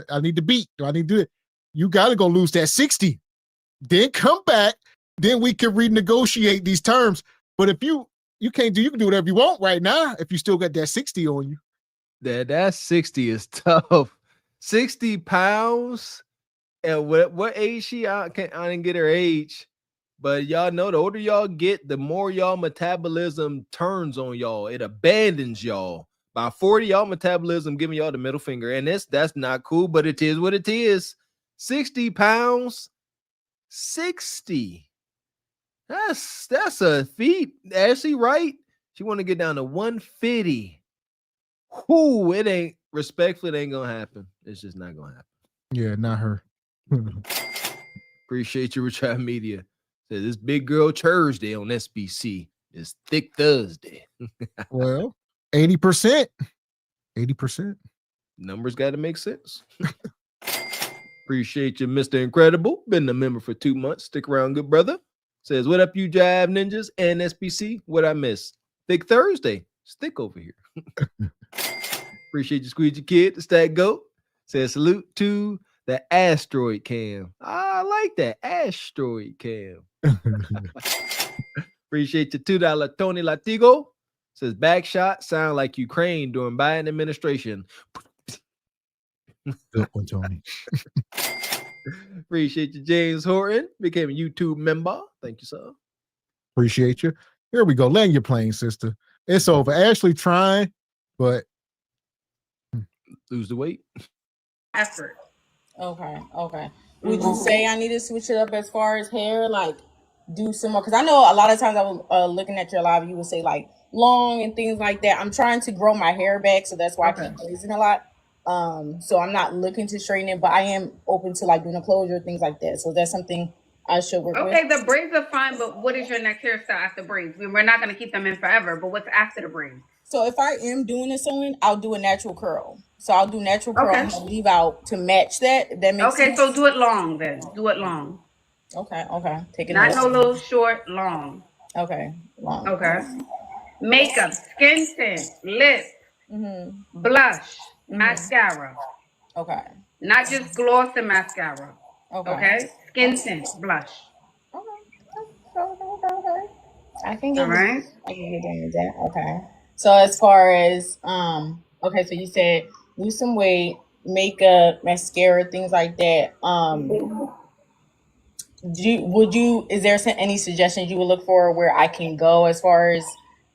S10: I need to beat? Do I need to do it? You got to go lose that 60. Then come back. Then we can renegotiate these terms. But if you can do whatever you want right now if you still got that 60 on you.
S11: That 60 is tough. 60 pounds. And what age she? I didn't get her age. But y'all know the older y'all get, the more y'all metabolism turns on y'all. It abandons y'all. By 40, y'all metabolism giving y'all the middle finger. And that's not cool, but it is what it is. 60 pounds. 60. That's a feat. Ashley, right? She want to get down to 150. Whoo, it ain't respectfully, it ain't gonna happen. It's just not gonna happen.
S10: Yeah, not her.
S11: Appreciate you, Richard Media. Says this big girl Thursday on SBC is thick Thursday.
S10: Well, 80%. 80%.
S11: Numbers got to make sense. Appreciate you, Mr. Incredible. Been a member for 2 months. Stick around, good brother. Says, what up, you Jive Ninjas and SBC? What I miss? Thick Thursday. Stick over here. Appreciate you, Squeegee Kid, the Stack Goat. Says, salute to the Asteroid Cam. I like that. Asteroid Cam. Appreciate you, $2 Tony Latigo. Says, back shot sound like Ukraine during Biden administration.
S10: Good one, Tony.
S11: Appreciate you, James Horton. Became a YouTube member. Thank you, sir.
S10: Appreciate you. Here we go. Land your plane, sister. It's over. Ashley trying, but
S11: lose the weight.
S13: Effort.
S6: Okay. Would you say I need to switch it up as far as hair? Like, do some more? Because I know a lot of times I was looking at your live, you would say like long and things like that. I'm trying to grow my hair back, so that's why I keep losing a lot. So I'm not looking to straighten it, but I am open to like doing a closure, things like that. So that's something I should work with.
S13: Okay, the braids are fine, but what is your next hairstyle after braids? We're not going to keep them in forever, but what's after the braids?
S6: So if I am doing a sewing, I'll do a natural curl. So I'll do natural curl and leave out to match that. If that makes sense.
S13: So do it long then. Do it long.
S6: Okay. Taking
S13: not no little short, long.
S6: Okay, long.
S13: Okay. Makeup, skin tint, lip, blush, mascara.
S6: Okay.
S13: Not just gloss and mascara. Okay. Skin tint, blush.
S6: Okay. I can get
S13: all right.
S6: I can get down with that. Okay. So as far as okay, so you said lose some weight, makeup, mascara, things like that. Is there any suggestions you would look for where I can go as far as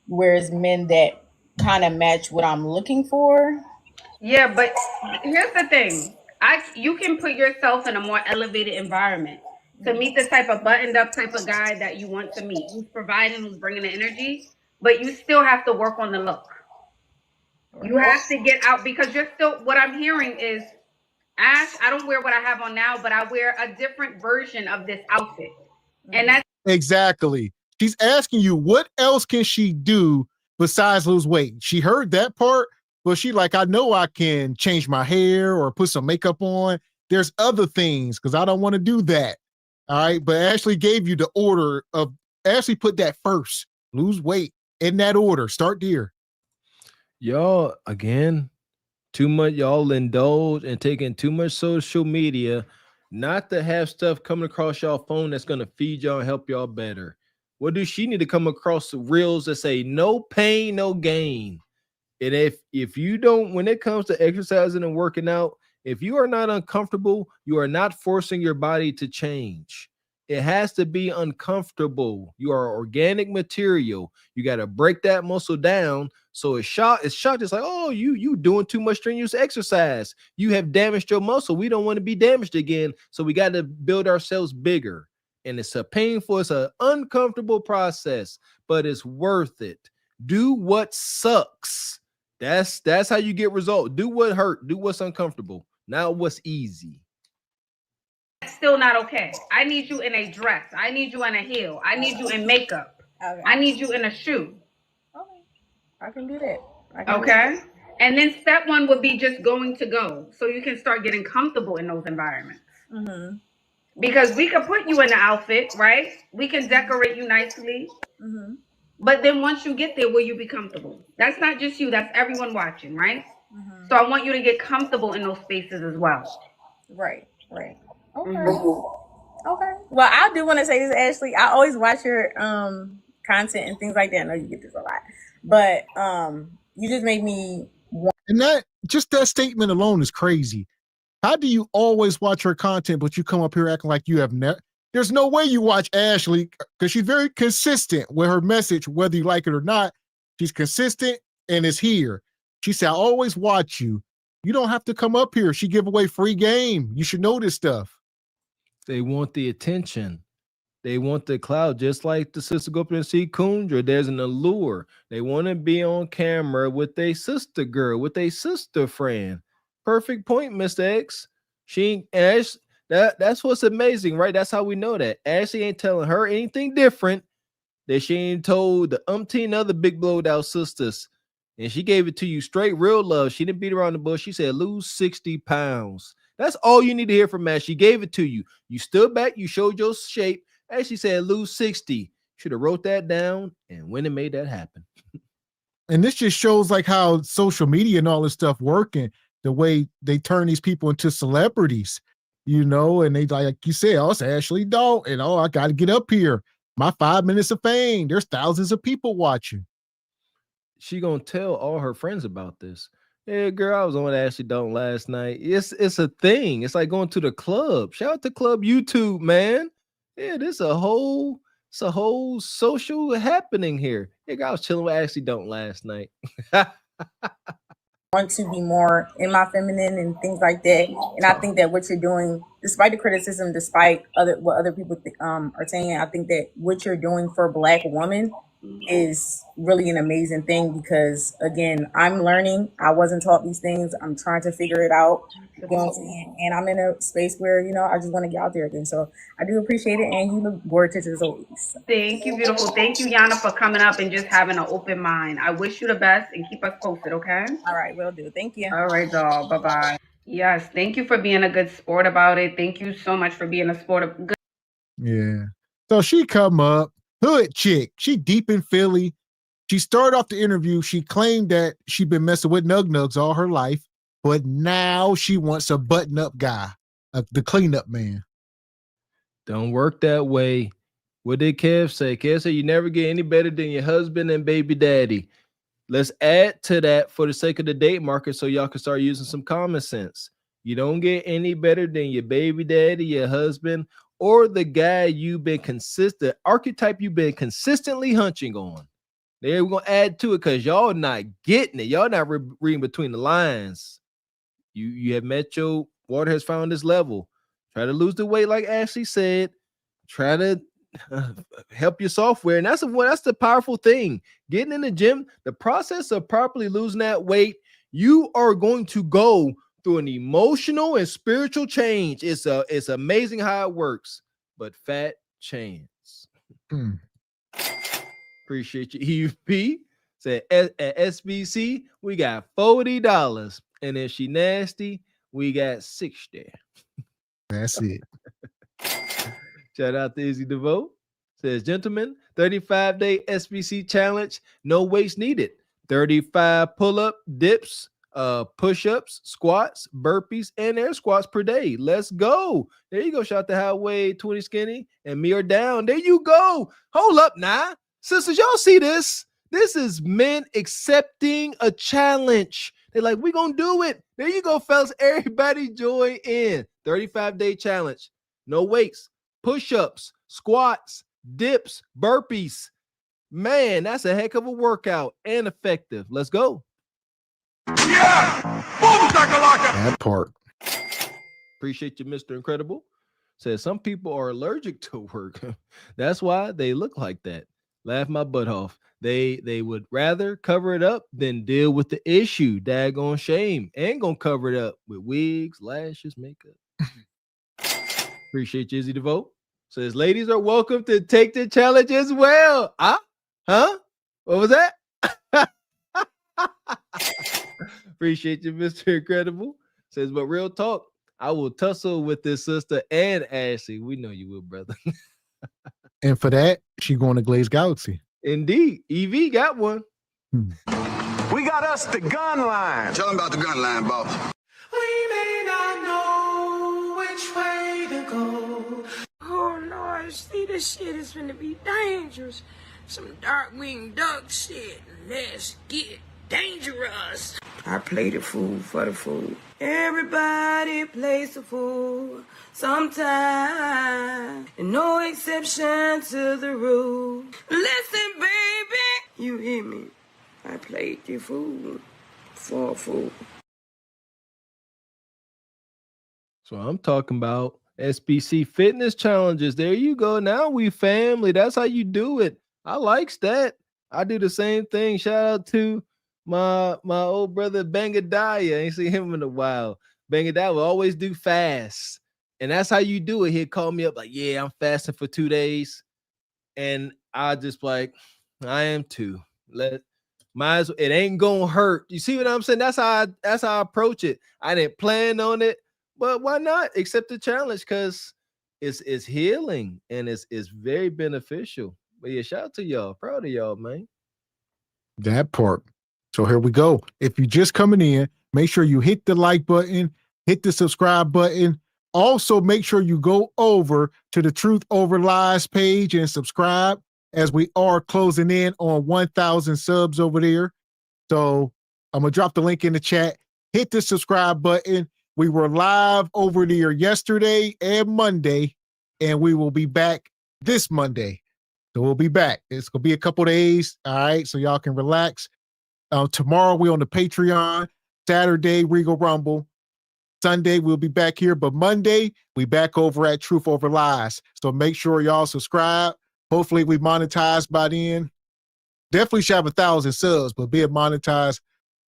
S6: where's men that kind of match what I'm looking for?
S13: Yeah, but here's the thing. You can put yourself in a more elevated environment to meet the type of buttoned up type of guy that you want to meet, who's providing, who's bringing the energy. but you still have to work on the look. You have to get out because you're still, what I'm hearing is, Ash, I don't wear what I have on now, but I wear a different version of this outfit. And that's
S10: Exactly. She's asking you, what else can she do besides lose weight? She heard that part, but she like, I know I can change my hair or put some makeup on. There's other things because I don't want to do that. All right. But Ashley gave you the order of, Ashley put that first, lose weight in that order. Start there.
S11: Y'all, again, too much, y'all indulge and taking too much social media, not to have stuff coming across y'all phone that's going to feed y'all and help y'all better. What does she need to come across reels that say no pain, no gain? And if you don't, when it comes to exercising and working out, if you are not uncomfortable, you are not forcing your body to change. It has to be uncomfortable. You are organic material. You got to break that muscle down. So it's shocked. It's shocked. It's like, oh, you doing too much strenuous exercise. You have damaged your muscle. We don't want to be damaged again. So we got to build ourselves bigger. And it's a painful, it's an uncomfortable process, but it's worth it. Do what sucks. That's how you get results. Do what hurt. Do what's uncomfortable. Not what's easy.
S13: still not okay. I need you in a dress. I need you in a heel. I need you in makeup.
S6: Okay.
S13: I need you in a shoe.
S6: Okay. I can do that.
S13: Okay. And then step one would be just going to go. So you can start getting comfortable in those environments.
S6: Mm-hmm.
S13: Because we can put you in the outfit, right? We can decorate you nicely.
S6: Mm-hmm.
S13: But then once you get there, will you be comfortable? That's not just you. That's everyone watching, right?
S6: Mm-hmm.
S13: So I want you to get comfortable in those spaces as well.
S6: Right. Right. Okay.
S13: Mm-hmm.
S6: Okay. Well, I do want to say this, Ashley. I always watch your content and things like that. I know you get this a lot, but you just made me want.
S10: And that just that statement alone is crazy. How do you always watch her content, but you come up here acting like you have never? There's no way you watch Ashley because she's very consistent with her message, whether you like it or not. She's consistent and is here. She said, I always watch you. You don't have to come up here. She give away free game. You should know this stuff.
S11: They want the attention. They want the cloud, just like the sister go up and see Kundra. There's an allure. They want to be on camera with a sister girl, with a sister friend. Perfect point, Mr. X. She Ash. That's what's amazing, right? That's how we know that Ashley ain't telling her anything different that she ain't told the umpteen other big blowed out sisters. And she gave it to you straight, real love. She didn't beat around the bush. She said, lose 60 pounds. That's all you need to hear from Ash. She gave it to you. You stood back. You showed your shape. As she said, lose 60. Should have wrote that down and went and made that happen.
S10: And this just shows like how social media and all this stuff working, the way they turn these people into celebrities, you know, and they like you said, oh, it's Ashley Dalton. And oh, I got to get up here. My 5 minutes of fame. There's thousands of people watching.
S11: She gonna tell all her friends about this. Hey, girl, I was on Ashley Dalton last night. It's a thing. It's like going to the club. Shout out to Club YouTube, man. Yeah, this a whole social happening here. Hey, girl, I was chilling with Ashley Dalton last night.
S6: Want to be more in my feminine and things like that. And I think that what you're doing, despite the criticism, despite what other people are saying, I think that what you're doing for Black women is really an amazing thing because, again, I'm learning. I wasn't taught these things. I'm trying to figure it out. You know what I'm saying? And I'm in a space where, you know, I just want to get out there again. So I do appreciate it. And you look gorgeous as always.
S13: Thank you, beautiful. Thank you, Yana, for coming up and just having an open mind. I wish you the best and keep us posted, okay?
S6: All right, will do. Thank you.
S13: All right, doll. Bye-bye. Yes, thank you for being a good sport about it. Thank you so much for being a sport of good.
S10: Yeah. So she come up, hood chick. She deep in Philly. She started off the interview. She claimed that she'd been messing with nug-nugs all her life, but now she wants a button-up guy, the cleanup man.
S11: Don't work that way. What did Kev say? Kev said you never get any better than your husband and baby daddy. Let's add to that for the sake of the date market so y'all can start using some common sense. You don't get any better than your baby daddy, your husband, or the guy you've been consistent, archetype you've been consistently hunching on. There we're gonna add to it because y'all not getting it. Y'all not reading between the lines. You have met your water has found this level. Try to lose the weight like Ashley said. Try to help your software. And that's the powerful thing. Getting in the gym, the process of properly losing that weight, you are going to go through an emotional and spiritual change. It's amazing how it works. But fat chance. Appreciate you, EVP. Said at SBC, we got $40. And if she nasty, we got 60.
S10: That's it.
S11: Shout out to Izzy DeVoe. Says, gentlemen, 35-day SBC challenge, no weights needed. 35 pull-up, dips, push-ups, squats, burpees, and air squats per day. Let's go. There you go. Shout out to Highway 20 Skinny and me are down. There you go. Hold up now. Sisters, y'all see this? This is men accepting a challenge. They're like, we gonna do it. There you go, fellas. Everybody join in. 35-day challenge. No weights, push-ups, squats, dips, burpees. Man, that's a heck of a workout and effective. Let's go.
S10: That part.
S11: Appreciate you, Mr. Incredible. Says some people are allergic to work. That's why they look like that. Laugh my butt off. They would rather cover it up than deal with the issue. Daggone shame. And gonna cover it up with wigs, lashes, makeup. Appreciate you, Izzy DeVoe. Says ladies are welcome to take the challenge as well. Huh? What was that? Appreciate you, Mr. Incredible. Says, but real talk, I will tussle with this sister and Ashley. We know you will, brother.
S10: And for that, she going to Glaze Galaxy.
S11: Indeed. EV got one.
S9: We got us the gun line.
S23: Tell them about the gun line, boss.
S7: We may not know which way to go. Oh Lord, see, this shit is gonna be dangerous. Some dark-winged duck shit. Let's get dangerous. I play the fool for the fool. Everybody plays the fool sometime. And no exception to the rule. Listen, baby, you hear me? I played the fool for a fool.
S11: So I'm talking about SBC fitness challenges. There you go. Now we family. That's how you do it. I likes that. I do the same thing. Shout out to my old brother Bangadaya. I ain't seen him in a while. Bangadaya will always do fast. And that's how you do it. He'd call me up like, yeah, I'm fasting for 2 days. And I just like, I am too. It ain't gonna hurt. You see what I'm saying? That's how I approach it. I didn't plan on it, but why not accept the challenge? Because it's healing and it's very beneficial. But yeah, shout out to y'all. Proud of y'all, man.
S10: That part. So here we go. If you're just coming in, make sure you hit the like button, hit the subscribe button. Also, make sure you go over to the Truth Over Lies page and subscribe, as we are closing in on 1,000 subs over there. So I'm going to drop the link in the chat. Hit the subscribe button. We were live over there yesterday and Monday, and we will be back this Monday. So we'll be back. It's going to be a couple days. All right. So y'all can relax. Tomorrow we're on the Patreon. Saturday, Regal Rumble. Sunday, we'll be back here. But Monday, we back over at Truth Over Lies. So make sure y'all subscribe. Hopefully we monetize by then. Definitely should have 1,000 subs, but being monetized,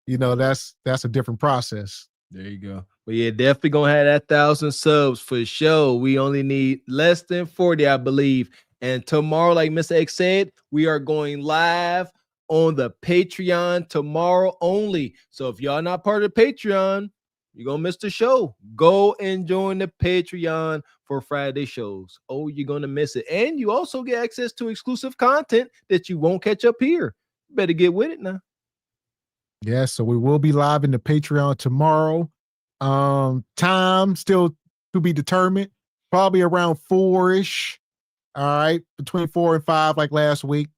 S10: that's a different process.
S11: There you go. But yeah, definitely gonna have that 1,000 subs for sure. We only need less than 40, I believe. And tomorrow, like Mr. X said, we are going live on the Patreon tomorrow only. So if y'all not part of the Patreon, you're gonna miss the show. Go and join the Patreon for Friday shows. Oh, you're gonna miss it. And you also get access to exclusive content that you won't catch up here. You better get with it now.
S10: Yeah, so we will be live in the Patreon tomorrow. Time still to be determined. Probably around 4-ish. All right, between 4 and 5, like last week.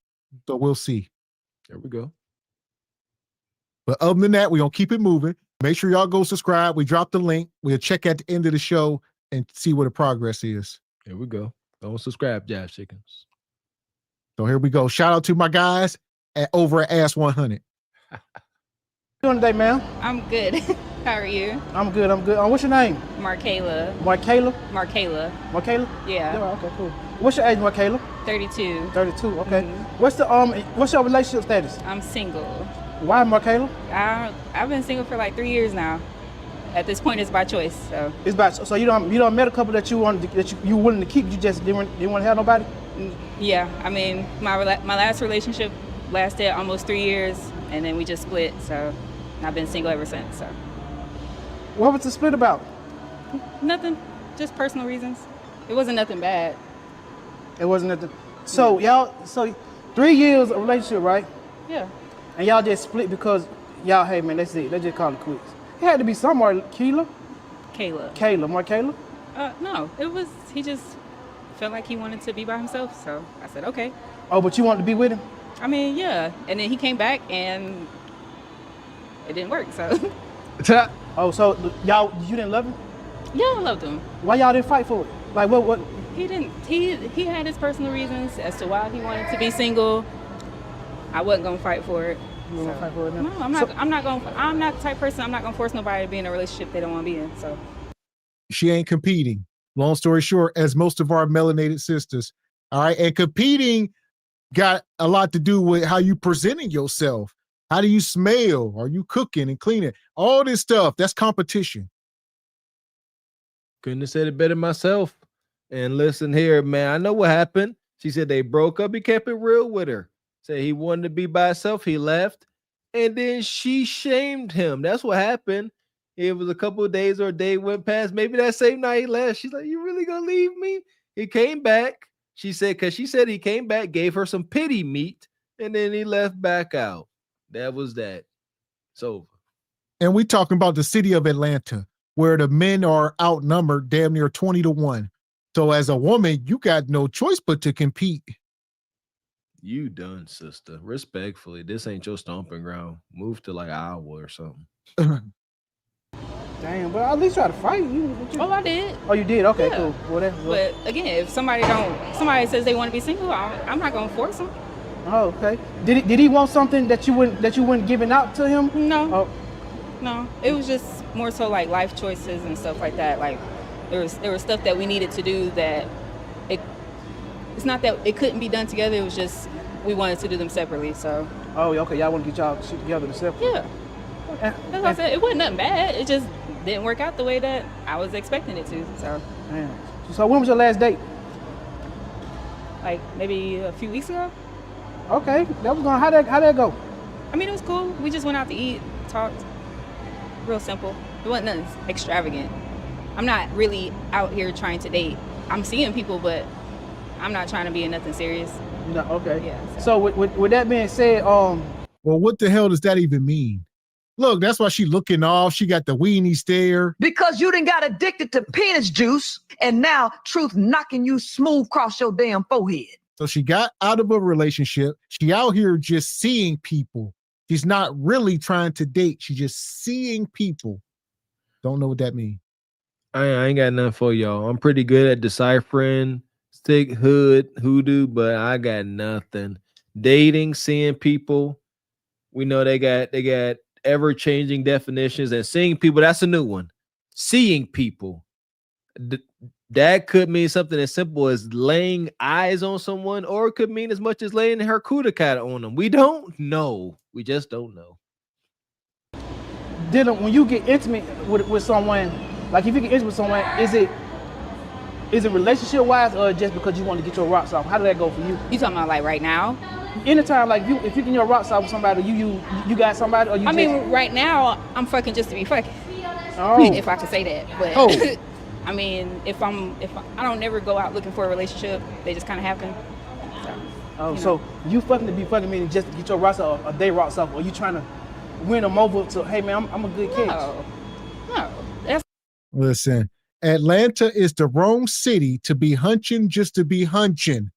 S10: So we'll see.
S11: There we go.
S10: But other than that, we're gonna keep it moving. Make sure y'all go subscribe. We drop the link. We'll check at the end of the show and see what the progress is.
S11: Here we go. Don't subscribe, Josh Chickens.
S10: So here we go. Shout out to my guys over at Ask 100.
S12: Doing today, ma'am?
S15: I'm good.
S12: How are you?
S15: I'm good. I'm good. What's your name?
S12: Markayla.
S15: Markayla?
S12: Markayla.
S15: Markayla?
S12: Yeah.
S15: Okay, cool. What's your age, Markayla?
S12: 32.
S15: 32. Okay. What's your relationship status?
S12: I'm single.
S15: Why, Markayla?
S12: I've been single for like 3 years now. At this point, it's by choice. So
S15: it's by so you don't met a couple that you wanted you willing to keep. You just didn't want to have nobody.
S12: Yeah, I mean my last relationship lasted almost 3 years, and then we just split. So I've been single ever since. So
S15: what was the split about?
S12: Nothing, just personal reasons. It wasn't nothing bad.
S15: It wasn't nothing. So y'all, 3 years of relationship, right?
S12: Yeah.
S15: And y'all just split because y'all, hey man, that's it. Let's just call it quits. It had to be somewhere. Kayla. Markayla.
S12: No, he just felt like he wanted to be by himself. So I said, okay.
S15: Oh, but you wanted to be with him?
S12: I mean, yeah. And then he came back and it didn't work. So.
S15: So you didn't love him?
S12: Yeah, I loved him.
S15: Why y'all didn't fight for it? Like what?
S12: He didn't. He had his personal reasons as to why he wanted to be single. I wasn't gonna fight for it.
S15: You gonna fight for it now?
S12: No, I'm not the type of person. I'm not gonna force nobody to be in a relationship they don't want to be in. So
S10: she ain't competing. Long story short, as most of our melanated sisters, all right, and competing got a lot to do with how you presenting yourself. How do you smell? Are you cooking and cleaning? All this stuff, that's competition.
S11: Couldn't have said it better myself. And listen here, man, I know what happened. She said they broke up. He kept it real with her. Said he wanted to be by himself. He left. And then she shamed him. That's what happened. It was a couple of days or a day went past. Maybe that same night he left. She's like, you really gonna leave me? He came back. She said, because she said he came back, gave her some pity meat, and then he left back out. That was that. It's over.
S10: And we talking about the city of Atlanta, where the men are outnumbered damn near 20-1. So as a woman, you got no choice but to compete.
S11: You done, sister. Respectfully, this ain't your stomping ground. Move to like Iowa or something.
S15: Damn, but at least try to fight.
S12: Oh, I did.
S15: Oh, you did? Okay,
S12: yeah.
S15: cool. Whatever.
S12: But again, if somebody says they want to be single, I'm not gonna force them.
S15: Oh, okay. Did he want something that you wouldn't giving out to him?
S12: No.
S15: Oh.
S12: No. It was just more so like life choices and stuff like that. Like there was stuff that we needed to do that it's not that it couldn't be done together. It was just we wanted to do them separately. So.
S15: Oh, okay. Y'all want to get y'all shit together separately?
S12: Yeah. That's what I said. It wasn't nothing bad. It just didn't work out the way that I was expecting it to. So.
S15: Damn. So when was your last date?
S12: Like maybe a few weeks ago.
S15: Okay. That was how'd that go?
S12: I mean, it was cool. We just went out to eat, talked. Real simple. It wasn't nothing extravagant. I'm not really out here trying to date. I'm seeing people, but I'm not trying to be in nothing serious.
S15: No, okay.
S12: Yeah.
S15: So with that being said,
S10: well, what the hell does that even mean? Look, that's why she looking off. She got the weenie stare.
S14: Because you done got addicted to penis juice, and now truth knocking you smooth across your damn forehead.
S10: So she got out of a relationship. She out here just seeing people. She's not really trying to date. She's just seeing people. Don't know what that means.
S11: I ain't got nothing for y'all. I'm pretty good at deciphering stick hoodoo, but I got nothing. Dating, seeing people. We know they got ever-changing definitions, and seeing people, that's a new one. Seeing people. That could mean something as simple as laying eyes on someone, or it could mean as much as laying her kudakata on them. We don't know. We just don't know.
S15: Dylan, when you get intimate with someone, like if you get intimate with someone, is it relationship wise or just because you want to get your rocks off? How did that go for you?
S12: You talking about like right now?
S15: Anytime, like if you get your rocks off with somebody, you got somebody, or you?
S12: I mean, right now I'm fucking just to be fucking.
S15: Oh.
S12: If I could say that, but
S15: oh.
S12: I mean, if I don't never go out looking for a relationship, they just kind of happen. So,
S15: so you fucking to be fucking, meaning just to get your rocks off, or they rocks off, or you trying to win them over to, hey man, I'm a good catch.
S12: No.
S10: Listen, Atlanta is the wrong city to be hunching just to be hunching.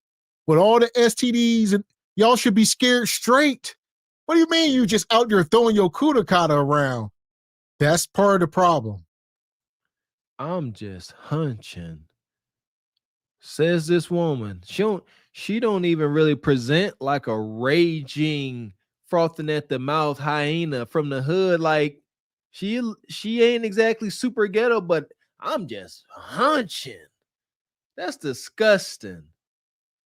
S10: With all the STDs, and y'all should be scared straight. What do you mean you just out there throwing your kudakata around? That's part of the problem.
S11: I'm just hunching. Says this woman. She don't even really present like a raging, frothing at the mouth hyena from the hood. Like, She ain't exactly super ghetto, but I'm just hunching. That's disgusting.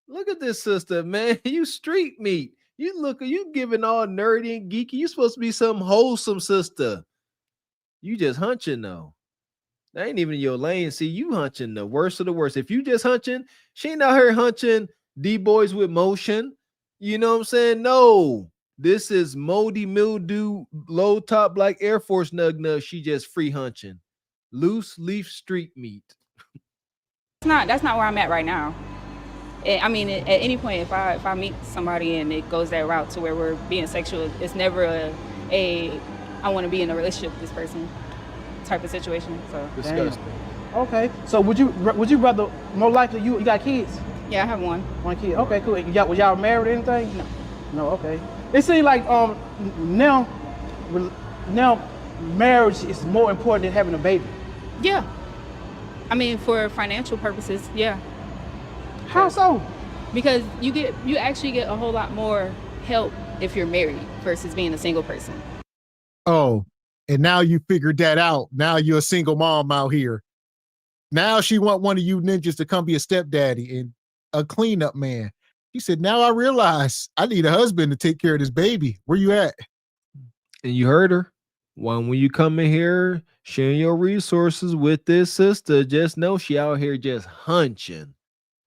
S11: Look at this sister, man. You street meat. You giving all nerdy and geeky. You supposed to be some wholesome sister. You just hunching though. That ain't even your lane. See, you hunching the worst of the worst. If you just hunching, she ain't out here hunching D-boys with motion. You know what I'm saying? No. This is moldy mildew, low top black Air Force nug. She just free hunching. Loose leaf street meat.
S12: That's not where I'm at right now. I mean, at any point, if I meet somebody and it goes that route to where we're being sexual, it's never a I want to be in a relationship with this person type of situation. So
S11: disgusting.
S15: Okay, so would you rather more likely you got kids?
S12: Yeah, I have one.
S15: One kid. Okay, cool. Was y'all married or anything?
S12: No.
S15: No. Okay. It seems like now marriage is more important than having a baby.
S12: Yeah. I mean, for financial purposes, yeah.
S15: How so?
S12: Because you actually get a whole lot more help if you're married versus being a single person.
S10: Oh, and now you figured that out. Now you're a single mom out here. Now she want one of you ninjas to come be a stepdaddy and a cleanup man. He said, now I realize I need a husband to take care of this baby. Where you at?
S11: And you heard her. When you come in here sharing your resources with this sister, just know she out here just hunching.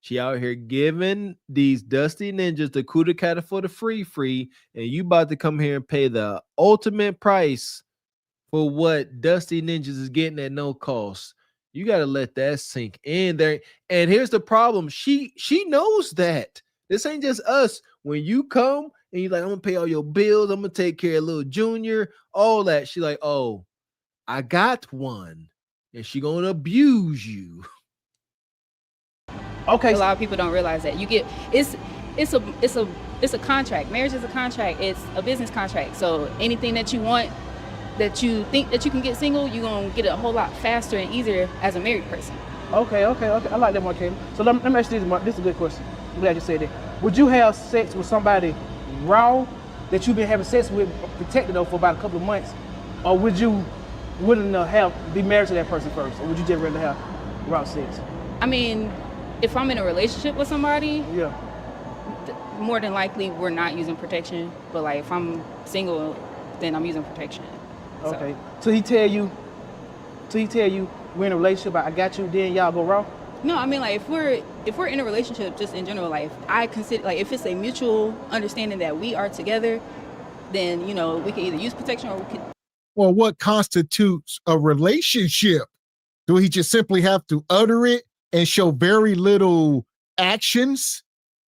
S11: She out here giving these dusty ninjas the coup de cat for the free, and you about to come here and pay the ultimate price for what dusty ninjas is getting at no cost. You got to let that sink in there. And here's the problem. She knows that. This ain't just us. When you come and you're like, I'm going to pay all your bills. I'm going to take care of little Junior, all that. She like, oh, I got one. And she going to abuse you.
S15: Okay.
S12: A lot of people don't realize that. It's a contract. Marriage is a contract. It's a business contract. So anything that you want, that you think that you can get single, you're going to get it a whole lot faster and easier as a married person.
S15: Okay. I like that one, Kayla. So let me ask you this. This is a good question. I'm glad you said that. Would you have sex with somebody raw that you've been having sex with, protected though, for about a couple of months? Or would you wouldn't be married to that person first? Or would you just rather have raw sex?
S12: I mean, if I'm in a relationship with somebody,
S15: yeah,
S12: more than likely we're not using protection. But like if I'm single, then I'm using protection.
S15: Okay. So he tell you we're in a relationship, I got you, then y'all go raw?
S12: No, I mean, like if we're in a relationship, just in general, like I consider, like if it's a mutual understanding that we are together, then we can either use protection or we could.
S10: Well, what constitutes a relationship? Do he just simply have to utter it and show very little actions,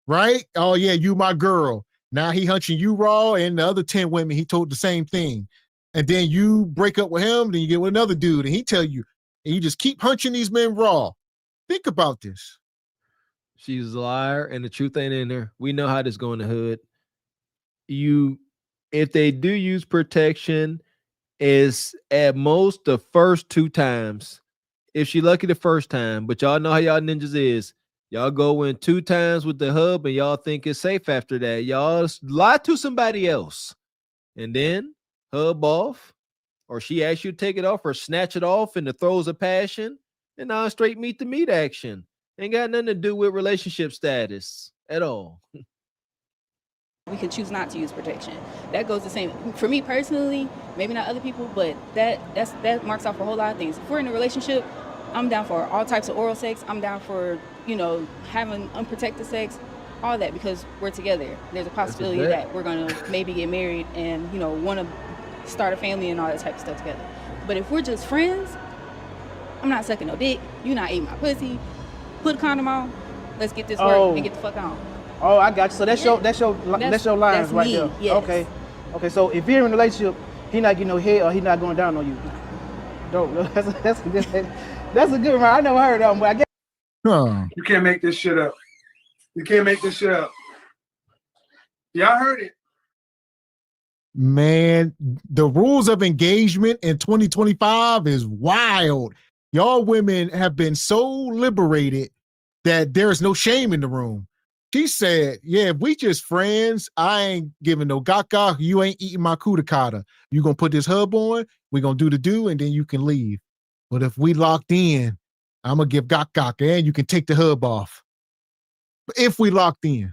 S10: right? Oh yeah, you my girl. Now he hunching you raw, and the other 10 women he told the same thing. And then you break up with him, then you get with another dude, and he tell you, and you just keep hunching these men raw. Think about this.
S11: She's a liar, and the truth ain't in her. We know how this go in the hood. If they do use protection, is at most the first 2 times. If she lucky the first time, but y'all know how y'all ninjas is. Y'all go in 2 times with the hub, and y'all think it's safe after that. Y'all lie to somebody else, and then hub off, or she asks you to take it off or snatch it off in the throes of passion, and now straight meet the meat action. Ain't got nothing to do with relationship status at all.
S12: We can choose not to use protection. That goes the same for me personally, maybe not other people, but that marks off a whole lot of things. If we're in a relationship, I'm down for all types of oral sex. I'm down for, having unprotected sex, all that, because we're together. There's a possibility that we're going to maybe get married and, want to start a family and all that type of stuff together. But if we're just friends, I'm not sucking no dick. You're not eating my pussy. Put a condom on. Let's get this work and get the fuck on.
S15: Oh, I got you. So that's your lines right there.
S12: Yes.
S15: Okay. So if you're in a relationship, he not getting no head or he not going down on you. That's a good one. I never heard that one, but I guess.
S16: You can't make this shit up. Y'all heard it.
S10: Man, the rules of engagement in 2025 is wild. Y'all women have been so liberated that there is no shame in the room. She said, yeah, if we just friends, I ain't giving no gaga. You ain't eating my kudakata. You gonna put this hub on, we gonna do the do, and then you can leave. But if we locked in, I'm gonna give gaga, and you can take the hub off. But if we locked in.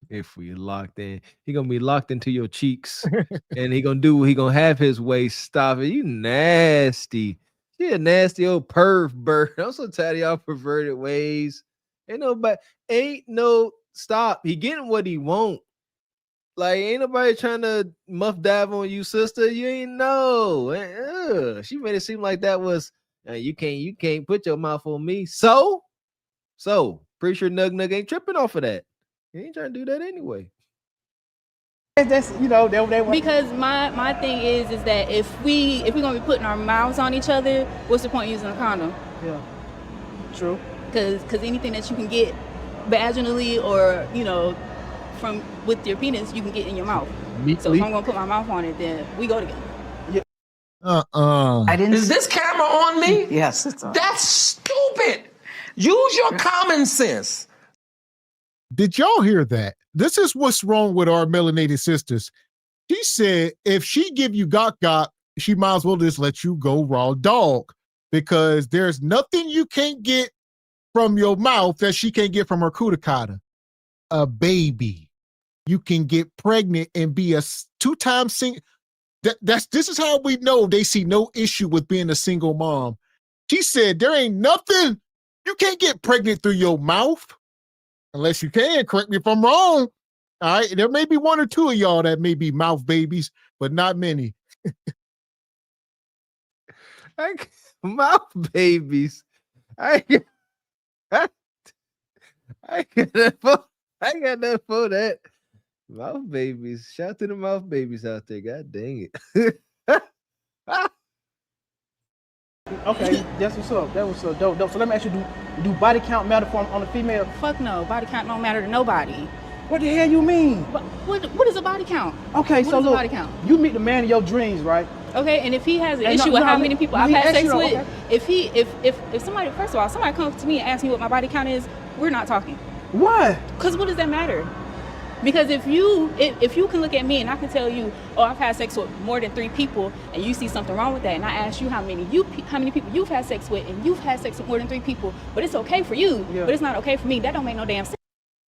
S11: If we locked in, he gonna be locked into your cheeks, and he gonna have his way. Stop it, you nasty. She a nasty old perv bird. I'm so tired of y'all perverted ways. Ain't no stop. He getting what he want. Like ain't nobody trying to muff dive on you, sister. You ain't know. She made it seem like that was you can't put your mouth on me. So pretty sure Nug ain't tripping off of that. He ain't trying to do that anyway.
S15: That's
S12: because my thing is that if we gonna be putting our mouths on each other, what's the point using a condom?
S15: Yeah, true.
S12: Because anything that you can get vaginally or from with your penis, you can get in your mouth. So if I'm gonna put my mouth on it, then we go together.
S17: Is this camera on me?
S14: Yes, it's on.
S17: That's stupid. Use your common sense.
S10: Did y'all hear that? This is what's wrong with our melanated sisters. She said if she give you gok, she might as well just let you go raw dog because there's nothing you can't get from your mouth that she can't get from her kudakata. A baby. You can get pregnant and be a two-time single. This is how we know they see no issue with being a single mom. She said there ain't nothing you can't get pregnant through your mouth. Unless you can, correct me if I'm wrong. All right, there may be one or two of y'all that may be mouth babies, but not many.
S11: Mouth babies. I got that for that. Mouth babies. Shout out to the mouth babies out there. God dang it.
S15: Okay, that's what's up. That was so dope. So let me ask you, do body count matter on a female?
S12: Fuck no. Body count don't matter to nobody.
S15: What the hell you mean?
S12: What is a body count?
S15: Okay,
S12: what
S15: so
S12: is
S15: look,
S12: a body count?
S15: You meet the man of your dreams, right?
S12: Okay, and if he has an issue with how many people I've had sex with, if somebody, first of all, somebody comes to me and asks me what my body count is, we're not talking.
S15: Why?
S12: Because what does that matter? Because if you can look at me and I can tell you, oh, I've had sex with more than 3 people, and you see something wrong with that, and I ask you how many people you've had sex with, and you've had sex with more than 3 people, but it's okay for you, but it's not okay for me. That don't make no damn sense.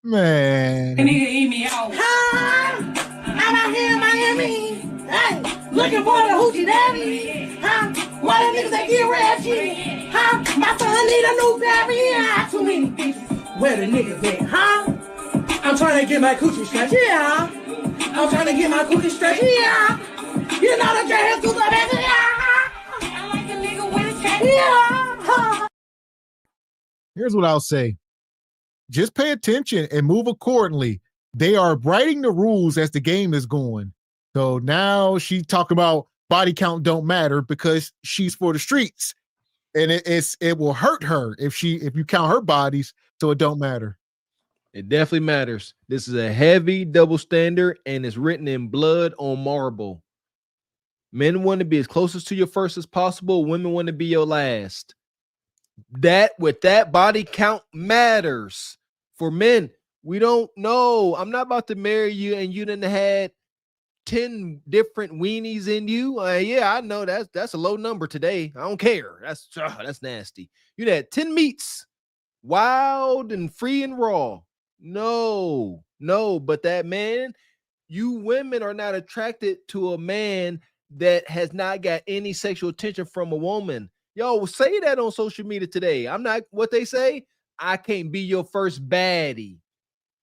S10: Man.
S7: Nigga eat me out. I'm out here in Miami. Hey, looking for the hoochie daddy. Why the niggas that get ratchet? My son need a new pair. Too many bitches. Where the niggas at? I'm trying to get my coochie stretched. Yeah. I'm trying to get my coochie stretched. Yeah. You know the dress to the back. Yeah. I like a nigga with his cat. Yeah.
S10: Here's what I'll say. Just pay attention and move accordingly. They are writing the rules as the game is going. So now she talking about body count don't matter because she's for the streets. And it will hurt her if you count her bodies, so it don't matter.
S11: It definitely matters. This is a heavy double standard and it's written in blood on marble. Men want to be as closest to your first as possible. Women want to be your last. That with that body count matters. For men, we don't know. I'm not about to marry you and you didn't had 10 different weenies in you. Yeah, I know that's a low number today. I don't care. That's nasty. You had 10 meats, wild and free and raw. No, but that man, you women are not attracted to a man that has not got any sexual attention from a woman. Yo, say that on social media today. I'm not what they say. I can't be your first baddie.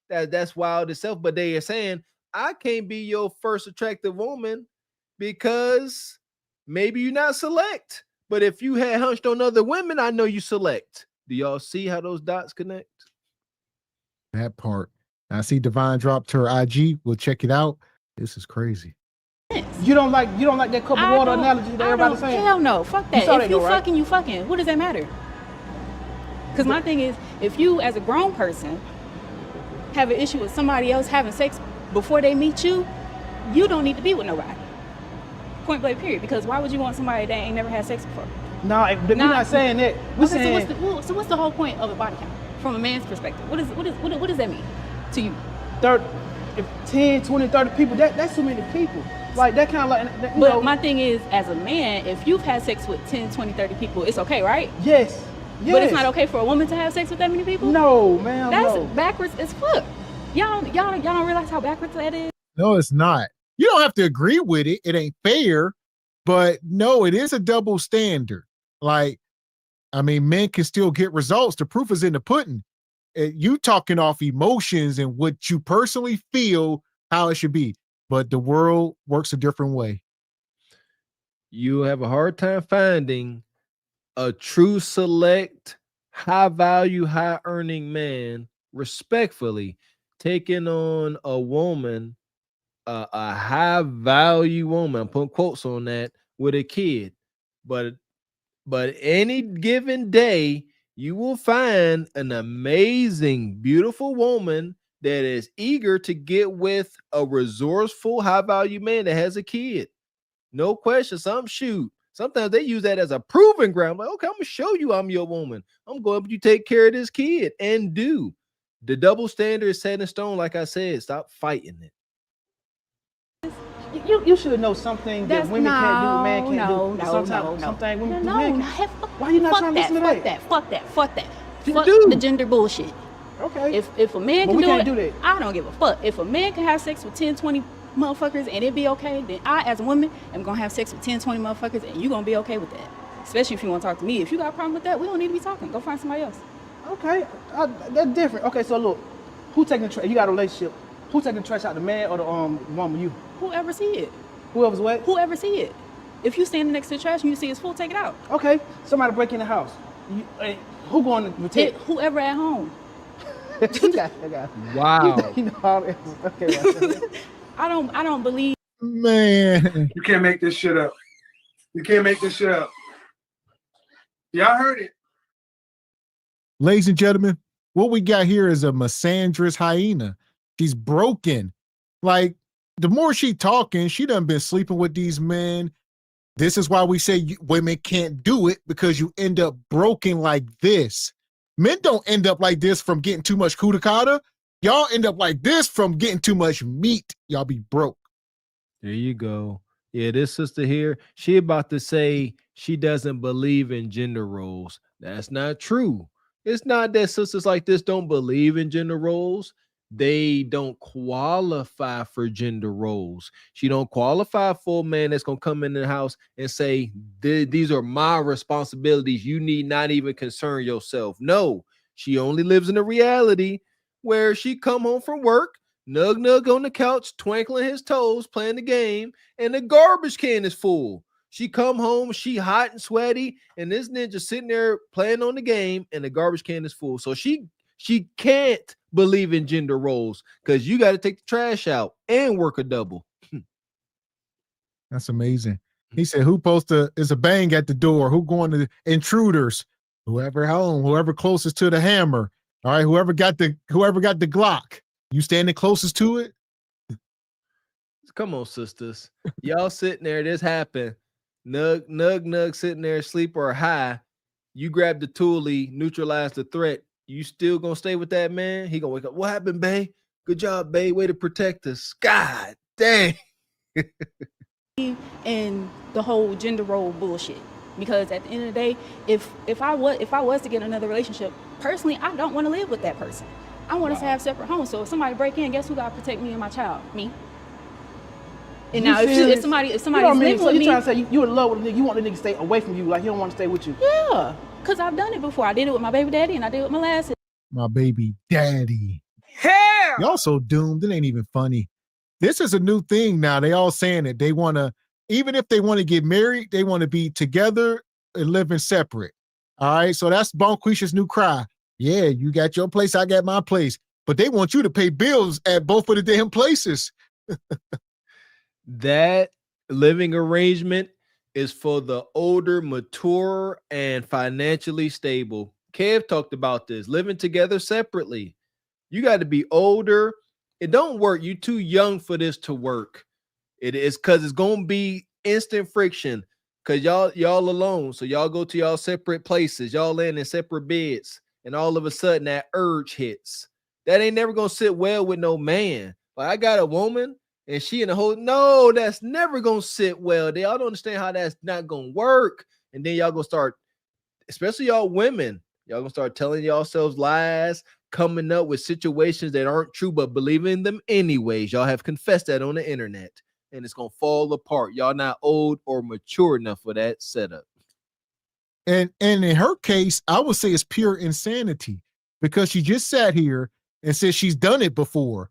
S11: That's wild itself. But they are saying I can't be your first attractive woman because maybe you're not select. But if you had hunched on other women, I know you select. Do y'all see how those dots connect?
S10: That part. I see Divine dropped her IG. We'll check it out. This is crazy.
S15: You don't like that cup of water analogy that everybody's saying?
S12: Hell no. Fuck that. If you
S15: right?
S12: fucking, you fucking. What does that matter? Because my thing is, if you as a grown person have an issue with somebody else having sex before they meet you, you don't need to be with nobody. Point blank period. Because why would you want somebody that ain't never had sex before?
S15: No, we're not saying that. We're saying.
S12: So what's the whole point of a body count from a man's perspective? What does that mean? to you?
S15: 30, if 10, 20, 30 people, that's too many people. Like, that kind of like, you
S12: But
S15: know.
S12: my thing is, as a man, if you've had sex with 10, 20, 30 people, it's okay, right?
S15: Yes.
S12: But it's not okay for a woman to have sex with that many people?
S15: No, ma'am,
S12: That's
S15: no.
S12: backwards as fuck. Y'all don't realize how backwards that is?
S10: No, it's not. You don't have to agree with it. It ain't fair. But no, it is a double standard. Like, I mean, men can still get results. The proof is in the pudding. You talking off emotions and what you personally feel how it should be. But the world works a different way.
S11: You have a hard time finding a true select, high value, high earning man respectfully taking on a woman, a high value woman, I'm putting quotes on that, with a kid. But any given day, you will find an amazing, beautiful woman that is eager to get with a resourceful, high value man that has a kid. No question. Sometimes they use that as a proving ground. Like, okay, I'm gonna show you I'm your woman. I'm going to help you take care of this kid, and do. The double standard is set in stone. Like I said, stop fighting it.
S15: You should know something that women can't do, man can't do. Sometimes women men can't. Why you not trying to listen to that?
S12: Fuck that. Fuck
S15: do.
S12: the gender bullshit.
S15: Okay.
S12: If a man
S15: But
S12: can
S15: we
S12: do
S15: can't
S12: it,
S15: do that.
S12: I don't give a fuck. If a man can have sex with 10, 20 motherfuckers and it be okay, then I, as a woman, am gonna have sex with 10, 20 motherfuckers and you gonna be okay with that. Especially if you want to talk to me. If you got a problem with that, we don't need to be talking. Go find somebody else.
S15: Okay, that's different. Okay, so look, who taking the trash? You got a relationship. Who taking the trash out, the man or the woman? You.
S12: Whoever see it.
S15: Whoever's what?
S12: Whoever see it. If you standing next to the trash and you see it's full, take it out.
S15: Okay, somebody break in the house. Who going to protect?
S12: Whoever at home.
S11: Wow.
S15: You know all this. Okay.
S12: I don't believe.
S10: Man.
S16: You can't make this shit up. You can't make this shit up. Y'all heard it.
S10: Ladies and gentlemen, what we got here is a misandrous hyena. She's broken. Like, the more she talking, she done been sleeping with these men. This is why we say women can't do it, because you end up broken like this. Men don't end up like this from getting too much kudakata. Y'all end up like this from getting too much meat. Y'all be broke.
S11: There you go. Yeah, this sister here, she about to say she doesn't believe in gender roles. That's not true. It's not that sisters like this don't believe in gender roles. They don't qualify for gender roles. She don't qualify for a man that's going to come in the house and say, these are my responsibilities. You need not even concern yourself. No, she only lives in a reality where she come home from work, nug on the couch, twinkling his toes, playing the game, and the garbage can is full. She come home, she hot and sweaty, and this ninja sitting there playing on the game, and the garbage can is full. So she can't believe in gender roles, because you got to take the trash out and work a double.
S10: That's amazing. He said, who is a bang at the door? Who going to intruders? Whoever home, whoever closest to the hammer. All right, whoever got the Glock. You standing closest to it?
S11: Come on, sisters. Y'all sitting there, this happened. Nug sitting there asleep or high. You grab the toolie, neutralize the threat. You still gonna stay with that man? He gonna wake up. What happened, bae? Good job, bae. Way to protect us. God dang.
S12: And the whole gender role bullshit. Because at the end of the day, if I was to get another relationship, personally, I don't want to live with that person. I want us to have separate homes. So if somebody break in, guess who got to protect me and my child? Me. And now if somebody's living
S15: so
S12: with
S15: you
S12: me,
S15: trying to say you in love with the nigga, you want the nigga to stay away from you, like he don't want to stay with you.
S12: Yeah, because I've done it before. I did it with my baby daddy and I did it with my last.
S10: My baby daddy.
S12: Hell!
S10: Y'all so doomed. It ain't even funny. This is a new thing now. They all saying it. They want to, even if they want to get married, they want to be together and living separate. All right. So that's Bonquisha's new cry. Yeah, you got your place, I got my place. But they want you to pay bills at both of the damn places.
S11: That living arrangement is for the older, mature, and financially stable. Kev talked about this, living together separately. You got to be older. It don't work. You too young for this to work. It is because it's going to be instant friction because y'all alone. So y'all go to y'all separate places. Y'all land in separate beds. And all of a sudden that urge hits. That ain't never gonna sit well with no man. Like I got a woman and she in the whole, no, that's never gonna sit well. They all don't understand how that's not gonna work. And then y'all gonna start, especially y'all women, y'all gonna start telling yourselves lies, coming up with situations that aren't true, but believing them anyways. Y'all have confessed that on the internet, and it's gonna fall apart. Y'all not old or mature enough for that setup.
S10: And in her case, I would say it's pure insanity because she just sat here and said she's done it before.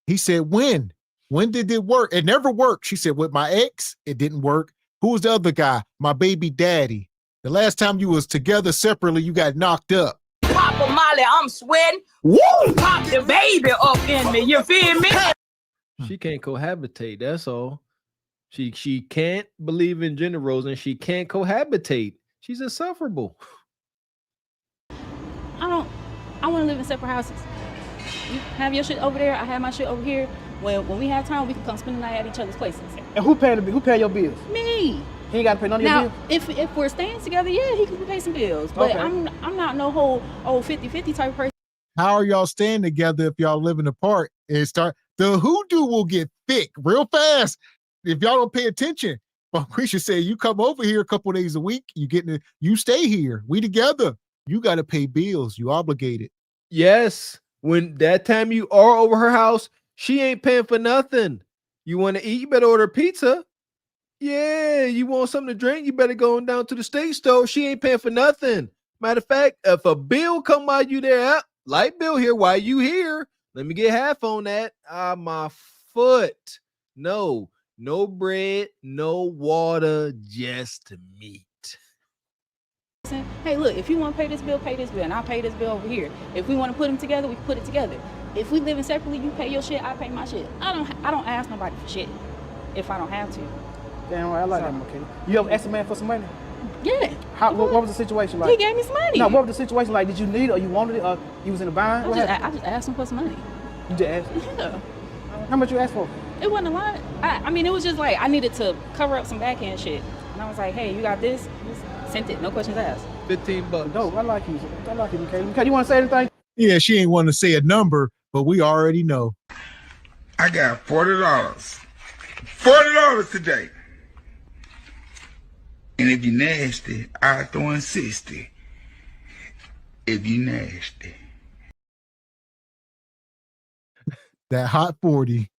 S10: He said, when? When did it work? It never worked. She said, with my ex, it didn't work. Who was the other guy? My baby daddy. The last time you was together separately, you got knocked up.
S17: Papa Molly, I'm sweating. Woo! Pop the baby up in me. You feel me?
S11: She can't cohabitate. That's all. She can't believe in gender roles and she can't cohabitate. She's insufferable.
S12: I want to live in separate houses. You have your shit over there. I have my shit over here. When we have time, we can come spend the night at each other's places.
S15: And who paying your bills?
S12: Me.
S15: He ain't got to pay none of your bills?
S12: Now, if we're staying together, yeah, he can pay some bills. But
S15: Okay.
S12: I'm not no whole 50-50 type of person.
S10: How are y'all staying together if y'all living apart? And the hoodoo will get thick real fast if y'all don't pay attention. But we should say you come over here a couple days a week, you stay here. We together. You got to pay bills. You obligated.
S11: Yes. When that time you are over her house, she ain't paying for nothing. You want to eat, you better order pizza. Yeah, you want something to drink, you better go on down to the state store. She ain't paying for nothing. Matter of fact, if a bill come while you there, light bill here, while you here, let me get half on that. My foot. No bread, no water, just meat.
S12: Hey, look, if you want to pay this bill, and I'll pay this bill over here. If we want to put them together, we can put it together. If we living separately, you pay your shit, I pay my shit. I don't ask nobody for shit if I don't have to.
S15: Damn right, I like that, okay. You ever asked a man for some money?
S12: Yeah.
S15: What was the situation like?
S12: He gave me some money.
S15: No, what was the situation like? Did you need it or you wanted it or you was in a bind?
S12: I just asked him for some money.
S15: You just asked?
S12: Yeah.
S15: How much you asked for?
S12: It wasn't a lot. I mean, it was just like I needed to cover up some backhand shit. And I was like, hey, you got this? Just sent it, no questions asked.
S11: $15.
S15: Dope, I like you. I like you, Michaela. Michaela, you want to say anything?
S10: Yeah, she ain't want to say a number, but we already know.
S1: I got $40. $40 today. And if you nasty, I'll throw in 60. If you nasty.
S10: That hot 40.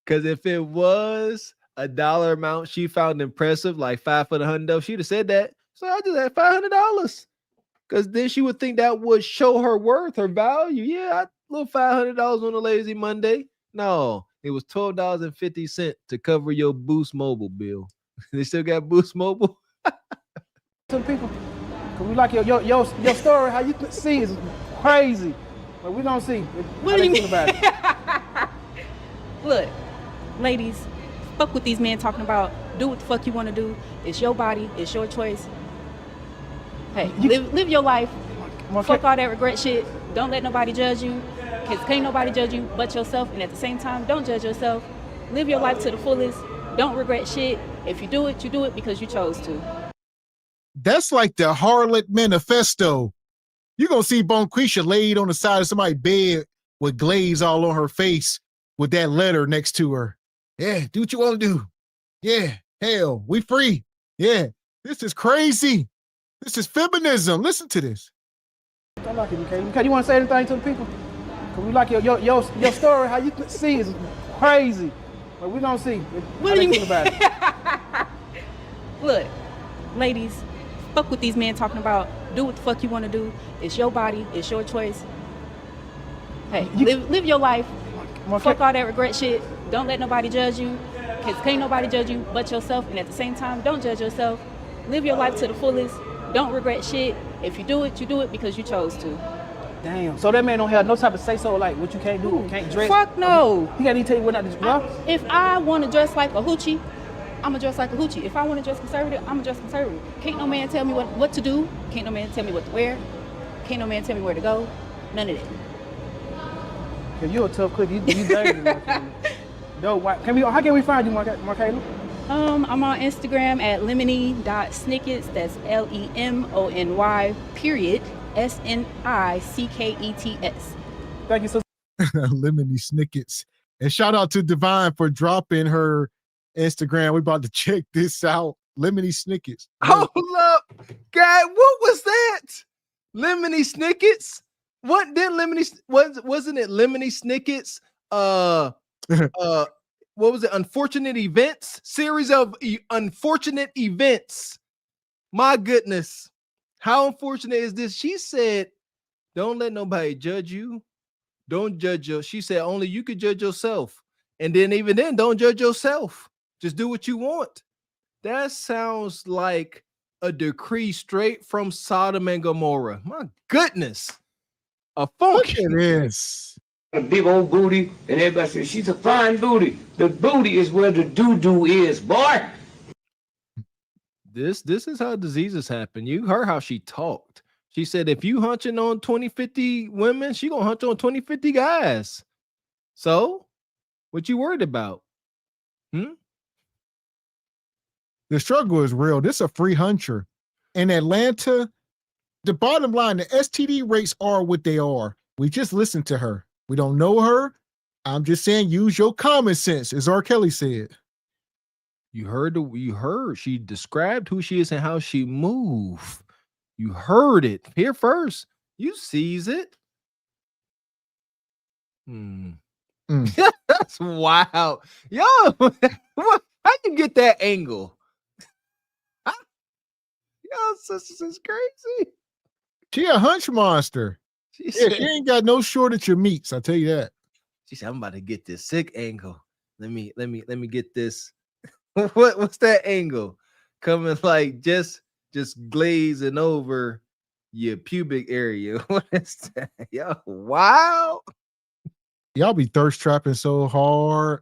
S11: Because if it was a dollar amount she found impressive, like 5 for the $100, she'd have said that. So I just had $500. Because then she would think that would show her worth, her value. Yeah, a little $500 on a lazy Monday. No, it was $12.50 to cover your Boost Mobile bill. They still got Boost Mobile?
S15: To the people, because we like your story, how you see is crazy. But we're going to see.
S12: What do you mean?
S15: About it.
S12: Look, ladies, fuck what these men talking about. Do what the fuck you want to do. It's your body. It's your choice. Hey, live your life. Fuck all that regret shit. Don't let nobody judge you. Because can't nobody judge you but yourself. And at the same time, don't judge yourself. Live your life to the fullest. Don't regret shit. If you do it because you chose to.
S10: That's like the harlot manifesto. You're going to see Bonquisha laid on the side of somebody's bed with glaze all on her face with that letter next to her. Yeah, do what you want to do. Yeah, hell, we free. Yeah, this is crazy. This is feminism. Listen to this.
S15: I like it, okay. Okay, you want to say anything to the people? Because we like your story, how you see is crazy. But we're going to see.
S12: What do you mean?
S15: About it.
S12: Look, ladies, fuck what these men talking about. Do what the fuck you want to do. It's your body. It's your choice. Hey, live your life. Fuck all that regret shit. Don't let nobody judge you. Because can't nobody judge you but yourself. And at the same time, don't judge yourself. Live your life to the fullest. Don't regret shit. If you do it because you chose to.
S15: Damn. So that man don't have no type of say so like what you can't do, you can't dress.
S12: Fuck no.
S15: He can't even tell you what not to dress.
S12: If I want to dress like a hoochie, I'm gonna dress like a hoochie. If I want to dress conservative, I'm gonna dress conservative. Can't no man tell me what to do. Can't no man tell me what to wear. Can't no man tell me where to go. None of that.
S15: Cause you're a tough cookie. You dangerous. Dope. How can we find you, Markayla?
S12: I'm on Instagram at lemony.snickets. That's LEMONY _SNICKETS.
S15: Thank you so
S10: Lemony Snickets. And shout out to Divine for dropping her Instagram. We're about to check this out. Lemony Snickets.
S11: Hold up. God, what was that? Lemony Snickets? What did wasn't it Lemony Snickets? What was it? Unfortunate events? Series of unfortunate events. My goodness. How unfortunate is this? She said, don't let nobody judge you. Don't judge you. She said, only you could judge yourself. And then even then, don't judge yourself. Just do what you want. That sounds like a decree straight from Sodom and Gomorrah. My goodness. A funky.
S10: Look at this.
S2: A big old booty, and everybody says she's a fine booty. The booty is where the doo-doo is, boy.
S11: This is how diseases happen. You heard how she talked. She said, if you hunching on 20-50 women, she gonna hunch on 20-50 guys. So, what you worried about?
S10: The struggle is real. This is a free huncher. In Atlanta, the bottom line, the STD rates are what they are. We just listened to her. We don't know her. I'm just saying, use your common sense, as R. Kelly said.
S11: You heard she described who she is and how she move. You heard it here first. You sees it. That's wild. Yo, how you get that angle? Yo, this is crazy.
S10: She a hunch monster. She ain't got no shortage of meats, I'll tell you that.
S11: She said, I'm about to get this sick angle. Let me get this. What's that angle? Coming like just glazing over your pubic area. What is that? Yo, wow.
S10: Y'all be thirst trapping so hard.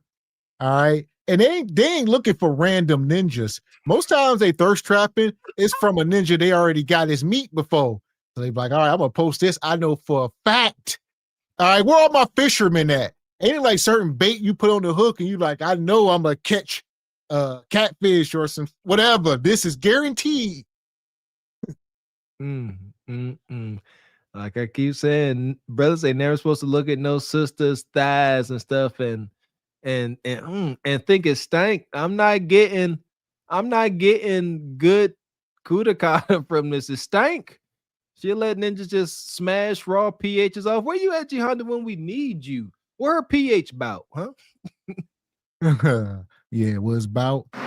S10: All right. And they ain't looking for random ninjas. Most times they thirst trapping is from a ninja they already got his meat before. So they be like, all right, I'm gonna post this. I know for a fact. All right, where all my fishermen at? Ain't it like certain bait you put on the hook and you like, I know I'm gonna catch catfish or some whatever. This is guaranteed.
S11: Like I keep saying, brothers ain't never supposed to look at no sister's thighs and stuff and think it stank. I'm not getting good kudakata from this. It stank. She'll let ninjas just smash raw pHs off. Where you at, G Honda, when we need you? Where her pH about, huh?
S10: Yeah, it was about.
S18: I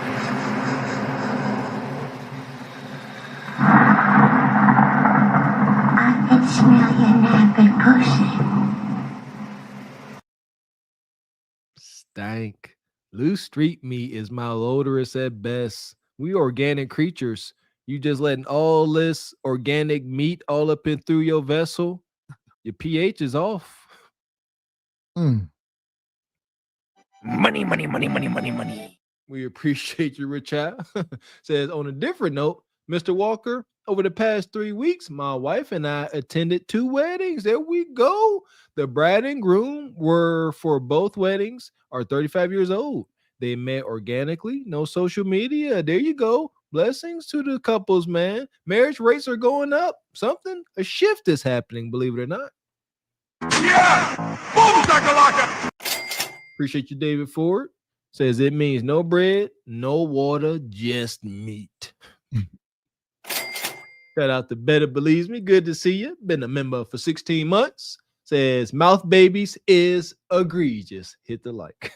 S18: can smell your napping pussy.
S11: Stank. Loose street meat is malodorous at best. We organic creatures. You just letting all this organic meat all up in through your vessel. Your pH is off.
S9: Money, money, money, money, money, money.
S11: We appreciate you, Richard. Says, on a different note, Mr. Walker, over the past 3 weeks, my wife and I attended 2 weddings. There we go. The bride and groom were for both weddings are 35 years old. They met organically, no social media. There you go. Blessings to the couples, man. Marriage rates are going up. A shift is happening, believe it or not.
S9: Yeah! Boom, shakalaka!
S11: Appreciate you, David Ford. Says it means no bread, no water, just meat. Shout out to Better Believes Me. Good to see you. Been a member for 16 months. Says mouth babies is egregious. Hit the like.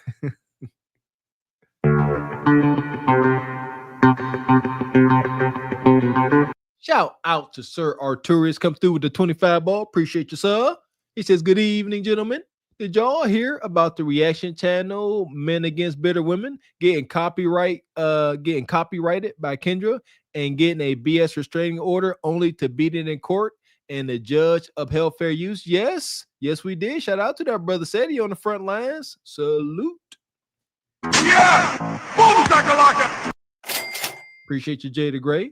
S11: Shout out to Sir Arturius. Come through with the 25 ball. Appreciate you, sir. He says, good evening, gentlemen. Did y'all hear about the reaction channel Men Against Bitter Women getting copyrighted by Kendra and getting a BS restraining order only to beat it in court and the judge upheld fair use? Yes, we did. Shout out to that brother Sadie on the front lines. Salute.
S9: Yeah! Boom, shakalaka!
S11: Appreciate you, Jada Gray.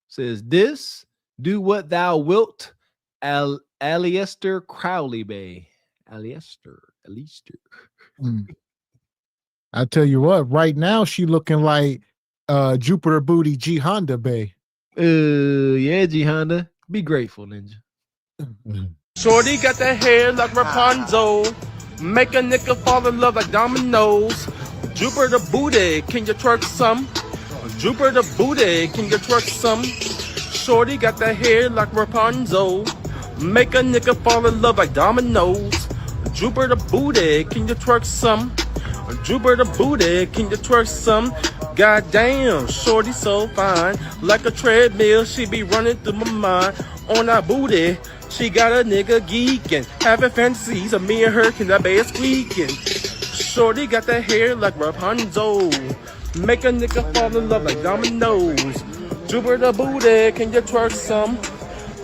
S11: Says this, do what thou wilt, Aliester Crowley Bay. Aliester.
S10: I tell you what, right now she looking like Jupiter Booty G Honda Bay.
S11: Yeah, G Honda. Be grateful, Ninja. Shorty got that hair like Rapunzel. Make a nigga fall in love like dominoes. Jupiter booty, can you twerk some? Jupiter booty, can you twerk some? Shorty got that hair like Rapunzel. Make a nigga fall in love like dominoes. Jupiter booty, can you twerk some? Jupiter booty, can you twerk some? Goddamn, shorty so fine. Like a treadmill, she be running through my mind. On that booty, she got a nigga geeking. Having fantasies of me and her, can that be squeaking? Shorty got that hair like Rapunzel. Make a nigga fall in love like dominoes. Jupiter booty, can you twerk some?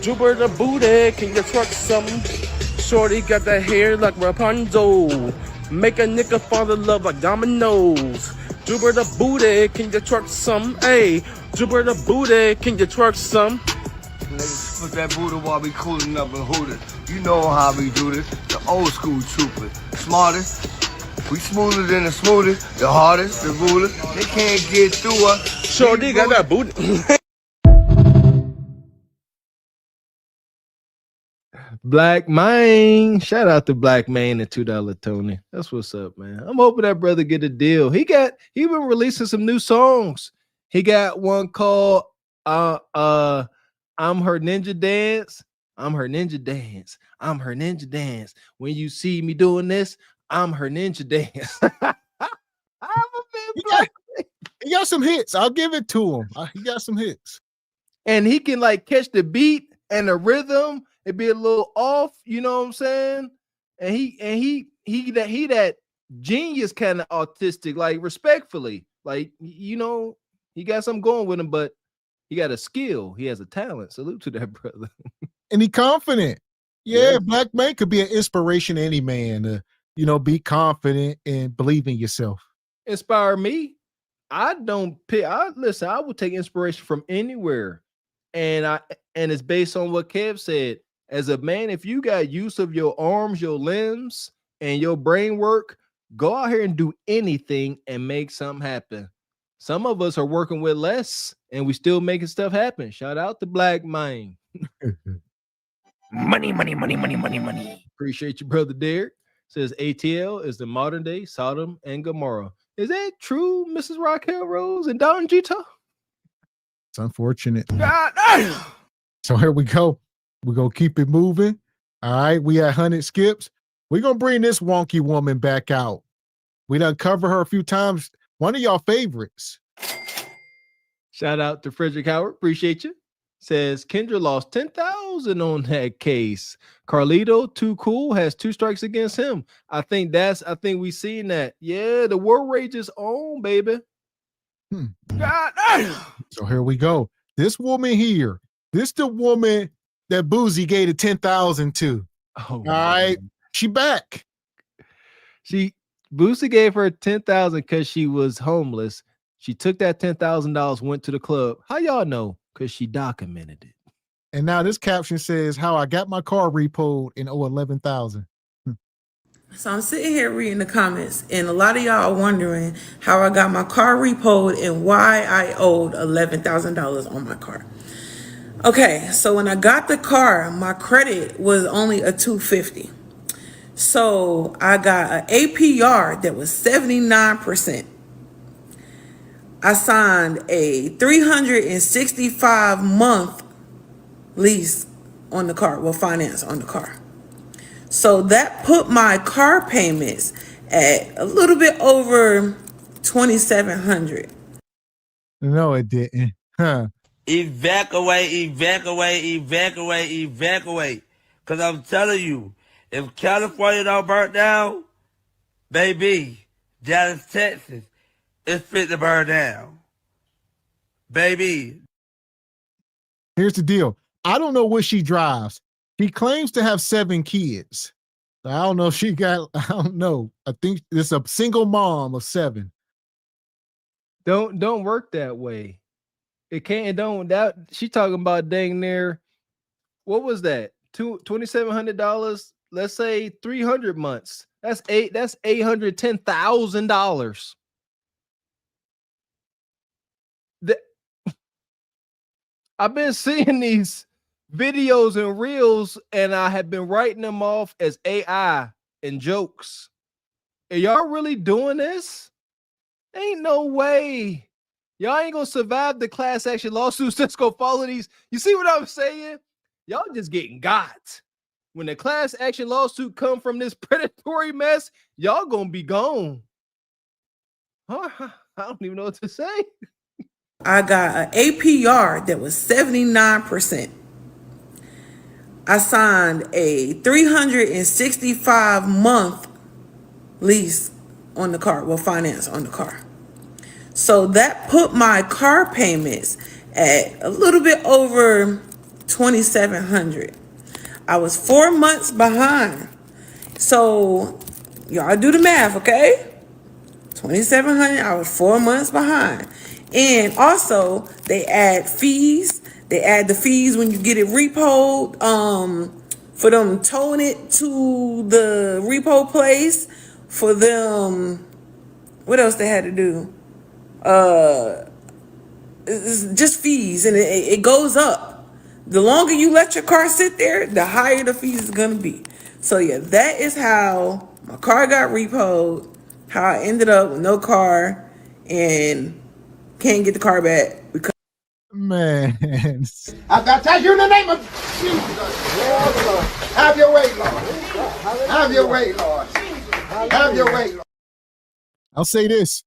S11: Jupiter booty, can you twerk some? Shorty got that hair like Rapunzel. Make a nigga fall in love like dominoes. Jupiter booty, can you twerk some? Hey, Jupiter booty, can you twerk some?
S23: Niggas put that booty while we cooling up and hooting. You know how we do this. The old school troopers. Smartest. We smoother than the smoothest. The hardest, the rulers. They can't get through us.
S11: Shorty got that booty. Black Mane. Shout out to Black Mane and $2 Tony. That's what's up, man. I'm hoping that brother get a deal. He been releasing some new songs. He got one called I'm Her Ninja Dance. I'm her ninja dance. I'm her ninja dance. When you see me doing this, I'm her ninja dance.
S10: He got some hits. I'll give it to him. He got some hits.
S11: And he can like catch the beat and the rhythm. It'd be a little off, you know what I'm saying? And he that genius kind of autistic, like respectfully. Like, you know, he got something going with him, but he got a skill. He has a talent. Salute to that brother.
S10: And he confident. Yeah, Black Mane could be an inspiration to any man to, you know, be confident and believe in yourself.
S11: Inspire me. I would take inspiration from anywhere. And it's based on what Kev said. As a man, if you got use of your arms, your limbs, and your brain work, go out here and do anything and make something happen. Some of us are working with less and we still making stuff happen. Shout out to Black Mane. Money. Appreciate you, brother Derek. Says ATL is the modern day Sodom and Gomorrah. Is that true, Mrs. Raquel Rose and Don Gito?
S10: It's unfortunate.
S11: God damn.
S10: So here we go. We're going to keep it moving. All right. We at 100 skips. We're going to bring this wonky woman back out. We done covered her a few times. One of y'all favorites.
S11: Shout out to Frederick Howard. Appreciate you. Says Kendra lost 10,000 on that case. Carlito, too cool, has 2 strikes against him. I think we seen that. Yeah, the war rage is on, baby. God damn.
S10: So here we go. This woman here, this the woman that Boozy gave the 10,000 to.
S11: Oh,
S10: all right. She back.
S11: Boosie gave her 10,000 because she was homeless. She took that $10,000, went to the club. How y'all know? Because she documented it.
S10: And now this caption says, how I got my car repoed and owe 11,000.
S4: So I'm sitting here reading the comments, and a lot of y'all are wondering how I got my car repoed and why I owed $11,000 on my car. Okay, so when I got the car, my credit was only a 250. So I got an APR that was 79%. I signed a 365 month lease on the car, well, finance on the car. So that put my car payments at a little bit over $2,700.
S10: No, it didn't. Huh.
S19: Evacuate. Because I'm telling you, if California don't burn down, baby, Dallas, Texas, it's fit to burn down. Baby.
S10: Here's the deal. I don't know what she drives. She claims to have 7 kids. I don't know if I don't know. I think it's a single mom of 7.
S11: Don't work that way. It can't, she talking about dang near, what was that? $2,700, let's say 300 months. That's $810,000. I've been seeing these videos and reels, and I have been writing them off as AI and jokes. Are y'all really doing this? Ain't no way. Y'all ain't gonna survive the class action lawsuits that's gonna follow these. You see what I'm saying? Y'all just getting got. When the class action lawsuit come from this predatory mess, y'all gonna be gone. Huh? I don't even know what to say.
S4: I got an APR that was 79%. I signed a 365 month lease on the car, well, finance on the car. So that put my car payments at a little bit over $2,700. I was 4 months behind. So y'all do the math, okay? $2,700. I was 4 months behind. And also they add fees. They add the fees when you get it repoed, for them towing it to the repo place, for them, what else they had to do? It's just fees, and it goes up. The longer you let your car sit there, the higher the fees is gonna be. So yeah, that is how my car got repoed, how I ended up with no car and can't get the car back because
S10: Man.
S20: I baptize you in the name of Jesus. Have your way, Lord. Have your way, Lord. Have your way, Lord.
S10: I'll say this.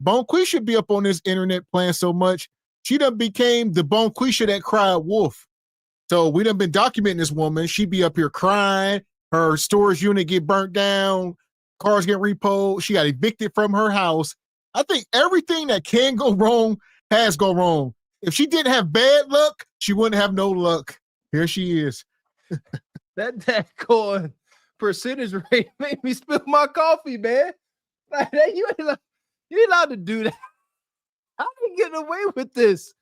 S10: Bonquisha be up on this internet playing so much, she done became the Bonquisha that cried wolf. So we done been documenting this woman. She be up here crying. Her storage unit get burnt down. Cars get repoed. She got evicted from her house. I think everything that can go wrong has gone wrong. If she didn't have bad luck, she wouldn't have no luck. Here she is.
S11: That coin percentage rate made me spill my coffee, man. Like, you ain't allowed to do that. How are you getting away with this?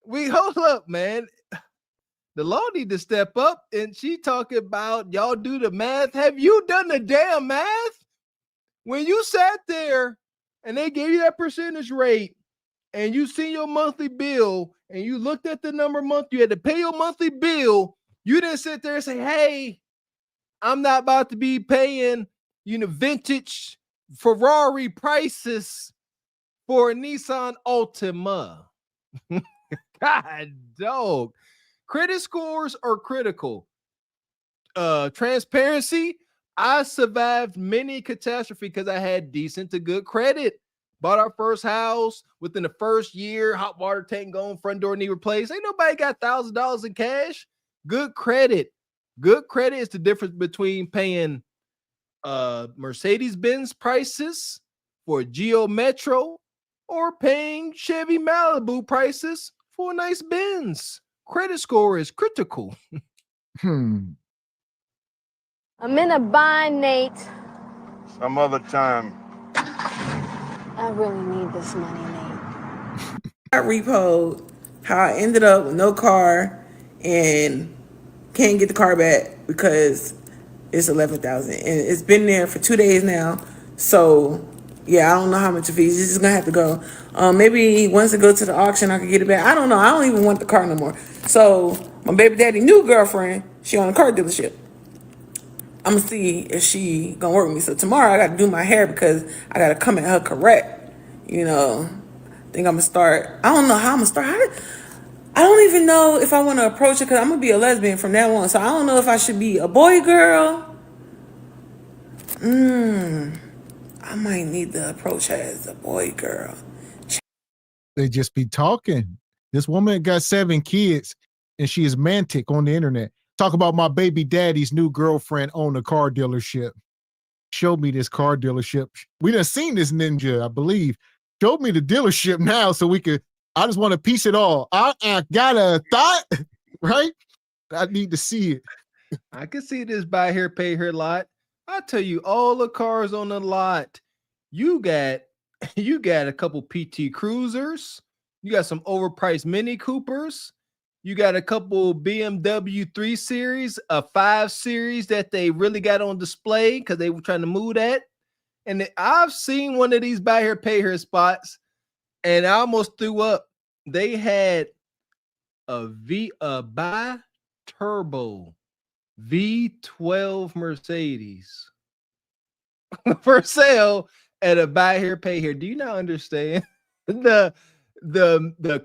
S11: Hold up, man. The law need to step up, and she talking about y'all do the math. Have you done the damn math? When you sat there and they gave you that percentage rate, and you see your monthly bill, and you looked at the number of month you had to pay your monthly bill, you didn't sit there and say, hey, I'm not about to be paying, vintage Ferrari prices for a Nissan Altima. God, dog. Credit scores are critical. Transparency, I survived many catastrophes because I had decent to good credit. Bought our first house within the first year, hot water tank gone, front door need replaced. Ain't nobody got $1,000 in cash. Good credit. Good credit is the difference between paying Mercedes-Benz prices for Geo Metro or paying Chevy Malibu prices for a nice Benz. Credit score is critical.
S18: I'm in a bind, Nate.
S9: Some other time.
S18: I really need this money, Nate.
S4: got repoed, how I ended up with no car and can't get the car back because it's 11,000 and it's been there for 2 days now. So yeah, I don't know how much the fees. It's just gonna have to go. Maybe once it goes to the auction, I could get it back. I don't know. I don't even want the car no more. So my baby daddy new girlfriend, she on a car dealership. I'm gonna see if she gonna work with me. So tomorrow I gotta do my hair because I gotta come at her correct. I think I'm gonna start. I don't know how I'm gonna start. I don't even know if I want to approach her because I'm gonna be a lesbian from now on. So I don't know if I should be a boy girl. I might need to approach her as a boy girl.
S10: They just be talking. This woman got 7 kids and she is mantic on the internet. Talk about my baby daddy's new girlfriend owned a car dealership. Showed me this car dealership. We done seen this ninja, I believe. Showed me the dealership now so we could, I just want to piece it all. I got a thought, right? I need to see it.
S11: I can see this buy here, pay here lot. I tell you, all the cars on the lot, you got a couple PT Cruisers, you got some overpriced Mini Coopers, you got a couple BMW 3 Series, a 5 Series that they really got on display because they were trying to move that. And I've seen one of these buy here, pay here spots, and I almost threw up. They had a buy turbo V12 Mercedes for sale at a buy here, pay here. Do you not understand the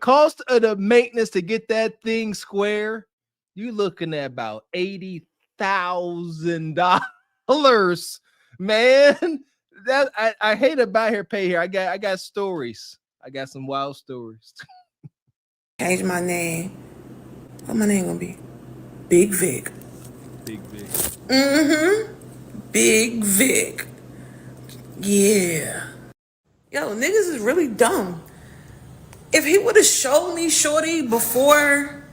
S11: cost of the maintenance to get that thing square? You looking at about $80,000, man. That I hate to buy here, pay here. I got stories. I got some wild stories.
S4: Change my name. What my name gonna be? Big Vic.
S11: Big Vic.
S4: Mm-hmm. Big Vic. Yeah. Yo, niggas is really dumb. If he would have showed me Shorty before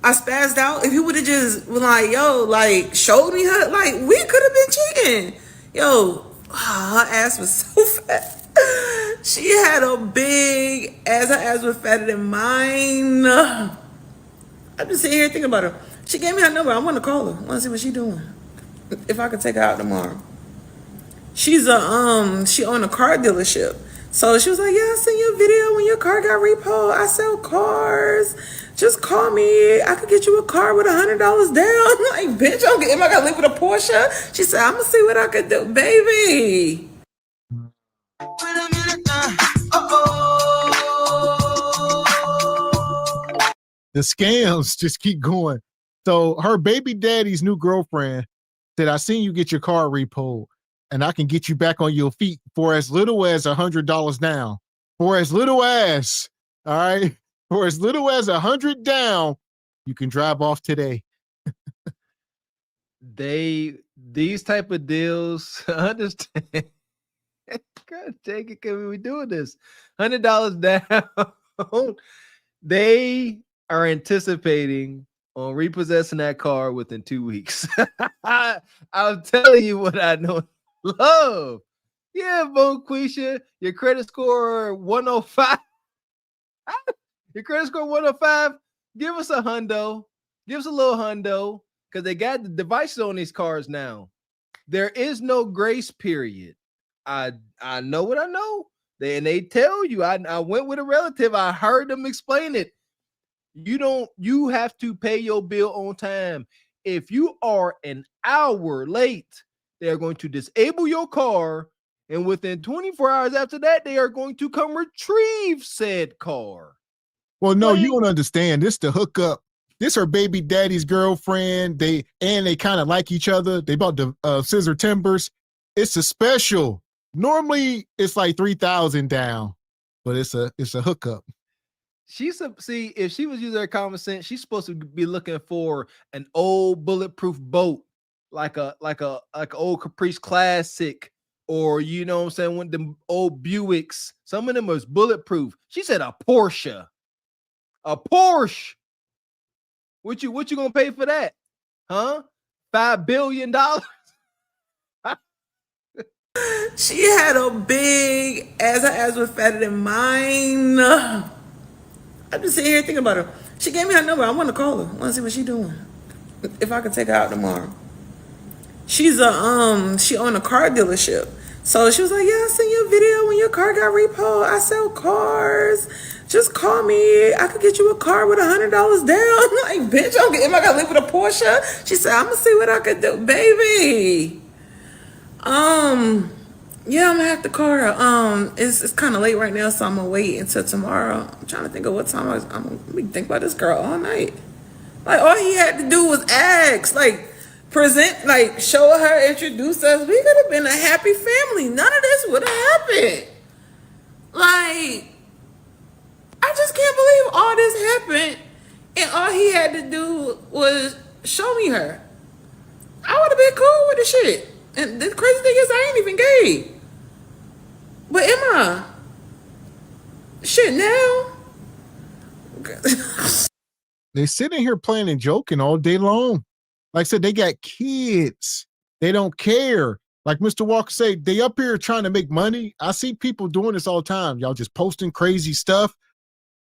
S4: I spazzed out, if he would have just been like, yo, like, showed me her, like, we could have been cheating. Yo, her ass was so fat. She had a big ass. Her ass was fatter than mine. I'm just sitting here thinking about her. She gave me her number. I want to call her. I want to see what she doing. If I could take her out tomorrow. She's she owned a car dealership. So she was like, yeah, I seen your video when your car got repoed. I sell cars. Just call me. I could get you a car with $100 down. I'm like, bitch, am I gonna live with a Porsche? She said, I'm gonna see what I could do, baby.
S10: The scams just keep going. So her baby daddy's new girlfriend said, I seen you get your car repoed and I can get you back on your feet for as little as $100 down. For as little as, all right, for as little as $100 down, you can drive off today.
S11: These type of deals, understand. God dang it, can we doing this? $100 down. They are anticipating on repossessing that car within 2 weeks. I'm telling you what I know. Love. Yeah, Bonquisha, your credit score 105. Your credit score 105. Give us a hundo. Give us a little hundo. Because they got the devices on these cars now. There is no grace period. I know what I know. They tell you. I went with a relative. I heard them explain it. You have to pay your bill on time. If you are an hour late, they're going to disable your car, and within 24 hours after that, they are going to come retrieve said car.
S10: Well, no, you don't understand. This the hookup. This her baby daddy's girlfriend. They kind of like each other. They bought the scissor timbers. It's a special. Normally it's like 3,000 down, but it's a hookup.
S11: See, if she was using her common sense, she's supposed to be looking for an old bulletproof boat, like a old Caprice Classic, or you know what I'm saying, one of them old Buicks. Some of them was bulletproof. She said a Porsche. A Porsche. What you gonna pay for that? Huh? $5 billion.
S4: She had a big ass. Her ass was fatter than mine. I'm just sitting here thinking about her. She gave me her number. I want to call her. I want to see what she doing. If I could take her out tomorrow. She's she owned a car dealership. So she was like, yeah, I seen your video when your car got repoed. I sell cars. Just call me. I could get you a car with $100 down. I'm like, bitch, am I gonna live with a Porsche? She said, I'm gonna see what I could do, baby. Yeah, I'm gonna have to call her. It's kind of late right now, so I'm gonna wait until tomorrow. I'm trying to think of what time I'm gonna think about this girl all night. Like, all he had to do was ask, like, present, like, show her, introduce us. We could have been a happy family. None of this would have happened. Like, I just can't believe all this happened, and all he had to do was show me her. I would have been cool with the shit. And the crazy thing is, I ain't even gay. But am I? Shit, now?
S10: They sitting here playing and joking all day long. Like I said, they got kids. They don't care. Like Mr. Walker said, they up here trying to make money. I see people doing this all the time. Y'all just posting crazy stuff.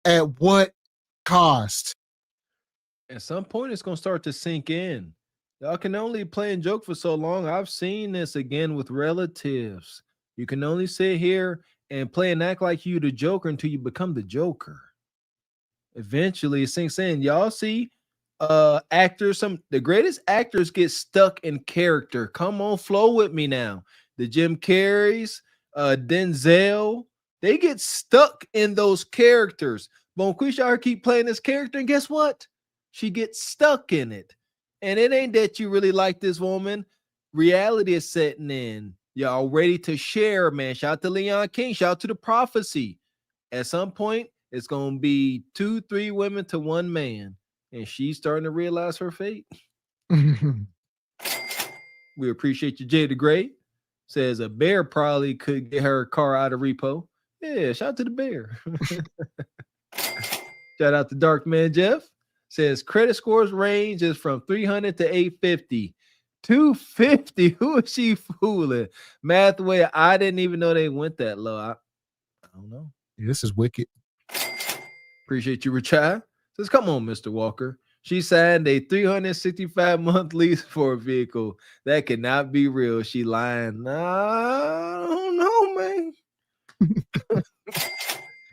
S10: At what cost?
S11: At some point, it's going to start to sink in. Y'all can only play and joke for so long. I've seen this again with relatives. You can only sit here and play and act like you the Joker until you become the Joker. Eventually, it sinks in. Y'all see, actors, the greatest actors get stuck in character. Come on, flow with me now. The Jim Carreys, Denzel, they get stuck in those characters. Bonquisha keep playing this character, and guess what? She gets stuck in it. And it ain't that you really like this woman. Reality is setting in. Y'all ready to share, man. Shout out to Leon King. Shout out to the prophecy. At some point, it's going to be 2-3 women to one man. And she's starting to realize her fate. We appreciate you, Jay the Great. Says a bear probably could get her car out of repo. Yeah, shout out to the bear. Shout out to Dark Man Jeff. Says credit scores range is from 300 to 850. 250. Who is she fooling? Math way. I didn't even know they went that low. I don't know.
S10: Yeah, this is wicked.
S11: Appreciate you, Richard. Says, come on, Mr. Walker. She signed a 365-month lease for a vehicle. That cannot be real. She lying. I don't know, man.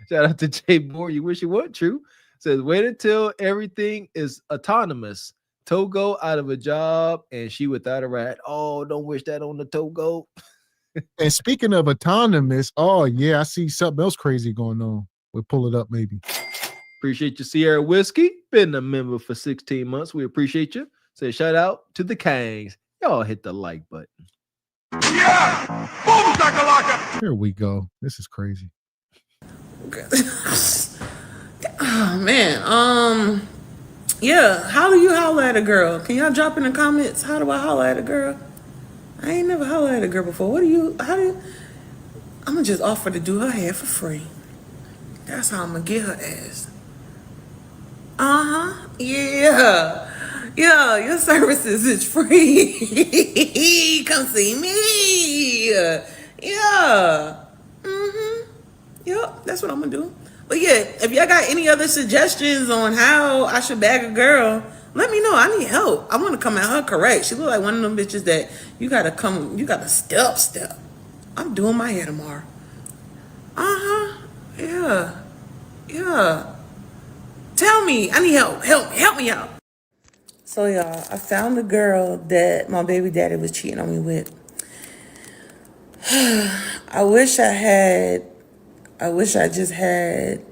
S11: Shout out to Jay Moore. You wish it wasn't true. Says, wait until everything is autonomous. Togo out of a job and she without a ride. Oh, don't wish that on the Togo.
S10: And speaking of autonomous, oh yeah, I see something else crazy going on. We'll pull it up maybe.
S11: Appreciate you, Sierra Whiskey. Been a member for 16 months. We appreciate you. Say shout out to the Kangs. Y'all hit the like button.
S10: Yeah! Boom, shakalaka! Here we go. This is crazy.
S4: Oh man. Yeah. How do you holler at a girl? Can y'all drop in the comments? How do I holler at a girl? I ain't never hollered at a girl before. I'm gonna just offer to do her hair for free. That's how I'm gonna get her ass. Yeah. Yeah, your services is free. Come see me. Yeah. Yep, that's what I'm gonna do. But yeah, if y'all got any other suggestions on how I should bag a girl, let me know. I need help. I want to come at her correct. She look like one of them bitches that you gotta step. I'm doing my hair tomorrow. Yeah. Tell me, I need help. Help me out. So y'all, I found the girl that my baby daddy was cheating on me with. I wish I just had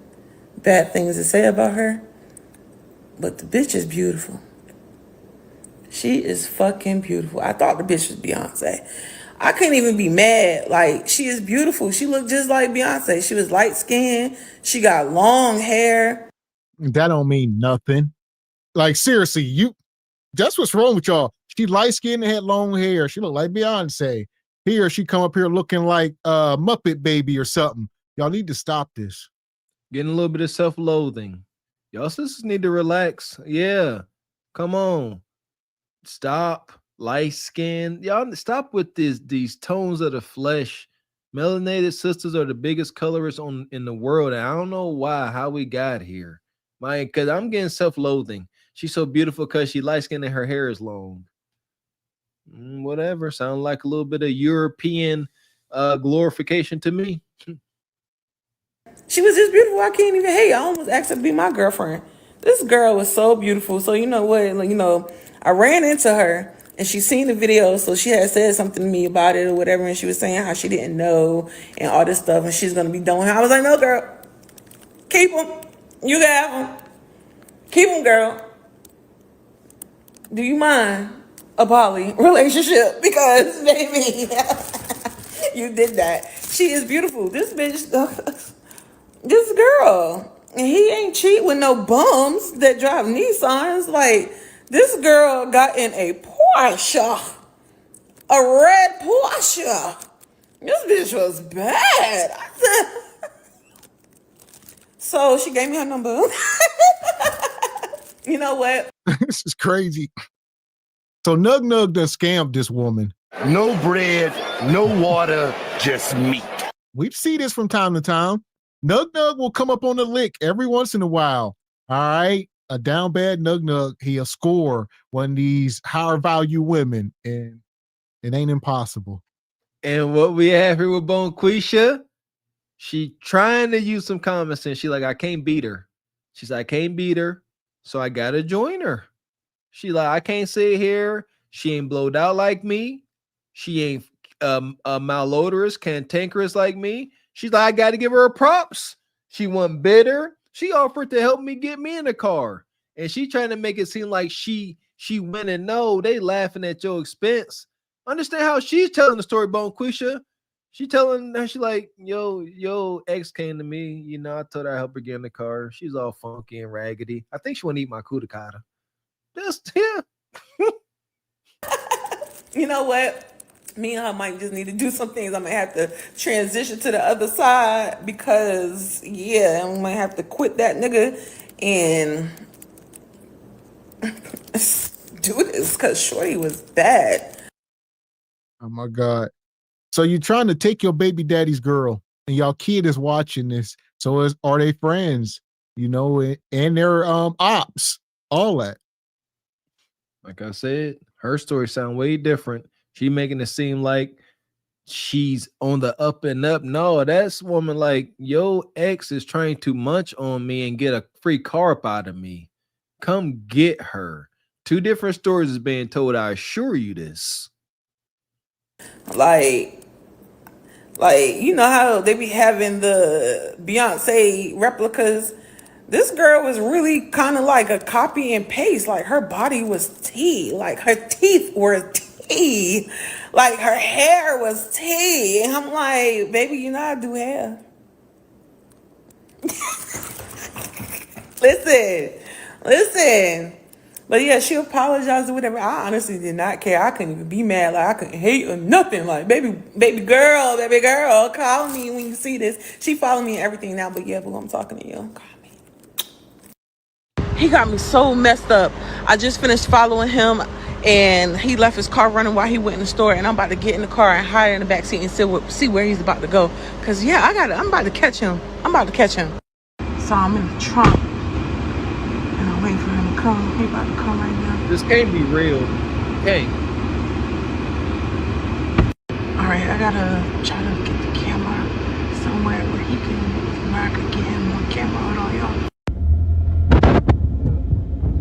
S4: bad things to say about her. But the bitch is beautiful. She is fucking beautiful. I thought the bitch was Beyonce. I couldn't even be mad. Like, she is beautiful. She looked just like Beyonce. She was light skinned. She got long hair.
S10: That don't mean nothing. Like, seriously, that's what's wrong with y'all. She light skinned and had long hair. She looked like Beyonce. Here, she come up here looking like Muppet Baby or something. Y'all need to stop this.
S11: Getting a little bit of self-loathing. Y'all sisters need to relax. Yeah. Come on. Stop. Light skin. Y'all stop with these tones of the flesh. Melanated sisters are the biggest colorists in the world. And I don't know how we got here. Because I'm getting self-loathing. She's so beautiful because she light skinned and her hair is long. Whatever. Sound like a little bit of European glorification to me.
S4: She was just beautiful. I can't even hate. I almost asked her to be my girlfriend. This girl was so beautiful. So you know what? I ran into her and she seen the video. So she had said something to me about it or whatever. And she was saying how she didn't know and all this stuff. And she's going to be done with her. I was like, no, girl. Keep them. You can have them. Keep them, girl. Do you mind a poly relationship? Because, baby, you did that. She is beautiful. This bitch, this girl, and he ain't cheat with no bums that drive Nissans. Like, this girl got in a Porsche, a red Porsche. This bitch was bad. So she gave me her number. You know what?
S10: This is crazy. So Nug Nug done scammed this woman.
S9: No bread, no water, just meat.
S10: We see this from time to time. Nug Nug will come up on the lick every once in a while. All right. A down bad Nug Nug, he'll score one of these higher value women, and it ain't impossible.
S11: And what we have here with Bonquisha, she trying to use some common sense. She like, I can't beat her. She's like, I can't beat her, so I gotta join her. She like, I can't sit here. She ain't blowed out like me. She ain't malodorous, cantankerous like me. She's like, I got to give her props. She wasn't bitter. She offered to help me get me in the car. And she trying to make it seem like she went and no, they laughing at your expense. Understand how she's telling the story, Bonquisha. She telling her, she like, yo, ex came to me. You know, I told her I help her get in the car. She's all funky and raggedy. I think she want to eat my cuticata. Just, yeah.
S4: You know what? Me and her might just need to do some things. I might have to transition to the other side because, yeah, I might have to quit that nigga and do this because Shorty was bad.
S10: Oh my God. So you're trying to take your baby daddy's girl and y'all kid is watching this. So are they friends, you know, and they're ops, all that.
S11: Like I said, her story sound way different. She making it seem like she's on the up and up. No, that's woman like, yo, ex is trying too much on me and get a free car up out of me. Come get her. Two different stories is being told. I assure you this.
S4: Like, you know how they be having the Beyonce replicas? This girl was really kind of like a copy and paste. Like her body was tea. Like her teeth were tea. Like her hair was tea. And I'm like, baby, you know I do hair. Listen. But yeah, she apologized or whatever. I honestly did not care. I couldn't even be mad. Like I couldn't hate or nothing. Like baby girl, call me when you see this. She followed me and everything now. But yeah, boo, I'm talking to you. Call me. He got me so messed up. I just finished following him, and he left his car running while he went in the store. And I'm about to get in the car and hide in the back seat and see where he's about to go. Cause yeah, I'm about to catch him. So I'm in the trunk. Waiting for him to come. He about to come right now.
S11: This can't be real. Can't.
S4: All right, I gotta try to get the camera somewhere where I could get him on camera. Hold on, y'all.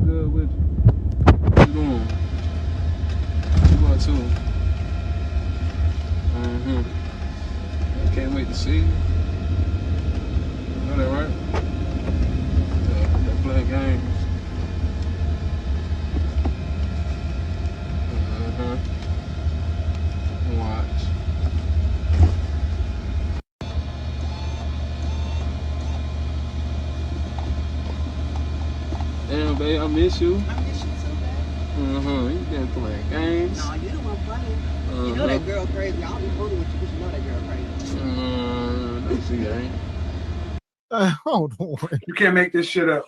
S16: Good with you. What you doing? You are too. I can't wait to see you. You know that, right? They're playing games. Watch. Damn, babe, I miss you.
S5: I miss you too, babe.
S16: You been playing games.
S5: No, you the one playing. You know that girl crazy. I don't be fooling with you because you know that girl crazy.
S16: Don't see that, ain't.
S10: Hold on.
S16: You can't make this shit up.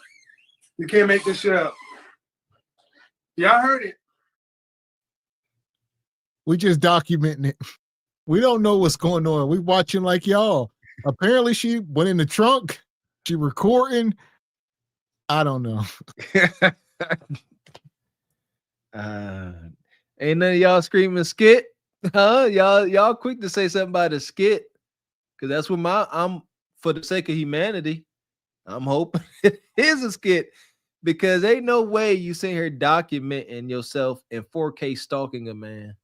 S16: Y'all heard it.
S10: We just documenting it. We don't know what's going on. We watching like y'all. Apparently she went in the trunk. She recording. I don't know.
S11: Ain't none of y'all screaming skit? Huh? Y'all quick to say something about a skit. Cause that's what I'm for the sake of humanity. I'm hoping it is a skit. Because ain't no way you sitting here documenting yourself in 4K stalking a man.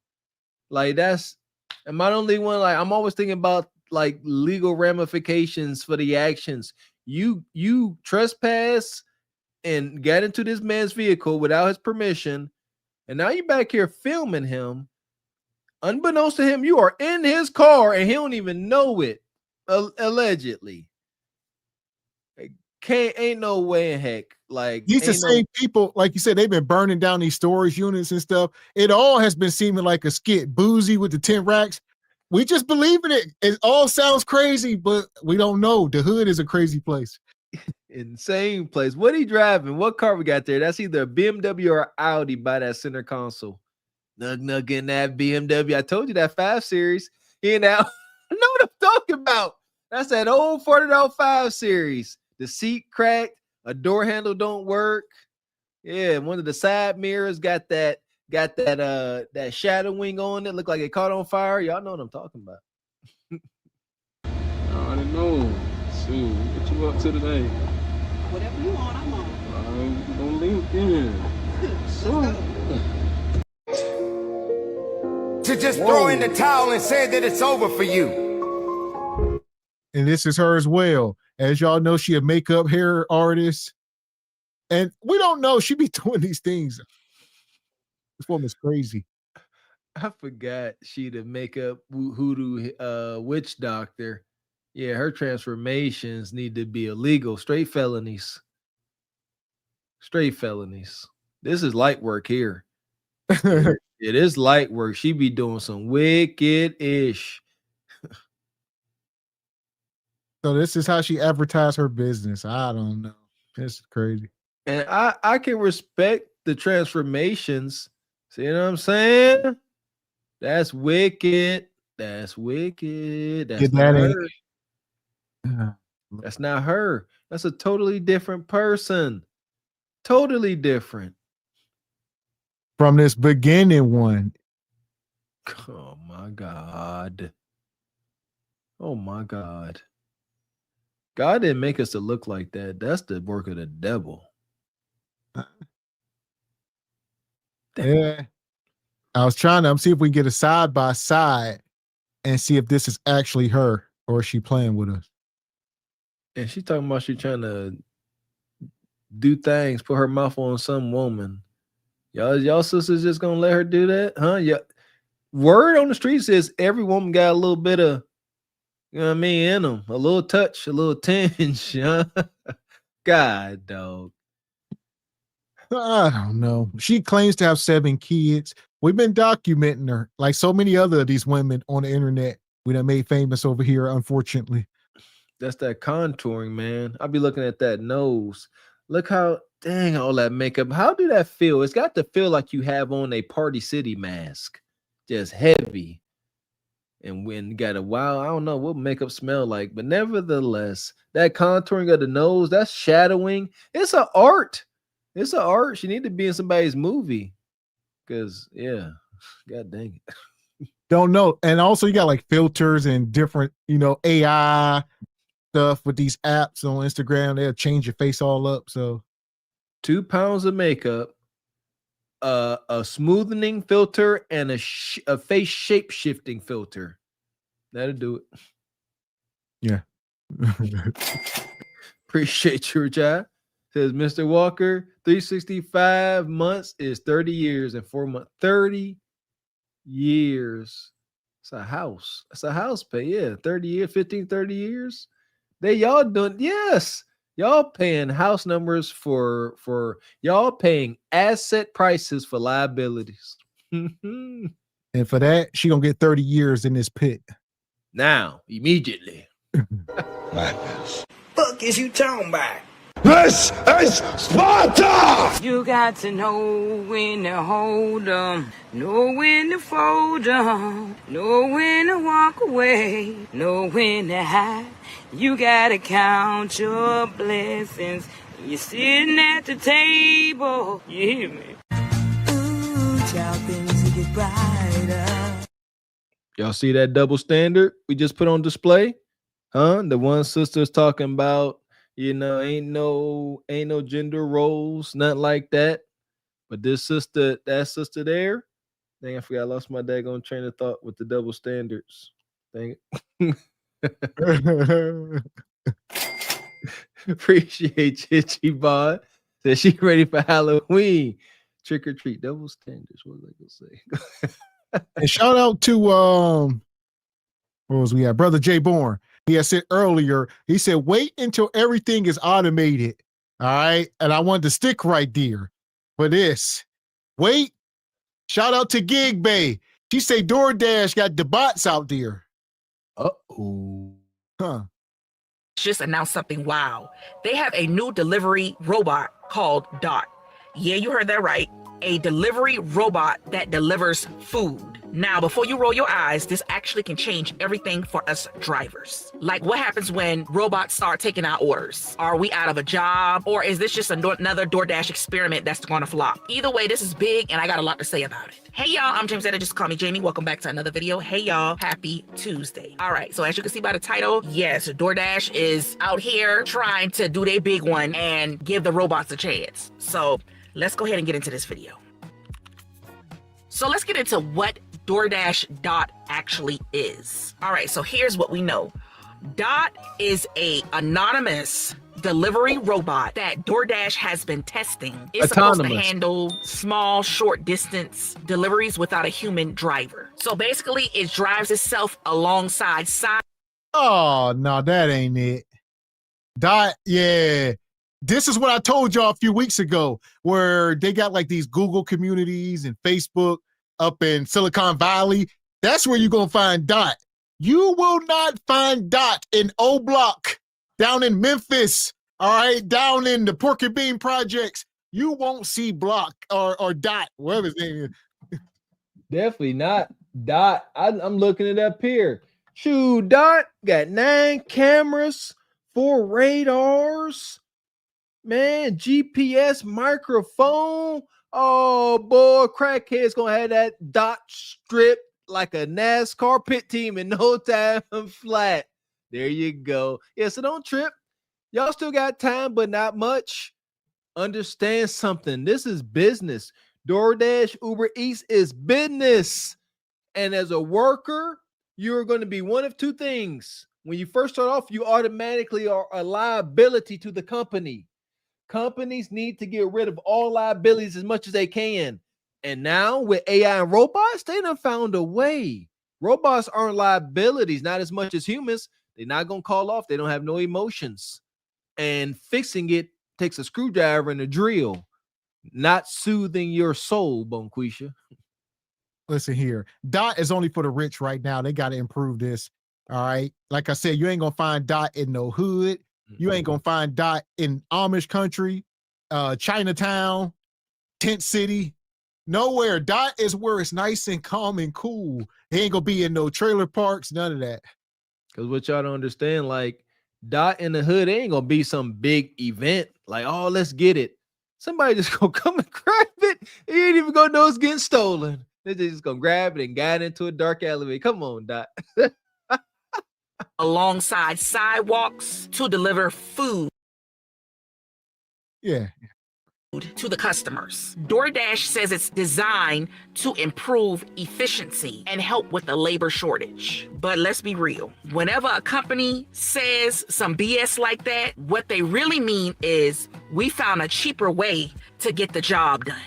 S11: Like am I the only one? Like I'm always thinking about like legal ramifications for the actions. You trespass and got into this man's vehicle without his permission, and now you back here filming him. Unbeknownst to him, you are in his car and he don't even know it. Allegedly. Ain't no way in heck. Like
S10: these the same people, like you said, they've been burning down these storage units and stuff. It all has been seeming like a skit. Boozy with the 10 racks. We just believe in it. It all sounds crazy, but we don't know. The hood is a crazy place.
S11: Insane place. What he driving? What car we got there? That's either a BMW or Audi by that center console. Nug in that BMW. I told you that 5 Series. You know, I know what I'm talking about. That's that old $40 5 Series. The seat cracked, a door handle don't work. Yeah, one of the side mirrors got that shadow wing on it. Looked like it caught on fire. Y'all know what I'm talking about.
S16: I already know. Shoot, what you up to today?
S5: Whatever you want, I'm on.
S16: I'm on LinkedIn.
S18: soon.
S9: To just throw in the towel and say that it's over for you.
S10: And this is her as well. As y'all know, she a makeup hair artist. And we don't know. She be doing these things. This woman's crazy.
S11: I forgot she the makeup hoodoo witch doctor. Yeah, her transformations need to be illegal. Straight felonies. Straight felonies. This is light work here. It is light work. She be doing some wicked-ish.
S10: So this is how she advertised her business. I don't know. It's crazy.
S11: And I can respect the transformations. See what I'm saying? That's wicked. That's wicked. That's not her. That's not her. That's a totally different person. Totally different.
S10: From this beginning one.
S11: Oh my God. Oh my God. God didn't make us to look like that. That's the work of the devil.
S10: Yeah. I was trying to see if we can get a side by side and see if this is actually her or is she playing with us.
S11: And she talking about she trying to do things, put her mouth on some woman. Y'all sisters just gonna let her do that? Huh? Yeah. Word on the street says every woman got a little bit of, you know what I mean, in them. A little touch, a little tinge. Huh? God, dog.
S10: I don't know. She claims to have 7 kids. We've been documenting her like so many other of these women on the internet we done made famous over here, unfortunately.
S11: That's that contouring, man. I'll be looking at that nose. Look how, dang, all that makeup. How do that feel? It's got to feel like you have on a Party City mask. Just heavy. And when you got a wow, I don't know what makeup smell like, but nevertheless, that contouring of the nose, that's shadowing. It's an art. It's an art. She need to be in somebody's movie. Because, yeah, God dang it.
S10: Don't know. And also you got like filters and different, AI stuff with these apps on Instagram. They'll change your face all up. So
S11: 2 pounds of makeup, a smoothening filter, and a face shape shifting filter. That'll do it.
S10: Yeah.
S11: Appreciate your job. Says Mr. Walker, 365 months is 30 years and 4 months. 30 years. It's a house. It's a house pay. Yeah, 30 years, 15, 30 years. Y'all doing, yes. Y'all paying house numbers for y'all paying asset prices for liabilities.
S10: And for that, she gonna get 30 years in this pit.
S11: Now, immediately.
S9: Madness.
S17: Fuck is you talking about?
S9: This is Sparta!
S17: You got to know when to hold 'em, know when to fold 'em, know when to walk away, know when to hide. You gotta count your blessings. You're sitting at the table. You hear me? Ooh, child, things will get brighter.
S11: Y'all see that double standard we just put on display? Huh? The one sister's talking about, ain't no gender roles, nothing like that. But this sister, that sister there, dang, I forgot, I lost my daggone train of thought with the double standards. Dang it. Appreciate you, Chibon. Said she ready for Halloween. Trick or treat, double standards. What was I gonna say?
S10: And shout out to what was we at? Brother Jay Bourne. He had said earlier, he said, wait until everything is automated. All right. And I wanted to stick right there for this. Wait. Shout out to Gig Bay. She say DoorDash got the bots out there.
S11: Uh-oh.
S10: Huh.
S8: Just announced something wow. They have a new delivery robot called Dot. Yeah, you heard that right. A delivery robot that delivers food. Now, before you roll your eyes, this actually can change everything for us drivers. Like what happens when robots start taking our orders? Are we out of a job? Or is this just another DoorDash experiment that's gonna flop? Either way, this is big and I got a lot to say about it. Hey y'all, I'm James Etta, just call me Jamie. Welcome back to another video. Hey y'all, happy Tuesday. All right, so as you can see by the title, yes, DoorDash is out here trying to do their big one and give the robots a chance. So let's go ahead and get into this video. So let's get into what DoorDash Dot actually is. All right, so here's what we know. Dot is a anonymous delivery robot that DoorDash has been testing. It's supposed to handle small, short distance deliveries without a human driver. So basically, it drives itself alongside side.
S10: Oh, no, that ain't it. Dot, yeah. This is what I told y'all a few weeks ago, where they got like these Google communities and Facebook up in Silicon Valley. That's where you're going to find Dot. You will not find Dot in O Block, down in Memphis, all right, down in the Porky Bean projects. You won't see Block or Dot, whatever his name is.
S11: Definitely not Dot. I'm looking it up here. Shoot, Dot got 9 cameras, 4 radars, man, GPS microphone. Oh boy, crackhead's gonna have that Dot strip like a NASCAR pit team in no time flat. There you go. Yeah, so don't trip. Y'all still got time, but not much. Understand something. This is business. DoorDash, Uber Eats is business. And as a worker, you're going to be one of two things. When you first start off, you automatically are a liability to the company. Companies need to get rid of all liabilities as much as they can. And now with AI and robots, they done found a way. Robots aren't liabilities, not as much as humans. They're not going to call off. They don't have no emotions. And fixing it takes a screwdriver and a drill, not soothing your soul, Bonquisha.
S10: Listen here. Dot is only for the rich right now. They got to improve this. All right. Like I said, you ain't going to find Dot in no hood. You ain't going to find Dot in Amish country, Chinatown, Tent City. Nowhere. Dot is where it's nice and calm and cool. It ain't going to be in no trailer parks, none of that.
S11: Because what y'all don't understand, like, Dot in the hood ain't going to be some big event. Like, oh, let's get it. Somebody just going to come and grab it. He ain't even going to know it's getting stolen. They're just going to grab it and guide into a dark alleyway. Come on, Dot.
S8: Alongside sidewalks to deliver food.
S10: Yeah.
S8: To the customers. DoorDash says it's designed to improve efficiency and help with the labor shortage. But let's be real. Whenever a company says some BS like that, what they really mean is we found a cheaper way to get the job done.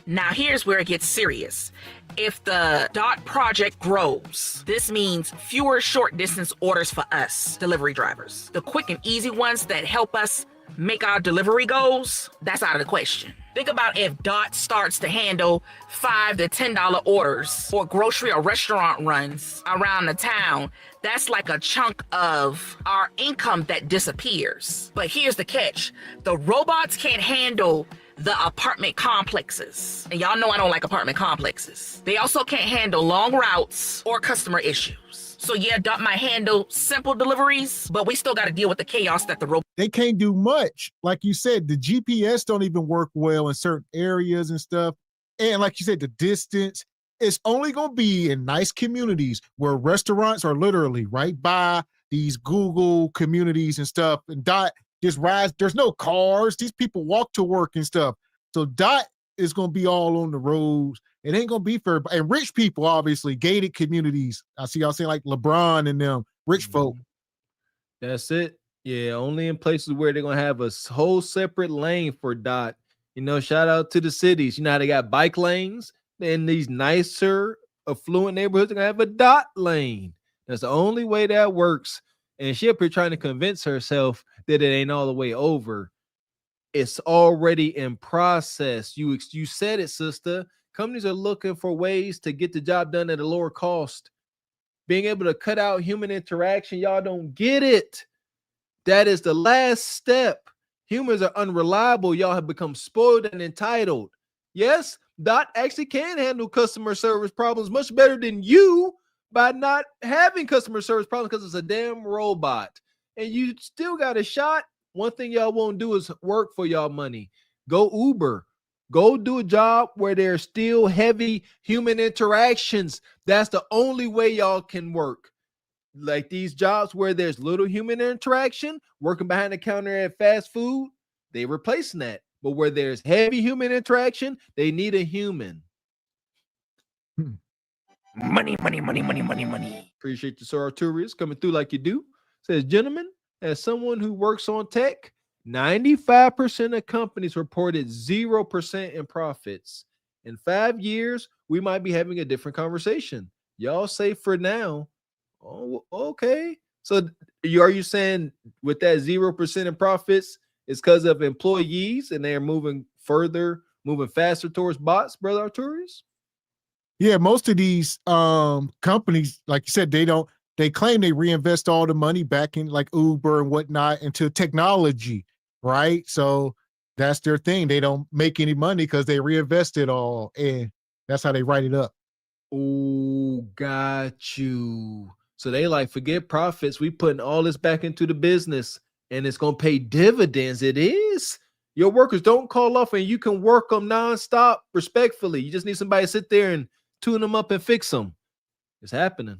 S8: Now here's where it gets serious. If the Dot project grows, this means fewer short distance orders for us delivery drivers. The quick and easy ones that help us make our delivery goals, that's out of the question. Think about if Dot starts to handle $5 to $10 orders or grocery or restaurant runs around the town. That's like a chunk of our income that disappears. But here's the catch. The robots can't handle the apartment complexes. And y'all know I don't like apartment complexes. They also can't handle long routes or customer issues. So yeah, Dot might handle simple deliveries, but we still got to deal with the chaos that the robot.
S10: They can't do much. Like you said, the GPS don't even work well in certain areas and stuff. And like you said, the distance, it's only going to be in nice communities where restaurants are literally right by these Google communities and stuff. And Dot just rides. There's no cars. These people walk to work and stuff. So Dot is going to be all on the roads. It ain't going to be for, and rich people, obviously, gated communities. I see y'all saying like LeBron and them, rich folk.
S11: That's it. Yeah, only in places where they're going to have a whole separate lane for Dot. You know, shout out to the cities. You know how they got bike lanes? In these nicer, affluent neighborhoods, they're going to have a Dot lane. That's the only way that works. And she up here trying to convince herself that it ain't all the way over. It's already in process. You said it, sister. Companies are looking for ways to get the job done at a lower cost. Being able to cut out human interaction, y'all don't get it. That is the last step. Humans are unreliable. Y'all have become spoiled and entitled. Yes, Dot actually can handle customer service problems much better than you by not having customer service problems because it's a damn robot. And you still got a shot. One thing y'all won't do is work for y'all money. Go Uber. Go do a job where there's still heavy human interactions. That's the only way y'all can work. Like these jobs where there's little human interaction, working behind the counter at fast food, they replacing that. But where there's heavy human interaction, they need a human.
S8: Money, money, money, money, money, money.
S11: Appreciate you, Sir Arturius, coming through like you do. Says, gentlemen, as someone who works on tech, 95% of companies reported 0% in profits. In 5 years, we might be having a different conversation. Y'all say for now. Oh, okay. So are you saying with that 0% in profits, it's because of employees and they're moving faster towards bots, Brother Arturius?
S10: Yeah, most of these companies, like you said, they claim they reinvest all the money back in like Uber and whatnot into technology, right? So that's their thing. They don't make any money because they reinvest it all, and that's how they write it up.
S11: Oh, got you. So they like, forget profits. We putting all this back into the business and it's going to pay dividends. It is. Your workers don't call off and you can work them nonstop respectfully. You just need somebody to sit there and tune them up and fix them. It's happening.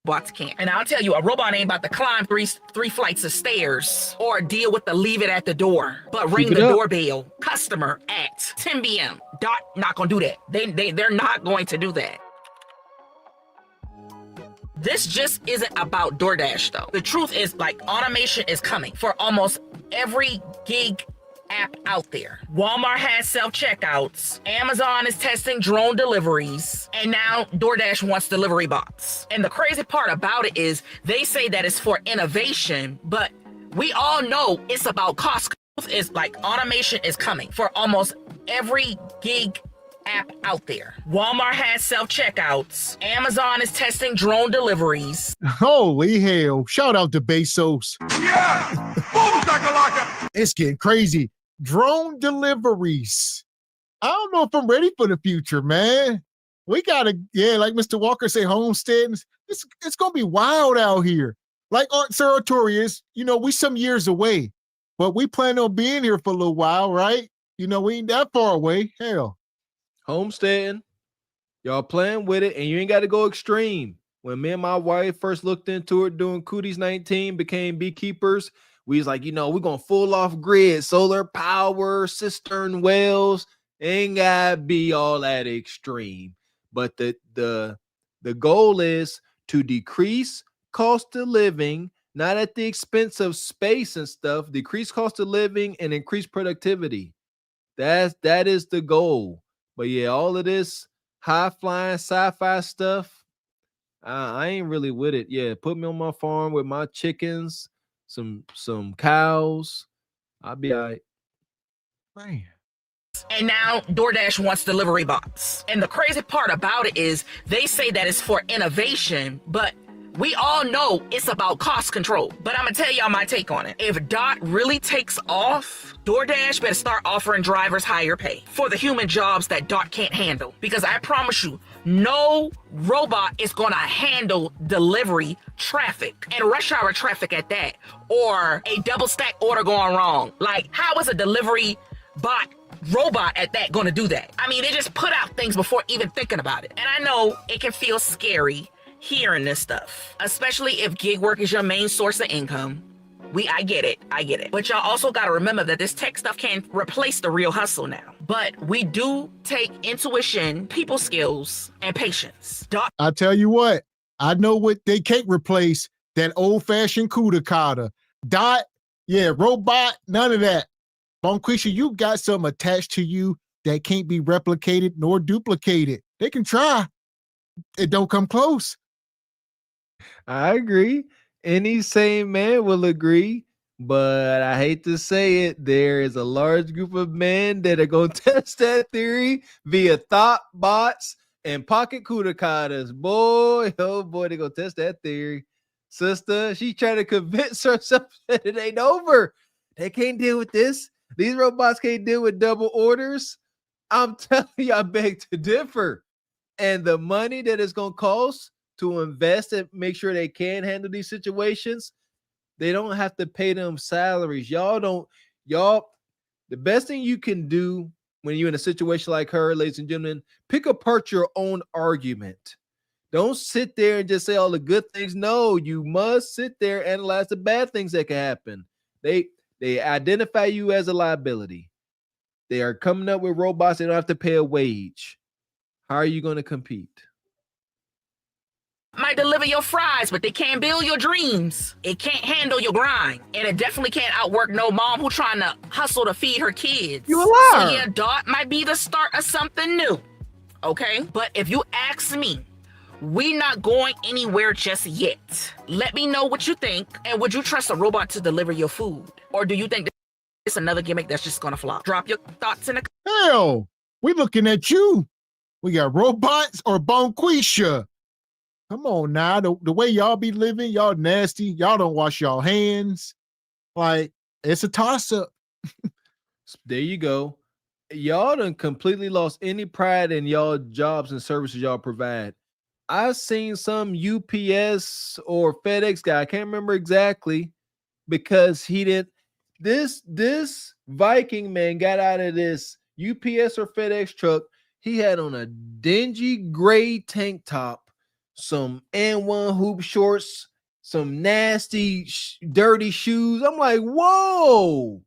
S8: Bots can't. And I'll tell you, a robot ain't about to climb three flights of stairs or deal with the leave it at the door, but ring the doorbell. Customer at 10 p.m. Dot not gonna do that. They're not going to do that. This just isn't about DoorDash though. The truth is, like, automation is coming for almost every gig app out there. Walmart has self-checkouts, Amazon is testing drone deliveries, and now DoorDash wants delivery bots. And the crazy part about it is they say that it's for innovation, but we all know it's about cost. Is like automation is coming for almost every gig app out there. Walmart has self-checkouts, Amazon is testing drone deliveries.
S10: Holy hell. Shout out to Bezos.
S9: Yeah! Boom, shakalaka!
S10: It's getting crazy. Drone deliveries. I don't know if I'm ready for the future, man. We gotta, like Mr. Walker say, homesteading. It's gonna be wild out here. Like Sir Arturius, we some years away, but we plan on being here for a little while, right? We ain't that far away. Hell.
S11: Homesteading. Y'all playing with it, and you ain't got to go extreme. When me and my wife first looked into it doing Cooties 19, became beekeepers, we was like, we're going to full off grid, solar power, cistern wells. Ain't got to be all that extreme. But the goal is to decrease cost of living, not at the expense of space and stuff, decrease cost of living and increase productivity. That is the goal. But yeah, all of this high-flying sci-fi stuff, I ain't really with it. Yeah, put me on my farm with my chickens, some cows. I'll be all right.
S10: Man.
S8: And now DoorDash wants delivery bots. And the crazy part about it is they say that it's for innovation, but we all know it's about cost control. But I'm gonna tell y'all my take on it. If Dot really takes off, DoorDash better start offering drivers higher pay for the human jobs that Dot can't handle. Because I promise you, no robot is gonna handle delivery traffic and rush hour traffic at that, or a double stack order going wrong. Like, how is a delivery robot at that gonna do that? I mean, they just put out things before even thinking about it. And I know it can feel scary hearing this stuff, especially if gig work is your main source of income. I get it. But y'all also got to remember that this tech stuff can't replace the real hustle now. But we do take intuition, people skills, and patience.
S10: I tell you what, I know what they can't replace: that old-fashioned cooter cotter. Dot, robot, none of that. Bonquisha, you got something attached to you that can't be replicated nor duplicated. They can try. It don't come close.
S11: I agree. Any sane man will agree, but I hate to say it, there is a large group of men that are going to test that theory via thought bots and pocket kudakas. Boy, oh boy, they're going to test that theory. Sister, she's trying to convince herself that it ain't over. They can't deal with this. These robots can't deal with double orders. I'm telling you, I beg to differ. And the money that it's going to cost to invest and make sure they can handle these situations, they don't have to pay them salaries. The best thing you can do when you're in a situation like her, ladies and gentlemen, pick apart your own argument. Don't sit there and just say all the good things. No, you must sit there and analyze the bad things that can happen. They identify you as a liability. They are coming up with robots. They don't have to pay a wage. How are you going to compete?
S8: Might deliver your fries, but they can't build your dreams. It can't handle your grind. And it definitely can't outwork no mom who trying to hustle to feed her kids.
S11: You a liar.
S8: So yeah, Dot might be the start of something new. Okay? But if you ask me, we not going anywhere just yet. Let me know what you think. And would you trust a robot to deliver your food? Or do you think it's another gimmick that's just gonna flop? Drop your thoughts in the
S10: Hell, we looking at you. We got robots or Bonquisha. Come on now. The way y'all be living, y'all nasty. Y'all don't wash y'all hands. Like, it's a toss-up.
S11: There you go. Y'all done completely lost any pride in y'all jobs and services y'all provide. I've seen some UPS or FedEx guy, I can't remember exactly, because he didn't. This Viking man got out of this UPS or FedEx truck. He had on a dingy gray tank top, some N1 hoop shorts, some nasty, dirty shoes. I'm like, whoa.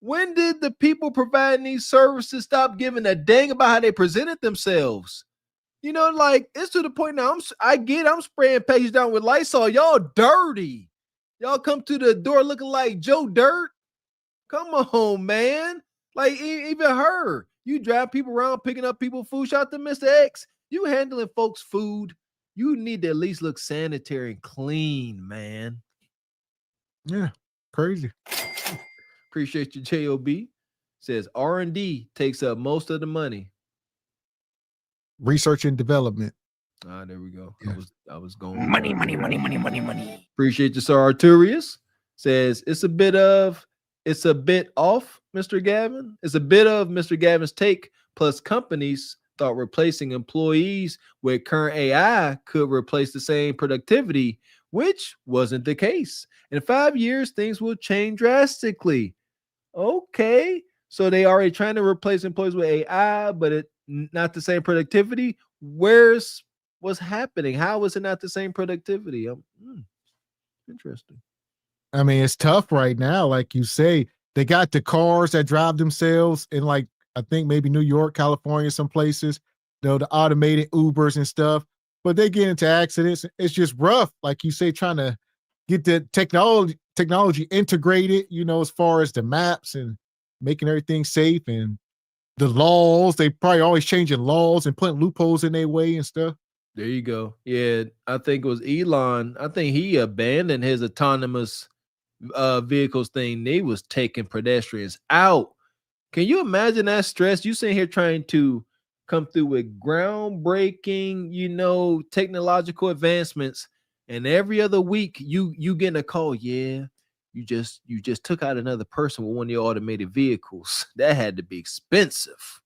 S11: When did the people providing these services stop giving a dang about how they presented themselves? You know, like, it's to the point now. I'm spraying pages down with Lysol. Y'all dirty. Y'all come to the door looking like Joe Dirt. Come on, man. Like, even her. You drive people around picking up people's food. Shout out to Mr. X. You handling folks' food. You need to at least look sanitary and clean, man.
S10: Yeah, crazy.
S11: Appreciate you, JOB. Says R&D takes up most of the money.
S10: Research and development.
S11: Ah, there we go.
S10: Yeah.
S11: I was going
S8: money.
S11: Appreciate you, Sir Arturius. Says it's a bit off, Mr. Gavin. It's a bit of Mr. Gavin's take. Plus, companies thought replacing employees with current AI could replace the same productivity, which wasn't the case. In 5 years, things will change drastically. Okay, so they already trying to replace employees with AI, but it not the same productivity. What's happening? How is it not the same productivity? Interesting.
S10: I mean, it's tough right now. Like you say, they got the cars that drive themselves in, like, I think maybe New York, California, some places, the automated Ubers and stuff, but they get into accidents. It's just rough. Like you say, trying to get the technology integrated, as far as the maps and making everything safe and the laws. They probably always changing laws and putting loopholes in their way and stuff.
S11: There you go. Yeah, I think it was Elon. I think he abandoned his autonomous vehicles thing. They was taking pedestrians out. Can you imagine that stress? You sitting here trying to come through with groundbreaking, technological advancements, and every other week you getting a call. Yeah, you just took out another person with one of your automated vehicles. That had to be expensive.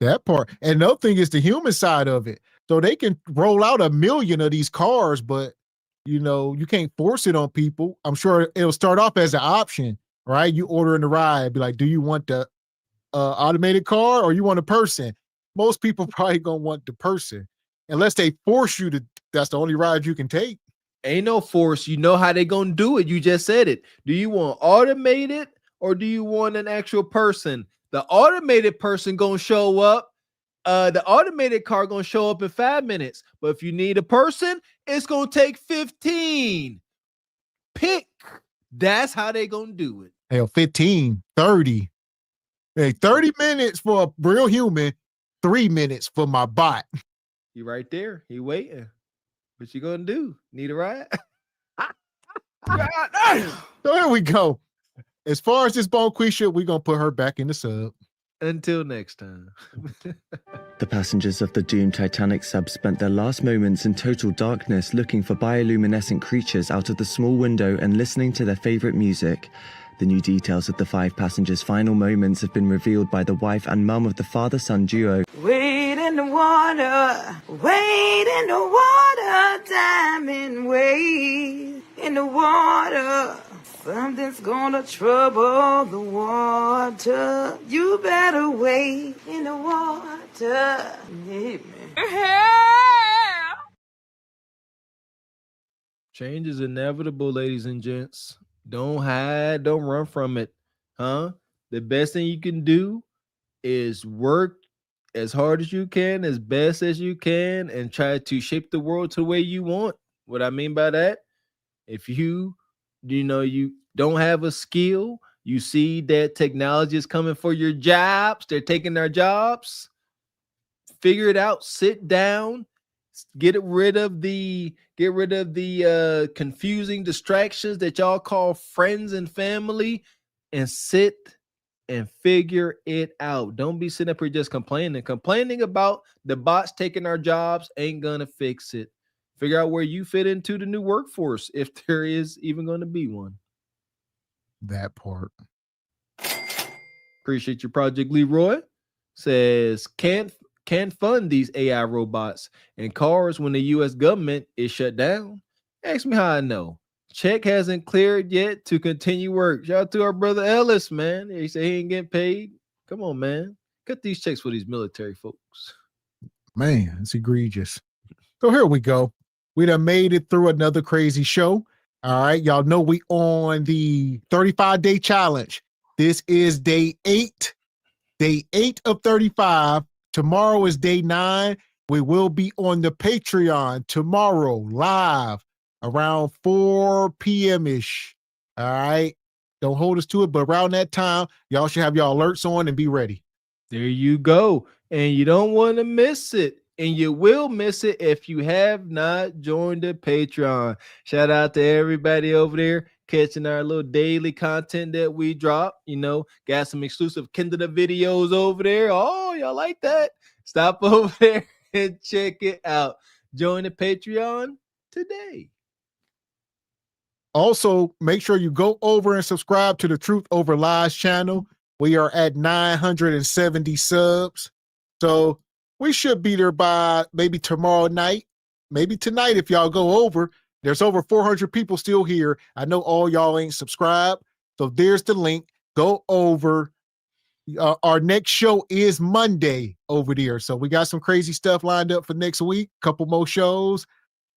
S10: That part. And another thing is the human side of it. So they can roll out 1 million of these cars, but you can't force it on people. I'm sure it'll start off as an option, right? You ordering the ride, be like, do you want the automated car or you want a person? Most people probably gonna want the person, unless they force you to. That's the only ride you can take.
S11: Ain't no force. You know how they gonna do it. You just said it. Do you want automated or do you want an actual person? The automated person gonna show up. The automated car gonna show up in 5 minutes. But if you need a person, it's gonna take 15. Pick. That's how they gonna do it.
S10: Hell, 15, 30. Hey, 30 minutes for a real human, 3 minutes for my bot.
S11: He right there. He waiting. What you gonna do? Need a ride?
S10: So here we go. As far as this Bonquisha, we're gonna put her back in the sub.
S11: Until next time.
S3: The passengers of the doomed Titanic sub spent their last moments in total darkness looking for bioluminescent creatures out of the small window and listening to their favorite music. The new details of the 5 passengers' final moments have been revealed by the wife and mum of the father-son duo.
S17: Wade in the water, diamond wade in the water. Something's gonna trouble the water. You better wade in the water. Yeah, man.
S11: Change is inevitable, ladies and gents. Don't hide, don't run from it. Huh? The best thing you can do is work as hard as you can, as best as you can, and try to shape the world to the way you want. What I mean by that, if you don't have a skill, you see that technology is coming for your jobs, they're taking our jobs, figure it out, sit down, get rid of the confusing distractions that y'all call friends and family, and sit and figure it out. Don't be sitting up here just complaining about the bots taking our jobs ain't gonna fix it. Figure out where you fit into the new workforce, if there is even going to be one.
S10: That part.
S11: Appreciate your Project Leroy. Says can't fund these AI robots and cars when the U.S. government is shut down. Ask me how I know. Check hasn't cleared yet to continue work. Shout out to our brother Ellis, man. He said he ain't getting paid. Come on, man. Cut these checks for these military folks.
S10: Man, it's egregious. So here we go. We done made it through another crazy show. All right. Y'all know we on the 35-day challenge. This is day 8. Day 8 of 35. Tomorrow is day 9. We will be on the Patreon tomorrow live around 4 p.m.-ish. All right. Don't hold us to it, but around that time, y'all should have y'all alerts on and be ready.
S11: There you go. And you don't want to miss it. And you will miss it if you have not joined the Patreon. Shout out to everybody over there catching our little daily content that we drop. Got some exclusive Kindle videos over there. Oh, y'all like that? Stop over there and check it out. Join the Patreon today.
S10: Also, make sure you go over and subscribe to the Truth Over Lies channel. We are at 970 subs. So we should be there by maybe tomorrow night, maybe tonight if y'all go over. There's over 400 people still here. I know all y'all ain't subscribed. So there's the link. Go over. Our next show is Monday over there. So we got some crazy stuff lined up for next week. Couple more shows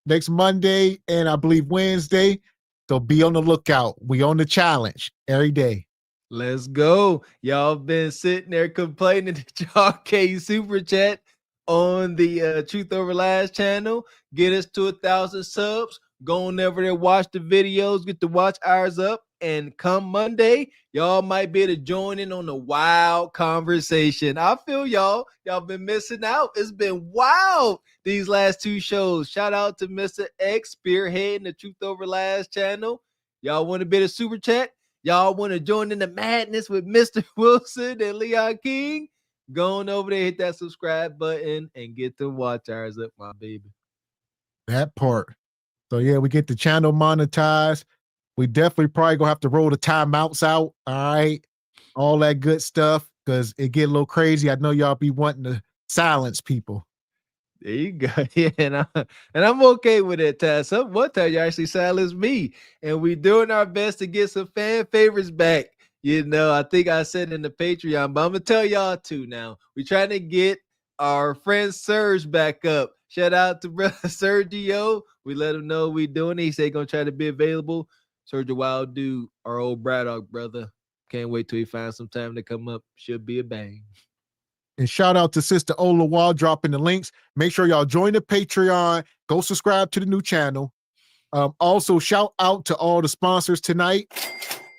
S10: next Monday and I believe Wednesday. So be on the lookout. We on the challenge every day.
S11: Let's go. Y'all been sitting there complaining that y'all can't super chat on the Truth Over Lies channel. Get us to 1,000 subs. Go on over there, watch the videos, get the watch hours up. And come Monday, y'all might be able to join in on the wild conversation. I feel y'all been missing out. It's been wild these last 2 shows. Shout out to Mr. X spearheading the Truth Over Lies channel. Y'all want a bit of super chat? Y'all want to join in the madness with Mr. Wilson and Leon King? Go on over there, hit that subscribe button, and get the watch hours up, my baby.
S10: That part. So yeah, we get the channel monetized. We definitely probably gonna have to roll the timeouts out. All right. All that good stuff. Because it get a little crazy. I know y'all be wanting to silence people.
S11: There you go. Yeah, and I'm okay with it, Taz. One time you actually silenced me, and we doing our best to get some fan favorites back. I think I said in the Patreon, but I'm gonna tell y'all too now. We trying to get our friend Serge back up. Shout out to brother Sergio. We let him know we doing it. He said gonna try to be available. Serge a wild dude, our old Braddock brother. Can't wait till he finds some time to come up. Should be a bang.
S10: And shout out to Sister Ola Wall dropping the links. Make sure y'all join the Patreon. Go subscribe to the new channel. Also, shout out to all the sponsors tonight.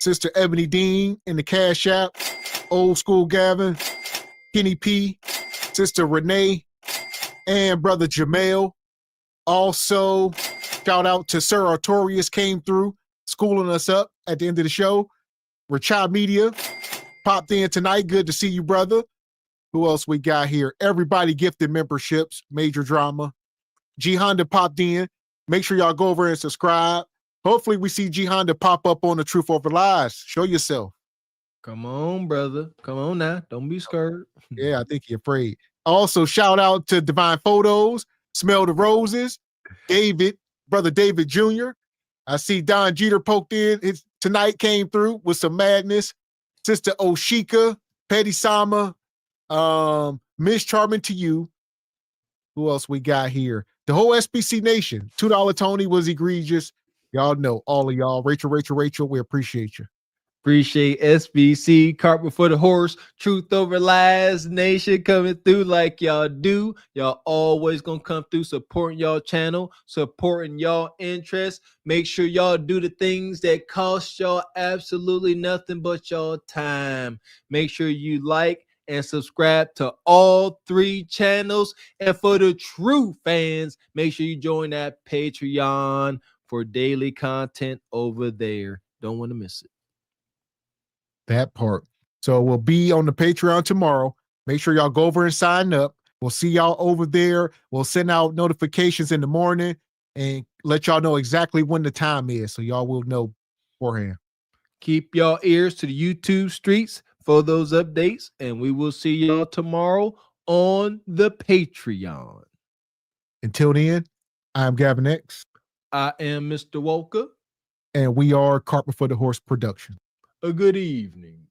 S10: Sister Ebony Dean in the Cash App. Old School Gavin. Kenny P. Sister Renee. And Brother Jamel. Also, shout out to Sir Artorius came through, schooling us up at the end of the show. Rachai Media popped in tonight. Good to see you, brother. Who else we got here? Everybody gifted memberships. Major Drama. G Honda popped in. Make sure y'all go over and subscribe. Hopefully we see G Honda pop up on the Truth Over Lies. Show yourself.
S11: Come on, brother. Come on now. Don't be scared.
S10: Yeah, I think you're afraid. Also, shout out to Divine Photos, Smell the Roses, David, Brother David Jr. I see Don Jeter poked in. Tonight came through with some madness. Sister Oshika, Petty Sama, Miss Charming to you. Who else we got here? The whole SBC Nation. $2 Tony was egregious. Y'all know, all of y'all. Rachel, we appreciate you.
S11: Appreciate SBC, Cart Before the Horse, Truth Over Lies Nation coming through like y'all do. Y'all always gonna come through supporting y'all channel, supporting y'all interests. Make sure y'all do the things that cost y'all absolutely nothing but y'all time. Make sure you like and subscribe to all 3 channels. And for the true fans, make sure you join that Patreon for daily content over there. Don't want to miss it.
S10: That part. So we'll be on the Patreon tomorrow. Make sure y'all go over and sign up. We'll see y'all over there. We'll send out notifications in the morning and let y'all know exactly when the time is, so y'all will know beforehand.
S11: Keep y'all ears to the YouTube streets for those updates, and we will see y'all tomorrow on the Patreon.
S10: Until then, I'm Gavin X.
S11: I am Mr. Walker.
S10: And we are Cart Before the Horse Production.
S11: A good evening.